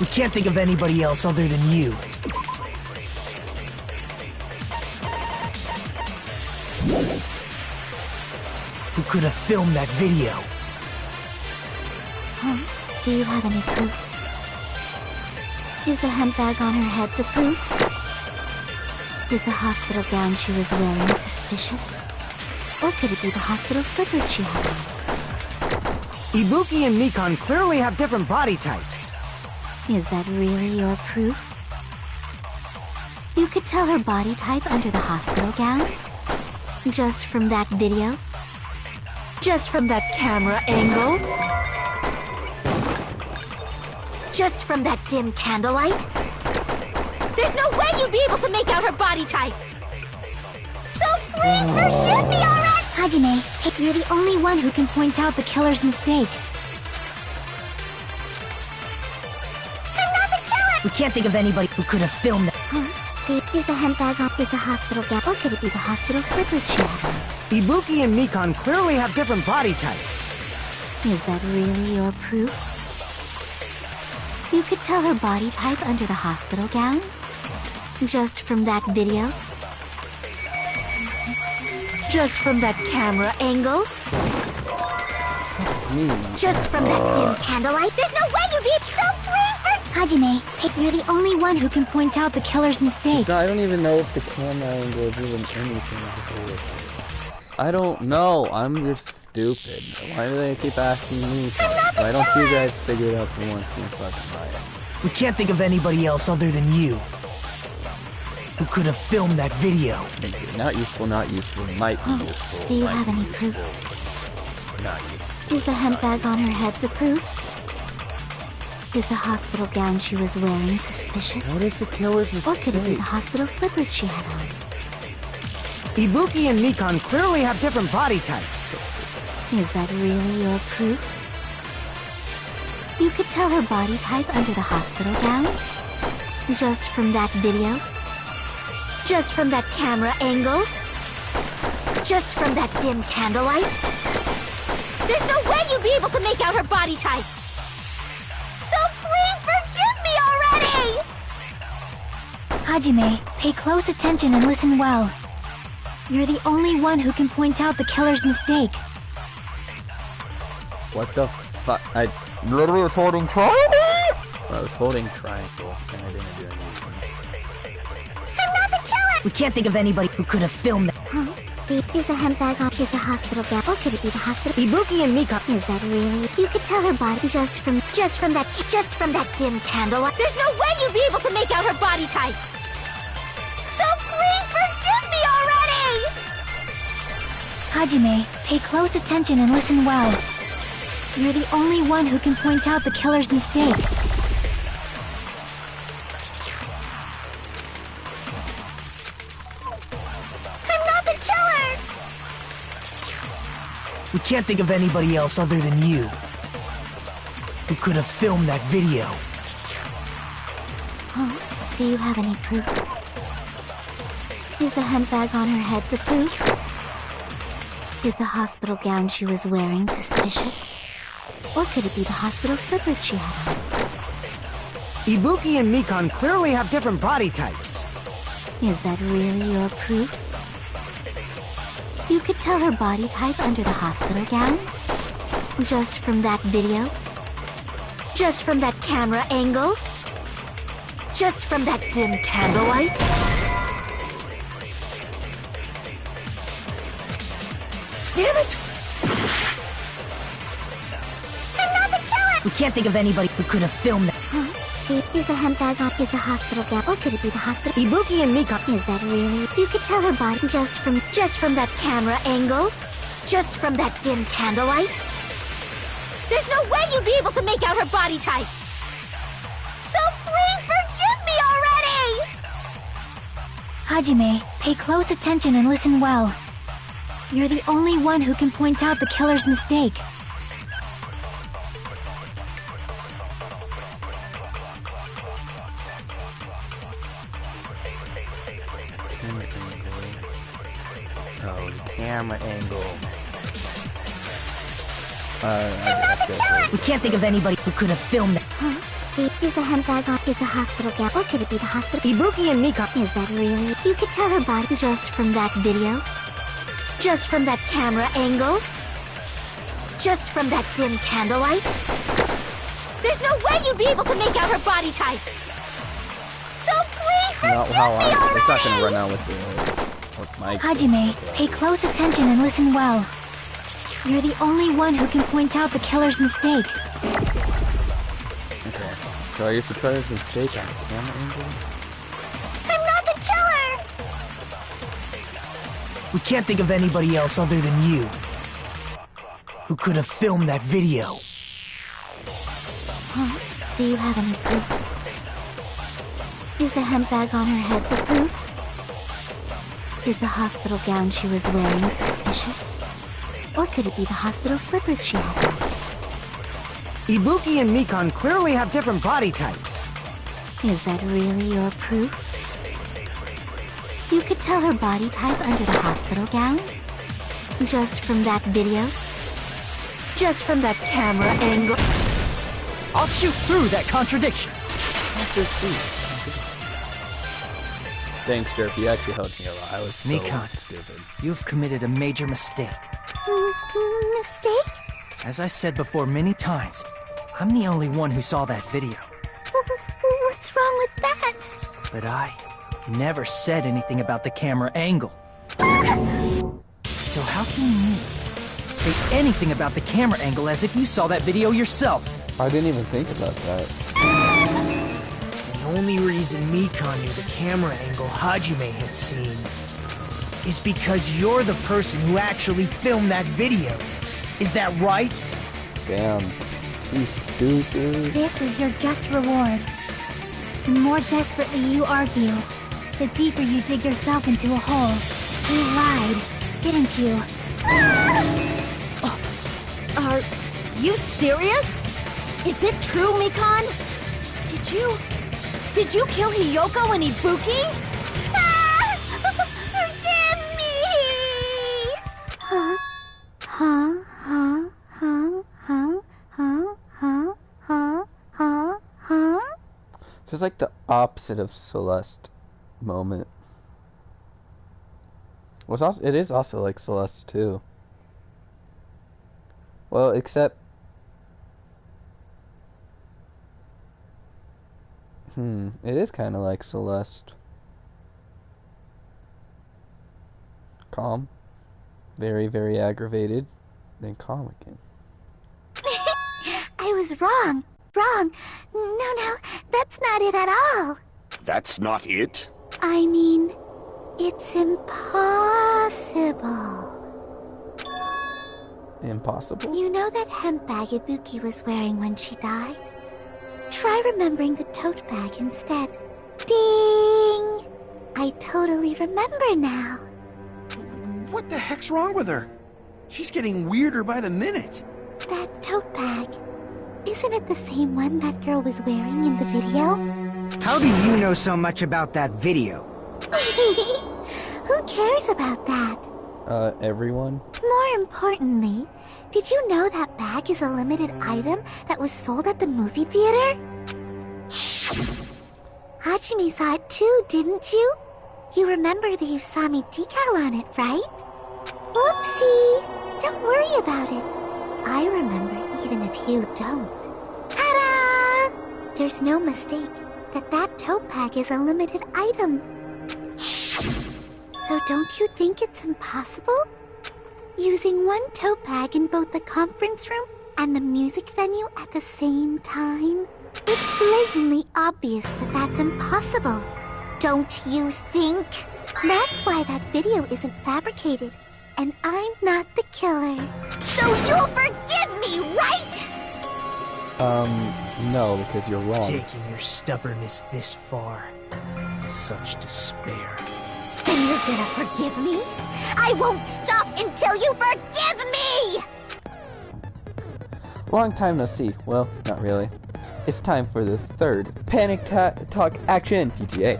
We can't think of anybody else other than you who could have filmed that video. Huh? Do you have any proof? Is the handbag on her head the proof? Is the hospital gown she was wearing suspicious? Or could it be the hospital slippers she had on? Ibuki and Mikan clearly have different body types. Is that really your proof? You could tell her body type under the hospital gown? Just from that video? Just from that camera angle? Just from that dim candlelight? There's no way you'd be able to make out her body type! So please forgive me already! Hajime, you're the only one who can point out the killer's mistake. We can't think of anybody who could have filmed that. Huh? Is the hemp bag on? Is the hospital gown? Or could it be the hospital slippers she had on? Ibuki and Mikan clearly have different body types. Is that really your proof? You could tell her body type under the hospital gown? Just from that video? Just from that camera angle? Just from that dim candlelight? There's no way you'd be so pleased for... Hajime, you're the only one who can point out the killer's mistake. No, I don't even know if the camera angle is even anything to do with it. I don't know. I'm just stupid. Why do they keep asking me? Why don't you guys figure it out for once and fucking right? We can't think of anybody else other than you who could have filmed that video. Not useful, not useful. Might be useful. Do you have any proof? Not useful. Is the hemp bag on her head the proof? Is the hospital gown she was wearing suspicious? What is the killer's mistake? Or could it be the hospital slippers she had on? Ibuki and Mikan clearly have different body types. Is that really your proof? You could tell her body type under the hospital gown? Just from that video? Just from that camera angle? Just from that dim candlelight? There's no way you'd be able to make out her body type! So please forgive me already! Hajime, pay close attention and listen well. You're the only one who can point out the killer's mistake. What the fuck? I literally was holding triangle? I was holding triangle and I didn't do anything. I'm not the killer! We can't think of anybody who could have filmed that. Huh? Is the hemp bag on? Is the hospital gown? Or could it be the hospital? Ibuki and Mikan. Is that really? You could tell her body just from that dim candlelight. There's no way you'd be able to make out her body type. So please forgive me already! Hajime, pay close attention and listen well. You're the only one who can point out the killer's mistake. I'm not the killer! We can't think of anybody else other than you who could have filmed that video. Huh? Do you have any proof? Is the hemp bag on her head the proof? Is the hospital gown she was wearing suspicious? Or could it be the hospital slippers she had on? Ibuki and Mikan clearly have different body types. Is that really your proof? You could tell her body type under the hospital gown? Just from that video? Just from that camera angle? Just from that dim candlelight? Damn it! I'm not the killer! We can't think of anybody who could have filmed that. Huh? Is the hemp bag on? Is the hospital gown? Or could it be the hospital? Ibuki and Mikan. Is that really? You could tell her body just from that camera angle? Just from that dim candlelight? There's no way you'd be able to make out her body type! So please forgive me already! Hajime, pay close attention and listen well. You're the only one who can point out the killer's mistake. Oh, the camera angle. We can't think of anybody who could have filmed that. Huh? Is the hemp bag on? Is the hospital gown? Or could it be the hospital? Ibuki and Mikan. Is that really? You could tell her body just from that video? Just from that camera angle? Just from that dim candlelight? There's no way you'd be able to make out her body type! So please forgive me already! It's not gonna run out with my... Hajime, pay close attention and listen well. You're the only one who can point out the killer's mistake. Okay, so I guess the killer's mistake on the camera angle? I'm not the killer! We can't think of anybody else other than you who could have filmed that video. Huh? Do you have any proof? Is the hemp bag on her head the proof? Is the hospital gown she was wearing suspicious? Or could it be the hospital slippers she had on? Ibuki and Mikan clearly have different body types. Is that really your proof? You could tell her body type under the hospital gown? Just from that video? Just from that camera angle? I'll shoot through that contradiction. Thanks, Derp. You actually helped me a lot. I was so Mikan, stupid. You've committed a major mistake. Mistake? As I said before many times, I'm the only one who saw that video. What's wrong with that? But I never said anything about the camera angle. So how can you say anything about the camera angle as if you saw that video yourself? I didn't even think about that. The only reason Mikan knew the camera angle Hajime had seen is because you're the person who actually filmed that video. Is that right? Damn. He's stupid. This is your just reward. The more desperately you argue, the deeper you dig yourself into a hole. You lied, didn't you? Are you serious? Is it true, Mikan? Did you kill Hiyoko and Ibuki? Forgive me! Huh? So it's like the opposite of Celeste moment. Well, it is also like Celeste too. Well, except... it is kind of like Celeste. Calm. Very, very aggravated. Then calm again. I was wrong. Wrong. No, that's not it at all. That's not it? I mean, it's impossible. Impossible? You know that hemp bag Ibuki was wearing when she died? Try remembering the tote bag instead. Ding! I totally remember now. What the heck's wrong with her? She's getting weirder by the minute. That tote bag. Isn't it the same one that girl was wearing in the video? How do you know so much about that video? Who cares about that? Everyone? More importantly, did you know that bag is a limited item that was sold at the movie theater? Hajime saw it too, didn't you? You remember the Usami decal on it, right? Whoopsie! Don't worry about it. I remember even if you don't. Ta-da! There's no mistake that tote bag is a limited item. So don't you think it's impossible? Using one tote bag in both the conference room and the music venue at the same time? It's blatantly obvious that that's impossible. Don't you think? That's why that video isn't fabricated, and I'm not the killer. So you'll forgive me, right? No, because you're wrong. Taking your stubbornness this far. Such despair. Then you're gonna forgive me? I won't stop until you forgive me! Long time no see. Well, not really. It's time for the third Panic Talk Action PTA.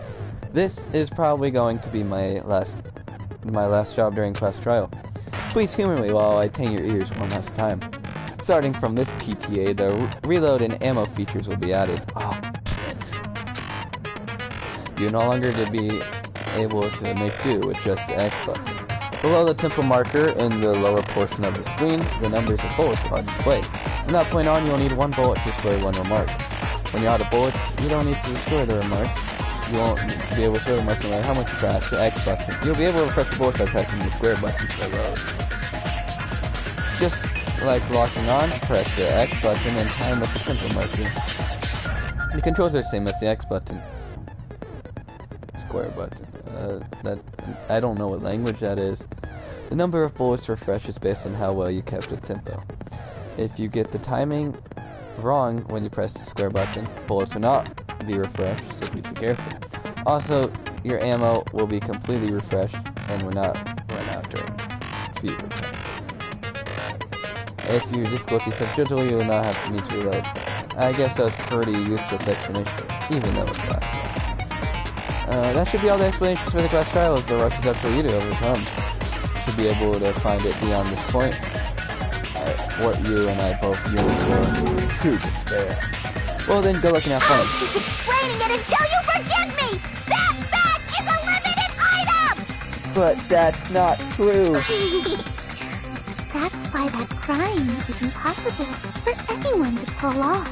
This is probably going to be my last job during class trial. Please humor me while I tang your ears one last time. Starting from this PTA, the reload and ammo features will be added. Oh, shit. You're no longer to be able to make do with just the X button. Below the tempo marker in the lower portion of the screen, the numbers of bullets are displayed. From that point on, you'll need one bullet to display one remark. When you're out of bullets, you don't need to store the remarks. You won't be able to show remarks no matter how much you press the X button. You'll be able to press the bullets by pressing the square button to reload. Just like locking on, press the X button and time with the tempo marker. The controls are the same as the X button. Square button. I don't know what language that is. The number of bullets refreshes based on how well you kept the tempo. If you get the timing wrong when you press the square button, bullets will not be refreshed, so please be careful. Also, your ammo will be completely refreshed and will not run out during fever time. If your difficulty is gentle, you will not have to need to reload. I guess that was pretty useless explanation. even though it's class. That should be all the explanations for the class trials. The rest is up for you to overcome. To be able to find it beyond this point. What you and I both yearn for. True despair. Well then, go look and have fun. I'll keep explaining it until you forgive me! That bag is a limited item! But that's not true. That's why that crime is impossible for anyone to pull off.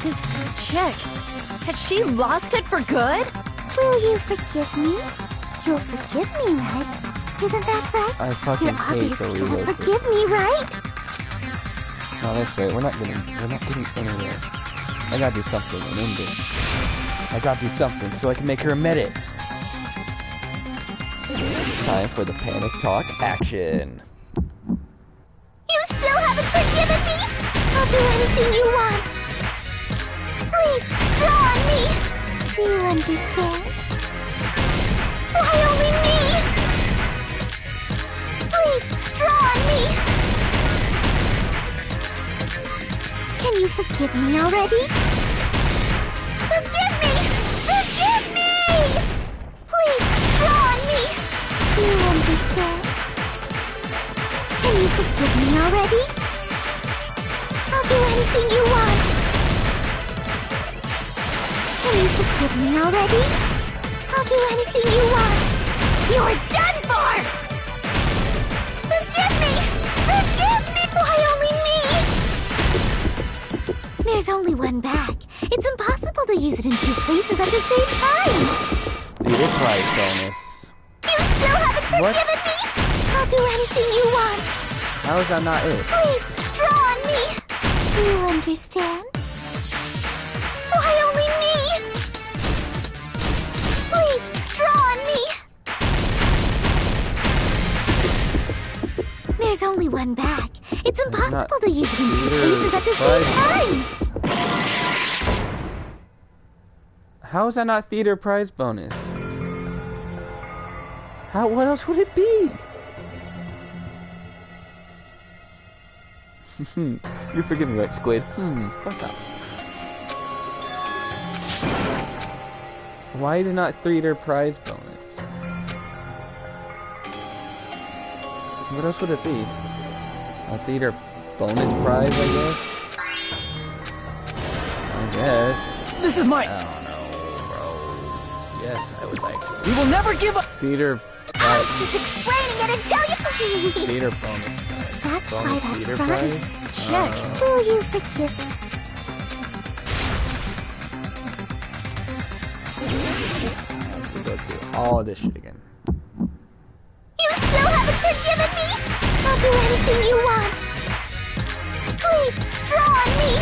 This chick, has she lost it for good? Will you forgive me? You'll forgive me, right? Isn't that right? I fucking You're hate the obviously gonna reload. forgive me, right? No, that's right. We're not getting anywhere. I gotta do something. An ending. I gotta do something so I can make her admit it. Time for the panic talk action. You still haven't forgiven me? I'll do anything you want. Please, draw on me. Do you understand? Why only me? Please, draw on me. Can you forgive me already? Forgive me! Forgive me! Please, draw on me. Do you understand? Can you forgive me already? I'll do anything you want. Can you forgive me already? I'll do anything you want. You're done for! Forgive me! Forgive me! Why only me? There's only one bag. It's impossible to use it in two places at the same time. Theater prize bonus. You still haven't What? forgiven me? I'll do anything you want. How is that not it? Please, draw on me. Do you understand? Why only me? Please, draw on me. There's only one bag. It's impossible to use it in two theater places at the same time. How is that not theater prize bonus? What else would it be? You forgive me, right, Squid? Fuck up. Why is it not theater prize bonus? What else would it be? A theater bonus prize, I guess. This is my... I don't know, bro. Yes, I would like to. We will never give up! Theater I'll prize. keep explaining it until you Theater bonus prize. That's why Bonus that theater prize. prize? Check. Will you forgive me? I have to go through all of this shit again. You still haven't forgiven me? I'll do anything you want. Please, draw on me.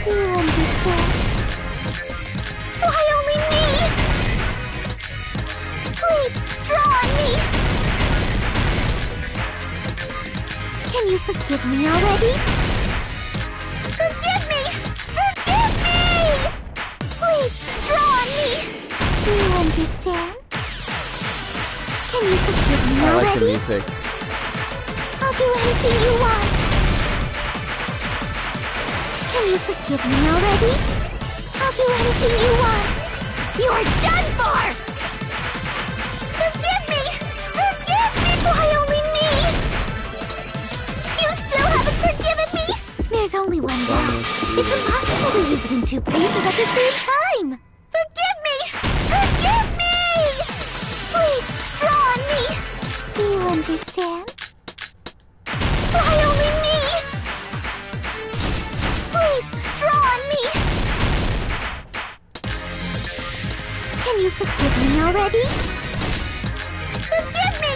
Do you understand? Why only me? Please, draw on me. Can you forgive me already? Forgive me! Forgive me! Please, draw on me. Do you understand? Can you forgive me I like the already? music. I'll do anything you want. Can you forgive me already? I'll do anything you want. You're done for! Forgive me! Forgive me! Why only me? You still haven't forgiven me? There's only one bag. It's impossible to use it in two places at the same time. Forgive me! Forgive me! Please, draw on me. Do you understand? Why only me? Please, draw on me. Can you forgive me already? Forgive me!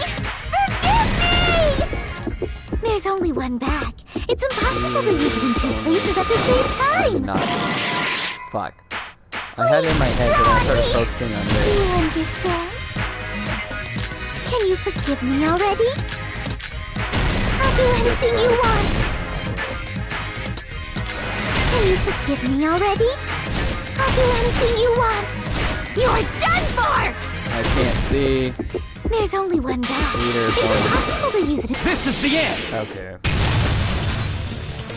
Forgive me! There's only one bag. It's impossible to use it in two places at the same I did time. not. Fuck. I had it in my head, but I started focusing on Do this. you understand? Can you forgive me already? I'll do anything you want. Can you forgive me already? I'll do anything you want. You're done for! I can't see. There's only one bag. Theater It's bonus. impossible to use it. This is the end! Okay.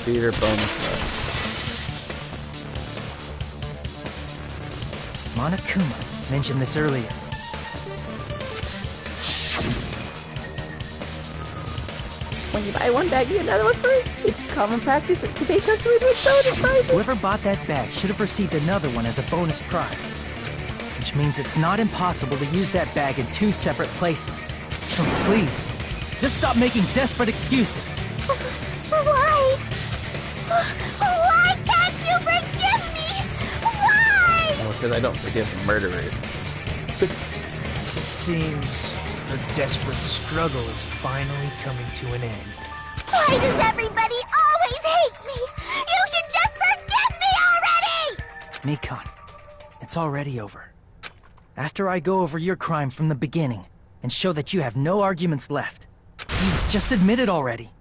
Theater bonus prize. Monokuma mentioned this earlier. When you buy one bag, you get another one free. It's common practice to pay customers with bonus prizes. Whoever bought that bag should have received another one as a bonus prize. Which means it's not impossible to use that bag in 2 separate places. So please, just stop making desperate excuses. Why? Why can't you forgive me? Why? Oh, because I don't forgive murderers. It seems her desperate struggle is finally coming to an end. Why does everybody always hate me? You should just forgive me already! Mikan, it's already over. After I go over your crime from the beginning and show that you have no arguments left, please just admit it already.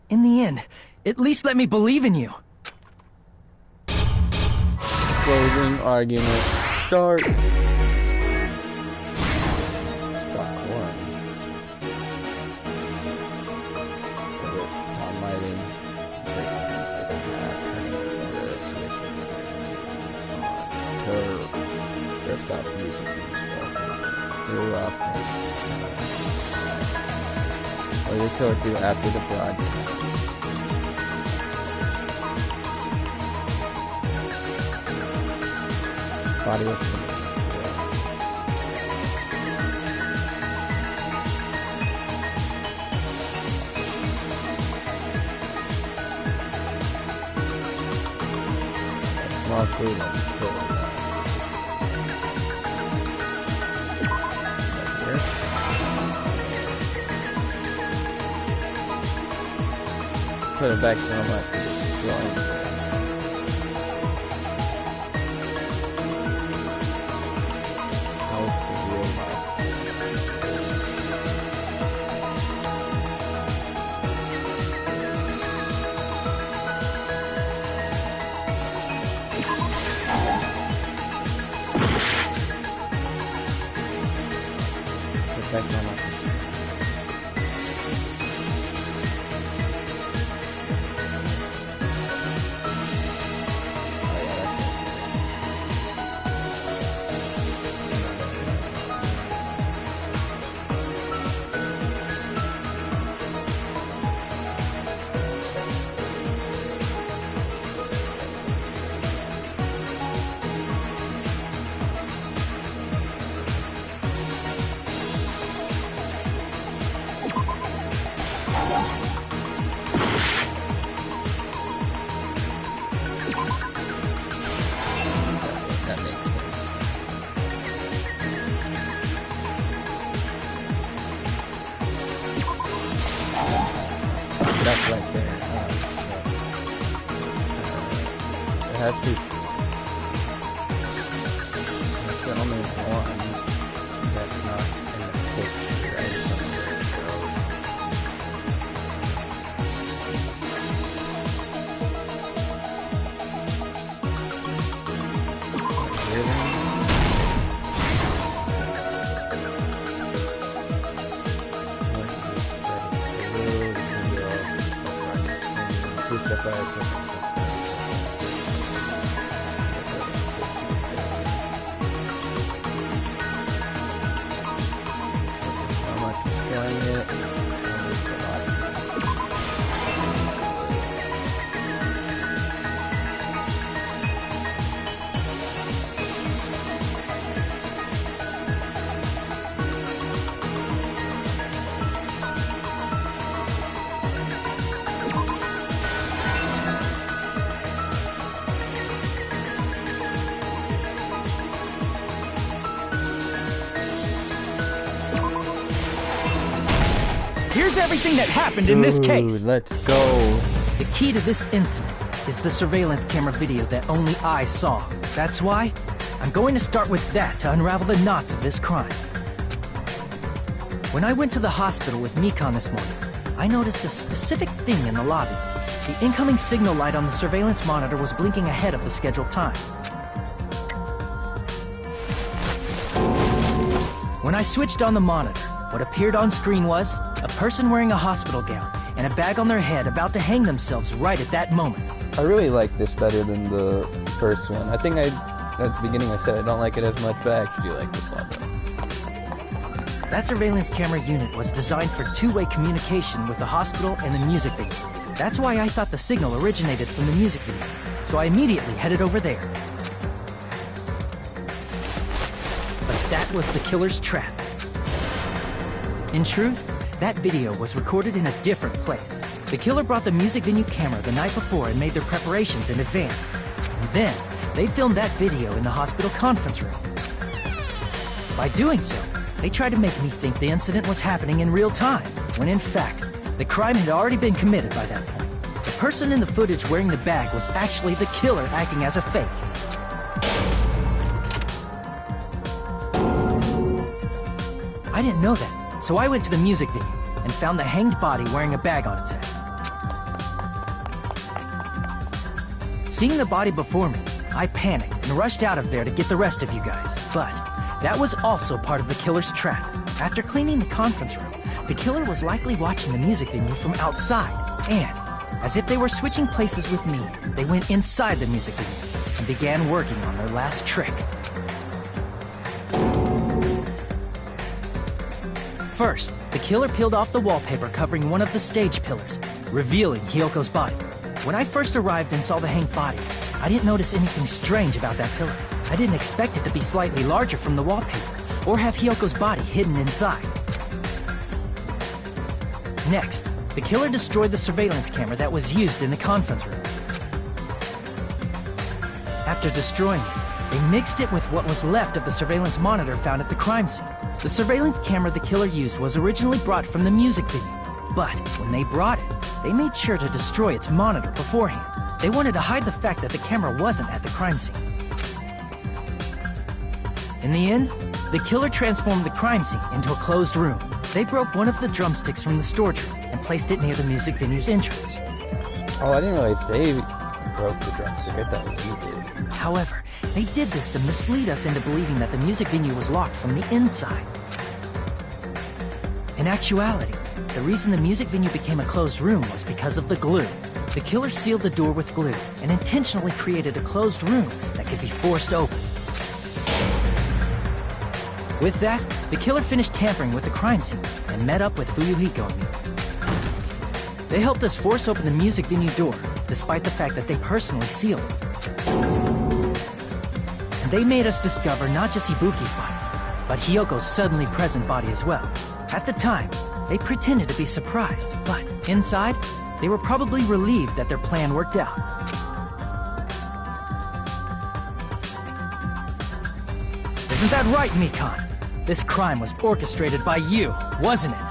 In the end, at least let me believe in you. Closing argument. Start. Stock 1. Tom lighting. Breaking stick of map. Turning the switch. Her ripped up music. Threw up. What did the killer do after the broadcast? Body was finished. Small food on the floor. Put it back so much for destroying. That's right there. It has to. That's the only one that's not in the picture, right? Here's everything that happened in this case. Let's go. The key to this incident is the surveillance camera video that only I saw. That's why I'm going to start with that to unravel the knots of this crime. When I went to the hospital with Mikan this morning, I noticed a specific thing in the lobby. The incoming signal light on the surveillance monitor was blinking ahead of the scheduled time. When I switched on the monitor, what appeared on screen was a person wearing a hospital gown and a bag on their head about to hang themselves right at that moment. I really like this better than the first one. I think I At the beginning I said I don't like it as much, but I actually do like this level. That surveillance camera unit was designed for two-way communication with the hospital and the music video. That's why I thought the signal originated from the music video, so I immediately headed over there. But that was the killer's trap. In truth, that video was recorded in a different place. The killer brought the music venue camera the night before and made their preparations in advance. And then, they filmed that video in the hospital conference room. By doing so, they tried to make me think the incident was happening in real time, when in fact, the crime had already been committed by that point. The person in the footage wearing the bag was actually the killer acting as a fake. I didn't know that. So I went to the music venue and found the hanged body wearing a bag on its head. Seeing the body before me, I panicked and rushed out of there to get the rest of you guys. But that was also part of the killer's trap. After cleaning the conference room, the killer was likely watching the music venue from outside. And, as if they were switching places with me, they went inside the music venue and began working on their last trick. First, the killer peeled off the wallpaper covering one of the stage pillars, revealing Hyoko's body. When I first arrived and saw the hanged body, I didn't notice anything strange about that pillar. I didn't expect it to be slightly larger from the wallpaper, or have Hyoko's body hidden inside. Next, the killer destroyed the surveillance camera that was used in the conference room. After destroying it, they mixed it with what was left of the surveillance monitor found at the crime scene. The surveillance camera the killer used was originally brought from the music venue, but when they brought it, they made sure to destroy its monitor beforehand. They wanted to hide the fact that the camera wasn't at the crime scene. In the end, the killer transformed the crime scene into a closed room. They broke one of the drumsticks from the storage room and placed it near the music venue's entrance. Oh, I didn't realize they broke the drumstick. I thought it was you did. However, they did this to mislead us into believing that the music venue was locked from the inside. In actuality, the reason the music venue became a closed room was because of the glue. The killer sealed the door with glue and intentionally created a closed room that could be forced open. With that, the killer finished tampering with the crime scene and met up with Fuyuhiko and me. They helped us force open the music venue door, despite the fact that they personally sealed it. And they made us discover not just Ibuki's body, but Hyoko's suddenly present body as well. At the time, they pretended to be surprised, but inside, they were probably relieved that their plan worked out. Isn't that right, Mikan? This crime was orchestrated by you, wasn't it?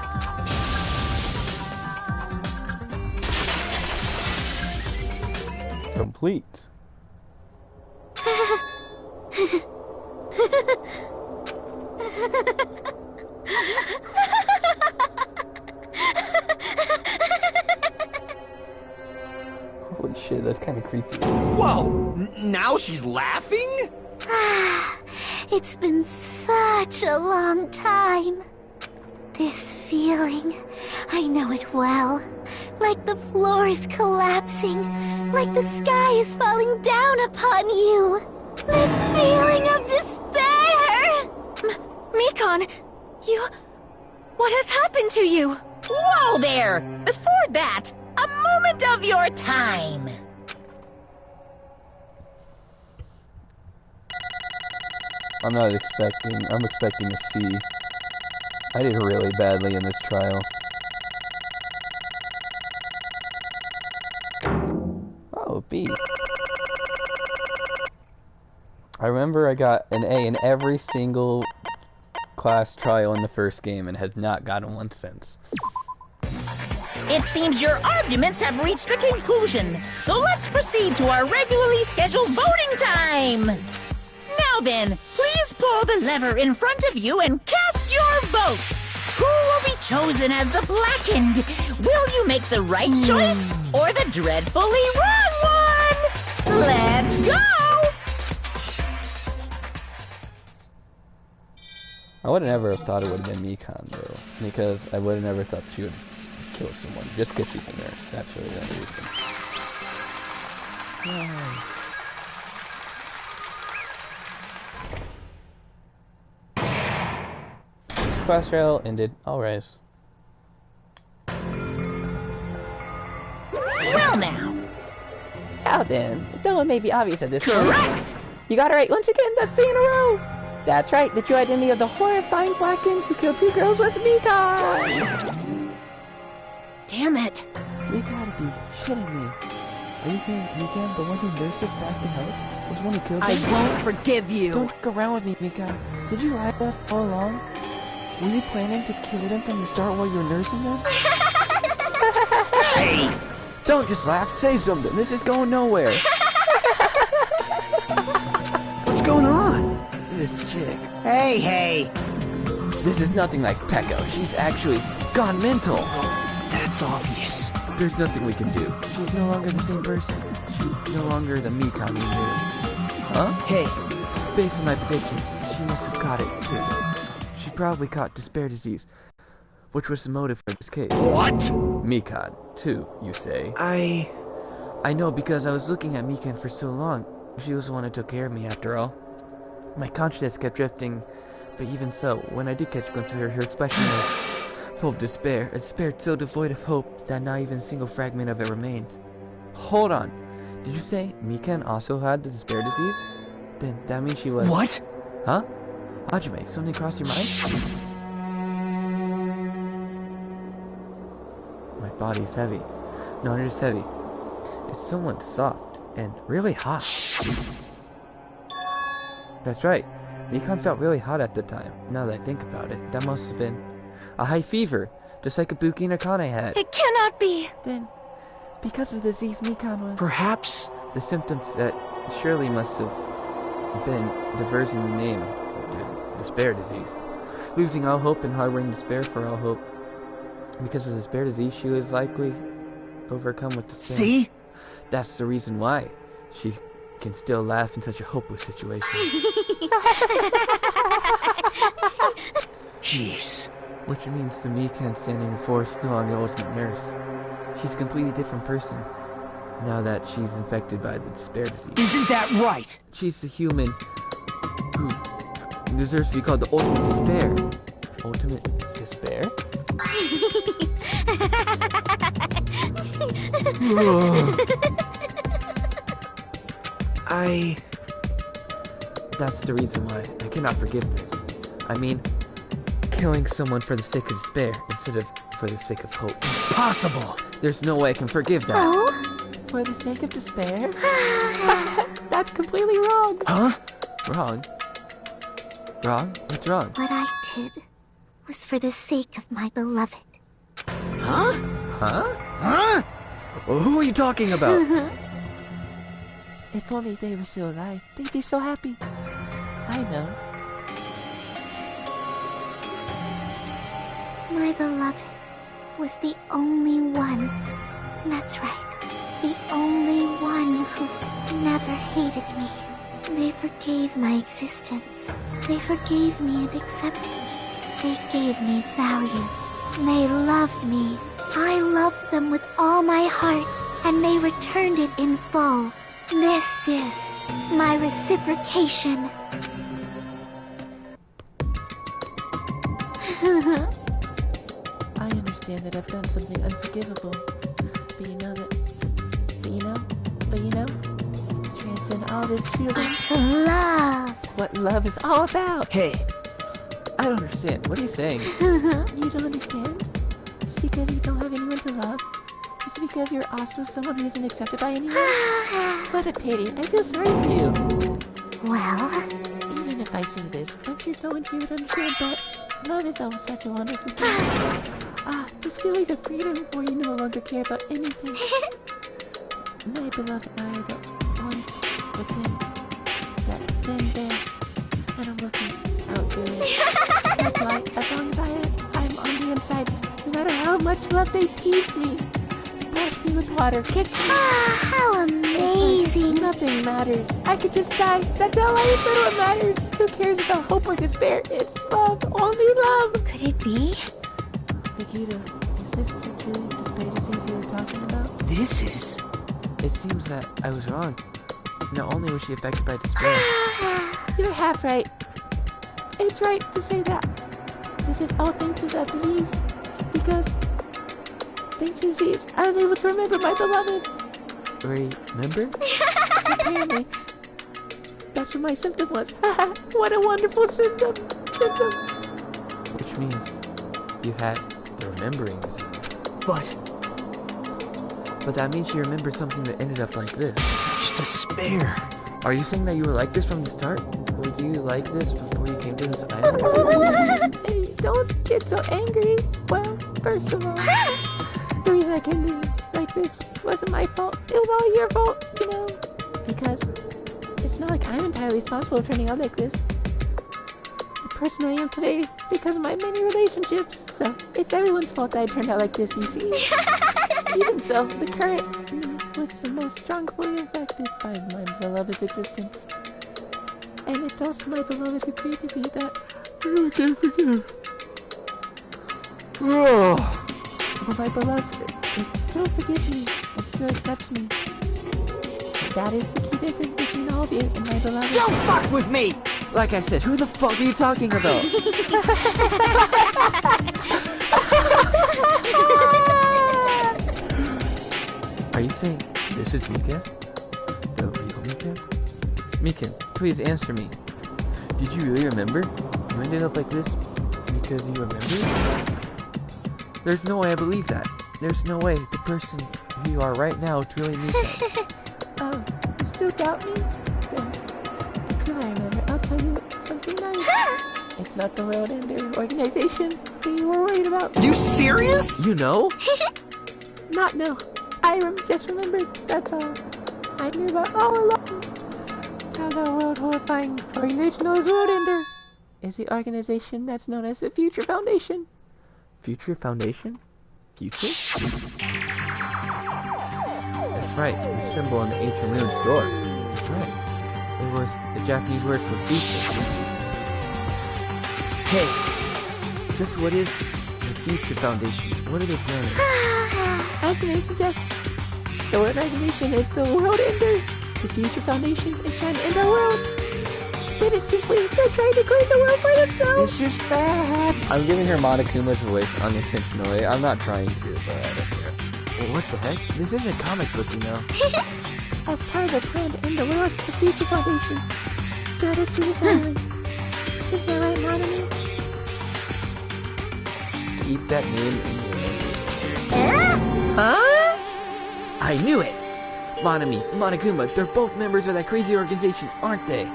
Complete. Holy shit, that's kind of creepy. Whoa! Now she's laughing? It's been such a long time. This feeling, I know it well. Like the floor is collapsing, like the sky is falling down upon you. This feeling of despair! Mikan, you... What has happened to you? Whoa there! Before that, a moment of your time. I'm expecting a C. I did really badly in this trial. Oh, B. I remember I got an A in every single class trial in the first game and have not gotten one since. It seems your arguments have reached a conclusion, so let's proceed to our regularly scheduled voting time. Now then, please pull the lever in front of you and cast your vote. Who will be chosen as the blackened? Will you make the right choice or the dreadfully wrong one? Let's go! I would have never have thought it would have been Mikan, though, because I would have never thought she would kill someone just because she's a nurse. That's really the only reason. class trial ended. All rise. Well now. Now then, though it may be obvious at this point. Correct! You got it right once again, that's 3 in a row! That's right, the true identity of the horrifying Blackened who killed 2 girls was Mikan! Damn it. You gotta be shitting me. Are you saying Mikan, the one who nursed us back to health, was the one who killed us? I won't forgive you. Don't fuck around with me, Mikan. Did you lie to us all along? Were you planning to kill them from the start while you were nursing them? Hey! Don't just laugh, say something. This is going nowhere. What's going on? This chick. Hey! This is nothing like Pekko. She's actually gone mental. That's obvious. There's nothing we can do. She's no longer the same person. She's no longer the Mikan we knew. Huh? Hey. Based on my prediction, she must have caught it too. She probably caught despair disease, which was the motive for this case. What? Mikan, too, you say? I know because I was looking at Mikan for so long. She was the one who took care of me after all. My consciousness kept drifting, but even so, when I did catch a glimpse of her, her expression was full of despair, a despair so devoid of hope that not even a single fragment of it remained. Hold on. Did you say Mikan also had the despair disease? Then that means she was... What? Huh? Hajime, something crossed your mind? My body's heavy. Not just heavy. It's somewhat soft and really hot. That's right. Mikan felt really hot at the time. Now that I think about it, that must have been a high fever, just like Ibuki and Akane had. It cannot be. Then, because of the disease Mikan was... Perhaps... The symptoms that surely must have been diversion in the name. Despair disease. Losing all hope and harboring despair for all hope. Because of despair disease, she was likely overcome with despair. See? That's the reason why she can still laugh in such a hopeless situation. Jeez. Which means the Mikan standing before us no longer wasn't a nurse. She's a completely different person now that she's infected by the despair disease. Isn't that right? She's the human who deserves to be called the ultimate despair. Ultimate despair? That's the reason why I cannot forgive this. I mean, killing someone for the sake of despair instead of for the sake of hope. Possible. There's no way I can forgive that. Oh? For the sake of despair? That's completely wrong. Huh? Wrong? Wrong? What's wrong? What I did was for the sake of my beloved. Huh? Huh? Huh? Well, who are you talking about? If only they were still alive, they'd be so happy. I know. My beloved was the only one. That's right. The only one who never hated me. They forgave my existence. They forgave me and accepted me. They gave me value. They loved me. I loved them with all my heart, and they returned it in full. This is my reciprocation. I understand that I've done something unforgivable, but you know, transcend all this feeling. It's love. What love is all about. Hey. I don't understand. What are you saying? You don't understand? It's because you don't have anyone to love. It's because you're also someone who isn't accepted by anyone. What a pity. I feel sorry for you. Well, Even if I say this, I'm sure no one here would understand, but love is always such a wonderful thing. This feeling of freedom where you no longer care about anything. My beloved and I are the ones within that thin veil, and I'm looking out through it. That's why, as long as I'm on the inside, no matter how much love they tease me, splash me with water, kick me. how amazing. Nothing matters. I could just die. That's all I said what matters. Who cares about hope or despair? It's love. Only love. Could it be? Nikita, is this the true despair disease you were talking about? This is... It seems that I was wrong. Not only was she affected by despair. You're half right. It's right to say that. this is all thanks to that disease. Because, thanks to disease, I was able to remember my beloved. Remember? Apparently. That's what my symptom was. What a wonderful symptom. Which means you had the remembering disease. But But that means you remember something that ended up like this. such despair. Are you saying that you were like this from the start? Were you like this before you came to this island? Hey, don't get so angry. Well, first of all, the reason I came to like this wasn't my fault. It was all your fault, you know? Because it's not like I'm entirely responsible for turning out like this. The person I am today because of my many relationships. So, it's everyone's fault that I turned out like this, you see? Even so, the current was the most strongly affected by my beloved's existence. And it's also my beloved who created me that I can't forgive. But my beloved, it still forgives me and still accepts me. That is the key difference between all of you and my beloved. Don't fuck with me! Like I said, who the fuck are you talking about? Are you saying this is Mika? The real Mika? Mika, please answer me. Did you really remember? You ended up like this because you remember? There's no way I believe that. There's no way the person who you are right now is really Mika. Oh, you still doubt me? Then, to prove I remember, I'll tell you something nice. It's not the World Ender organization that you were worried about. You serious? You know? Not no. I just remembered, that's all. I knew about all along. How the world horrifying organization knows World Ender is the organization that's known as the Future Foundation. Future Foundation? Future? That's right, the symbol on the ancient ruins door. That's right. It was the Japanese word for future. Hey, just what is the Future Foundation? What are they planning? As the name suggests, the World Organization is the World Ender. The Future Foundation is trying to end our world. It is simply, they're trying to claim the world for themselves. This is bad. I'm giving her Monokuma's voice unintentionally. I'm not trying to, but I don't care. Well, what the heck? This isn't comic book, you know. As part of their plan to end the world, the Future Foundation got us to this island. Is that right, Monami? Keep that name in your memory. Huh? I knew it! Monami, Monokuma, they're both members of that crazy organization, aren't they?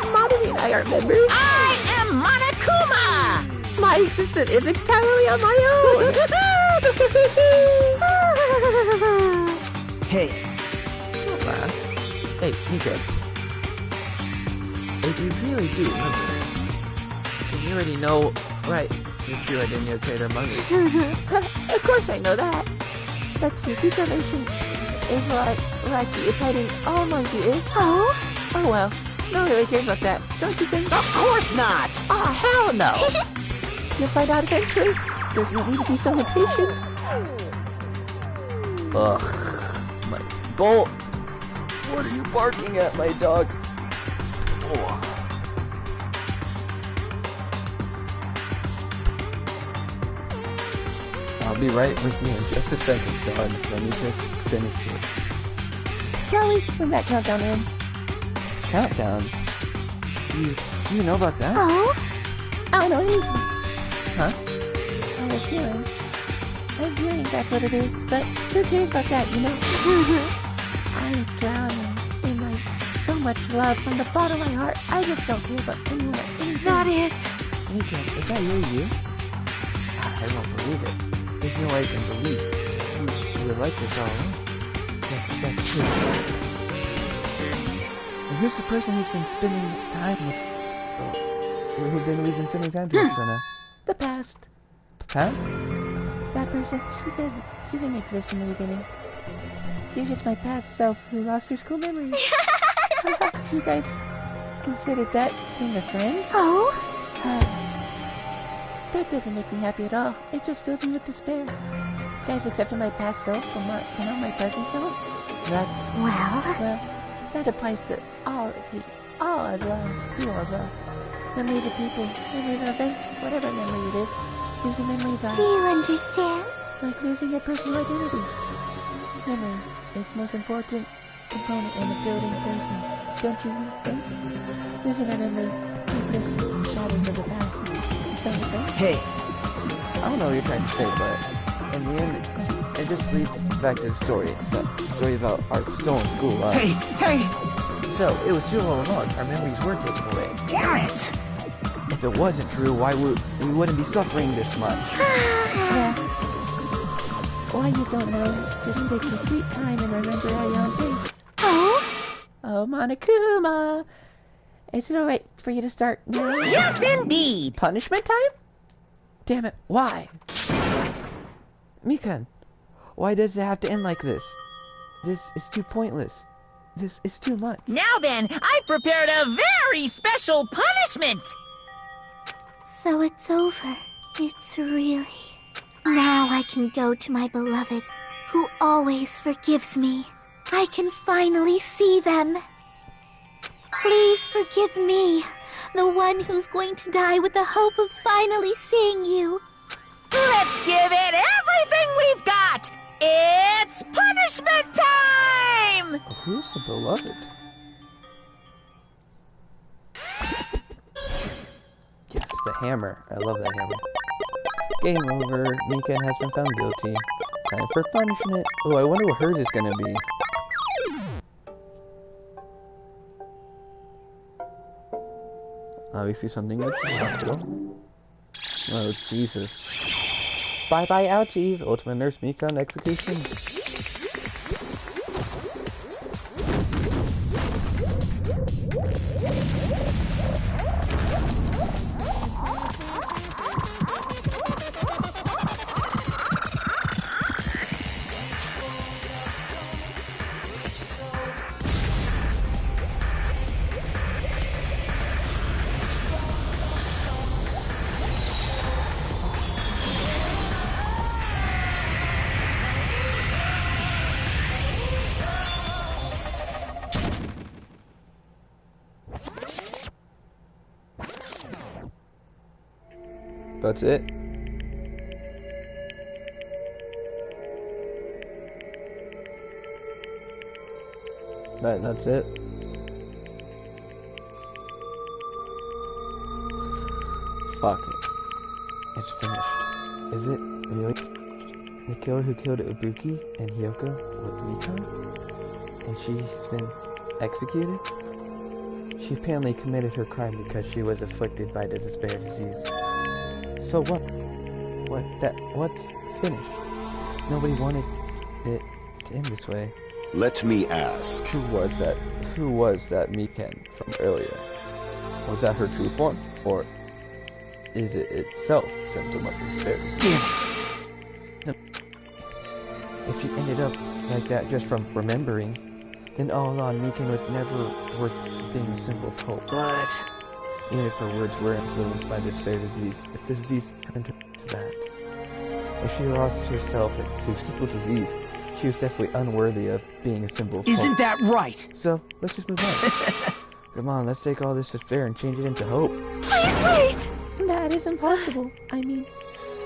Monami and I are members. I am Monokuma! My existence is entirely on my own. Hey, Don't laugh. Hey, Mika. If you really do remember, then you already know, right, the true identity of Trader Monkey. Of course I know that. Let's see, Future Foundation is like it's hiding all monkey is. Oh well. No one really cares about that, don't you think? Of course not! Oh, hell no! You'll find out eventually. There's no need to be so impatient. Ugh. My bolt! What are you barking at, my dog? Oh. I'll be right with you in just a second, dog. Let me just finish it. Probably when that countdown ends. Countdown? You know about that? Oh? I don't know anything. Huh? I have a feeling that's what it is, but who cares about that, you know? I'm drowning in like so much love from the bottom of my heart. I just don't care about anyone or anything. That is... Mika, is that really you? I won't believe it. There's no way I can believe you were like this all along. That's true. And who's the person who's been spending time with... we've been spending time with so now? The past. Past? That person, she didn't exist in the beginning. She was just my past self who lost her school memories. You guys considered that being a friend? Oh? That doesn't make me happy at all. It just fills me with despair. You guys accepted my past self but not my present self? That's... Well... Well, that applies to all as well. You as well. Memories of people, memories of events, whatever memory it is. Losing memories are... Do you understand? Like losing your personal identity. Memory is the most important component in the building person. Don't you think? Losing our memory, weakness, and shadows of the past. Don't you think? Hey, I don't know what you're trying to say, but in the end, it just leads back to the story. The story about our stolen school lives. hey! So, it was true all along. Our memories were taken away. Damn it! If it wasn't true, why we wouldn't be suffering this much? Yeah. Why you don't know, just take your sweet time and remember our young days. Oh? Oh, Monokuma! Is it alright for you to start now? Yes, indeed! Punishment time? Damn it, why? Mikan, why does it have to end like this? This is too pointless. This is too much. Now then, I've prepared a very special punishment! So it's over. It's really... Now I can go to my beloved, who always forgives me. I can finally see them. Please forgive me, the one who's going to die with the hope of finally seeing you. Let's give it everything we've got! It's punishment time! Who's the beloved? Yes, the hammer. I love that hammer. Game over. Mikan has been found guilty. Time for punishment. Oh, I wonder what hers is gonna be. Obviously something at the hospital. Oh, Jesus. Bye-bye, ouchies. Ultimate Nurse Mikan execution. That's it. That's it. Fuck it. It's finished. Is it really? The killer who killed Ibuki and Hyoko was Mikan? And she's been executed? She apparently committed her crime because she was afflicted by the despair disease. So what? What's finished? Nobody wanted it to end this way. Let me ask. Who was that? Who was that Mikan from earlier? Was that her true form? Or is it itself a symptom of despair disease? Damn it! If she ended up like that just from remembering, then all along Mikan was never worth being a symbol of hope. But... Even if her words were influenced by despair disease, if the disease turned her to that, if she lost herself to simple disease, she was definitely unworthy of being a symbol of hope. Isn't that right? So, let's just move on. Come on, let's take all this despair and change it into hope. Please wait! That is impossible. I mean,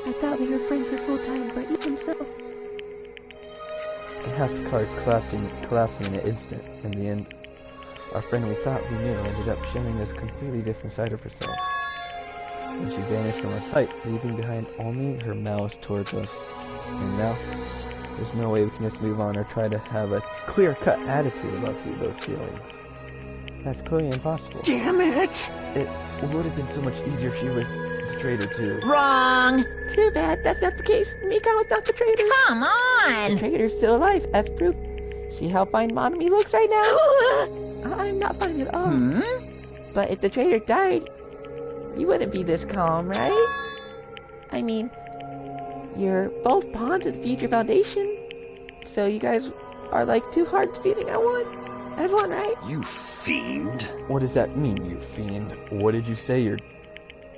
I thought we were friends this whole time, but even still... The house of cards collapsing in an instant. In the end, our friend we thought we knew ended up showing us a completely different side of herself. And she vanished from our sight, leaving behind only her malice towards us. And now, there's no way we can just move on or try to have a clear-cut attitude about those feelings. That's clearly impossible. Damn it! It would have been so much easier if she was the traitor too. Wrong! Too bad, that's not the case. Mikan was not the traitor. Come on! The traitor's still alive, as proof. See how fine Monami looks right now? I'm not fine at all. But if the traitor died, you wouldn't be this calm, right? I mean, you're both pawns of the Future Foundation, so you guys are like two hearts beating at one, right? You fiend. What does that mean, you fiend? What did you say?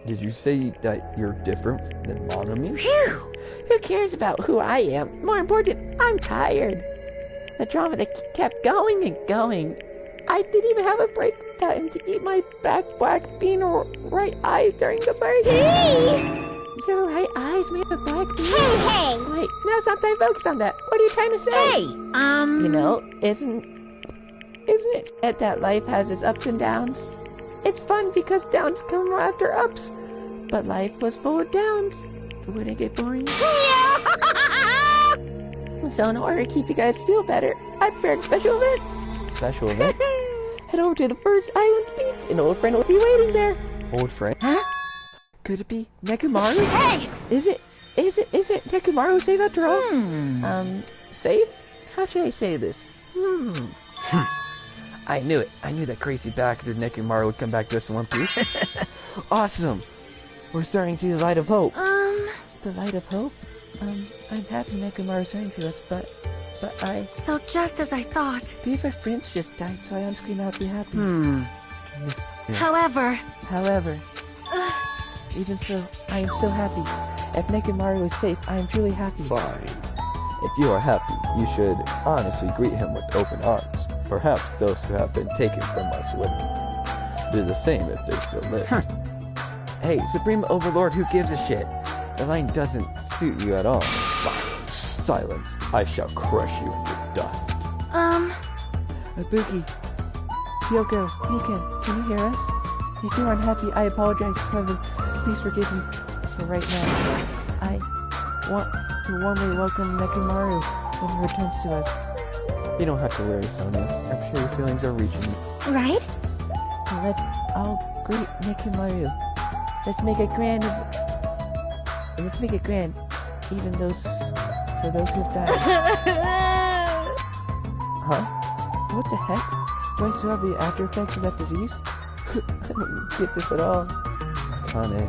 Did you say that you're different than Monami? Phew! Who cares about who I am? More important, I'm tired. The drama that kept going and going. I didn't even have a break time to eat my back black bean or right eye during the break. Hey! Your right eye's made of black bean? Hey! Wait, now it's not time to focus on that. What are you trying to say? Hey, You know, isn't it said that life has its ups and downs? It's fun because downs come after ups. But life was full of downs. Wouldn't it get boring? So in order to keep you guys feel better, I prepared a special event. Special event? Head over to the first island beach. An old friend will be waiting there. Old friend? Huh? Could it be Nekomaru? Hey! Is it Nekomaru safe after all? Safe? How should I say this? I knew it. I knew that crazy bastard Nekomaru would come back to us in one piece. Awesome! We're starting to see the light of hope. The light of hope? I'm happy Nekomaru's starting to us, but I... So just as I thought. Three of our friends just died, so I honestly not be happy. However, Even so, I am so happy. If Nekomaru is safe, I am truly happy. Fine. If you are happy, you should honestly greet him with open arms. Perhaps those who have been taken from us would do the same if they still live. Hey, Supreme Overlord, who gives a shit? The line doesn't suit you at all. Silence. Silence. I shall crush you into dust. Ibuki, Kyoko, Mikan, can you hear us? If you are unhappy, I apologize. However, please forgive me for right now. I want to warmly welcome Nekomaru when he returns to us. You don't have to worry, Sonia. I'm sure your feelings are reaching you. Right? So let's all greet Nekomaru. Let's make it grand. Even for those who have died. Huh? What the heck? Do I still have the after effects of that disease? I don't get this at all. Honey.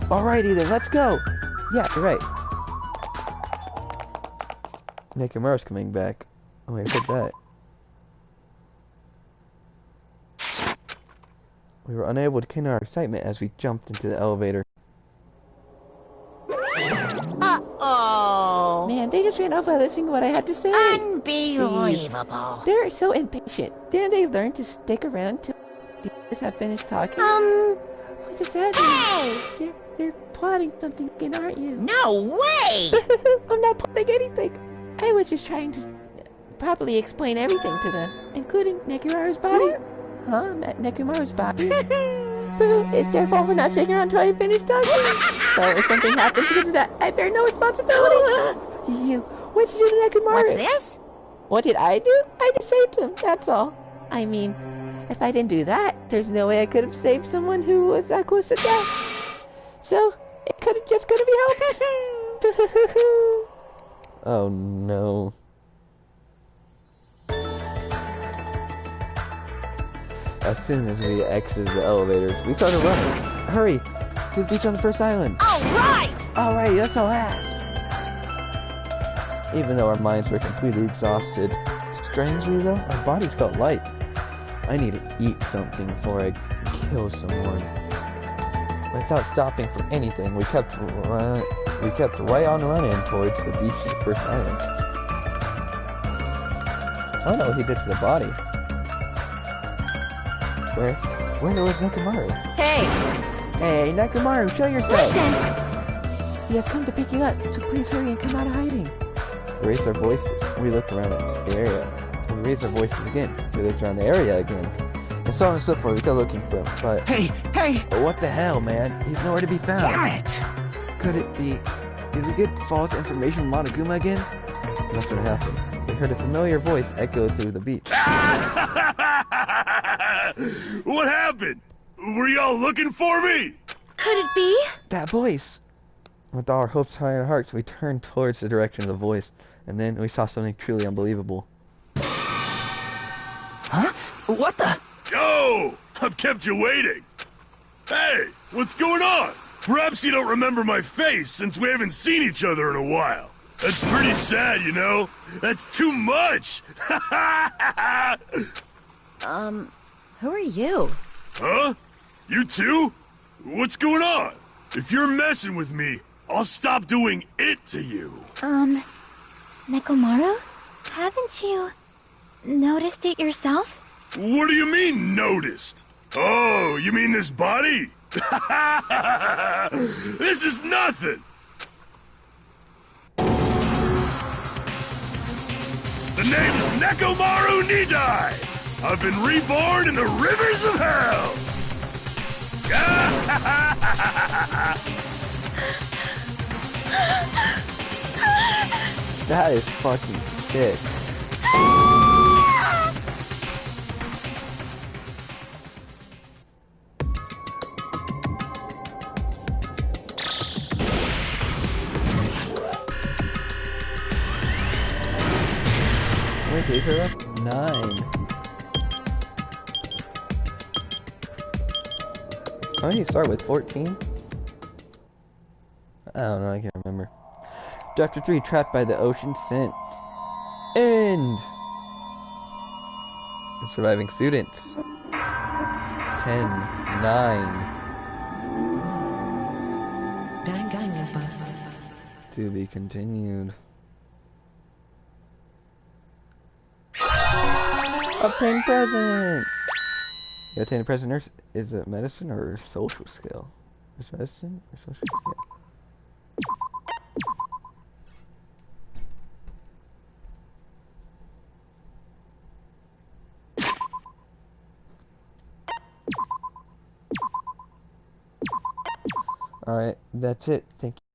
Alrighty then, let's go! Yeah, you're right. Nekomaru's coming back. Oh, I heard that. We were unable to contain our excitement as we jumped into the elevator. Uh-oh. Man, they just ran off without listening to what I had to say. Unbelievable. They're so impatient. Didn't they learn to stick around till the others have finished talking? What does that mean? You're plotting something again, aren't you? No way! I'm not plotting anything. I was just trying to properly explain everything to them, including Nekomaru's body. Huh? Nekomaru's body? Boo, it's their fault for not sitting around until I finish talking. So if something happens because of that, I bear no responsibility. What did you do to Nekomaru? What's this? What did I do? I just saved him, that's all. I mean, if I didn't do that, there's no way I could have saved someone who was that close to death. So, it could have just gonna be helped. Oh no. As soon as we exited the elevators, we started running. Hurry! To the beach on the first island! Alright, that's all ass. Even though our minds were completely exhausted, strangely though, our bodies felt light. I need to eat something before I kill someone. Without stopping for anything, we kept right on running towards the beach of the first island. I don't know what he did to the body. Where was Nekomaru? Hey, Nekomaru, show yourself! listen! We have come to pick you up, so please hurry and come out of hiding. We raised our voices. We looked around the area. We raised our voices again. We looked around the area again. And so on and so forth. We kept looking for him, but... Hey! But what the hell, man? He's nowhere to be found. Damn it! Could it be... Did we get false information from Monoguma again? That's what happened. We heard a familiar voice echo through the beach. What happened? Were y'all looking for me? Could it be? That voice! With all our hopes high in our hearts, we turned towards the direction of the voice. And then we saw something truly unbelievable. Huh? What the? Yo! I've kept you waiting. Hey, what's going on? Perhaps you don't remember my face since we haven't seen each other in a while. That's pretty sad, you know? That's too much! Who are you? Huh? You too? What's going on? If you're messing with me, I'll stop doing it to you. Nekomaru? Haven't you noticed it yourself? What do you mean, noticed? Oh, you mean this body? This is nothing! The name's Nekomaru Nidai! I've been reborn in the rivers of hell! That is fucking sick. How many days are left? 9. How many start with? 14? I don't know, I can't remember. Chapter 3, trapped by the ocean scent. End! Surviving students. 10, 9. Danganronpa. To be continued. Obtain present! You obtain a present nurse. Is it medicine or a social skill? Is medicine or social skill? Alright, that's it. Thank you.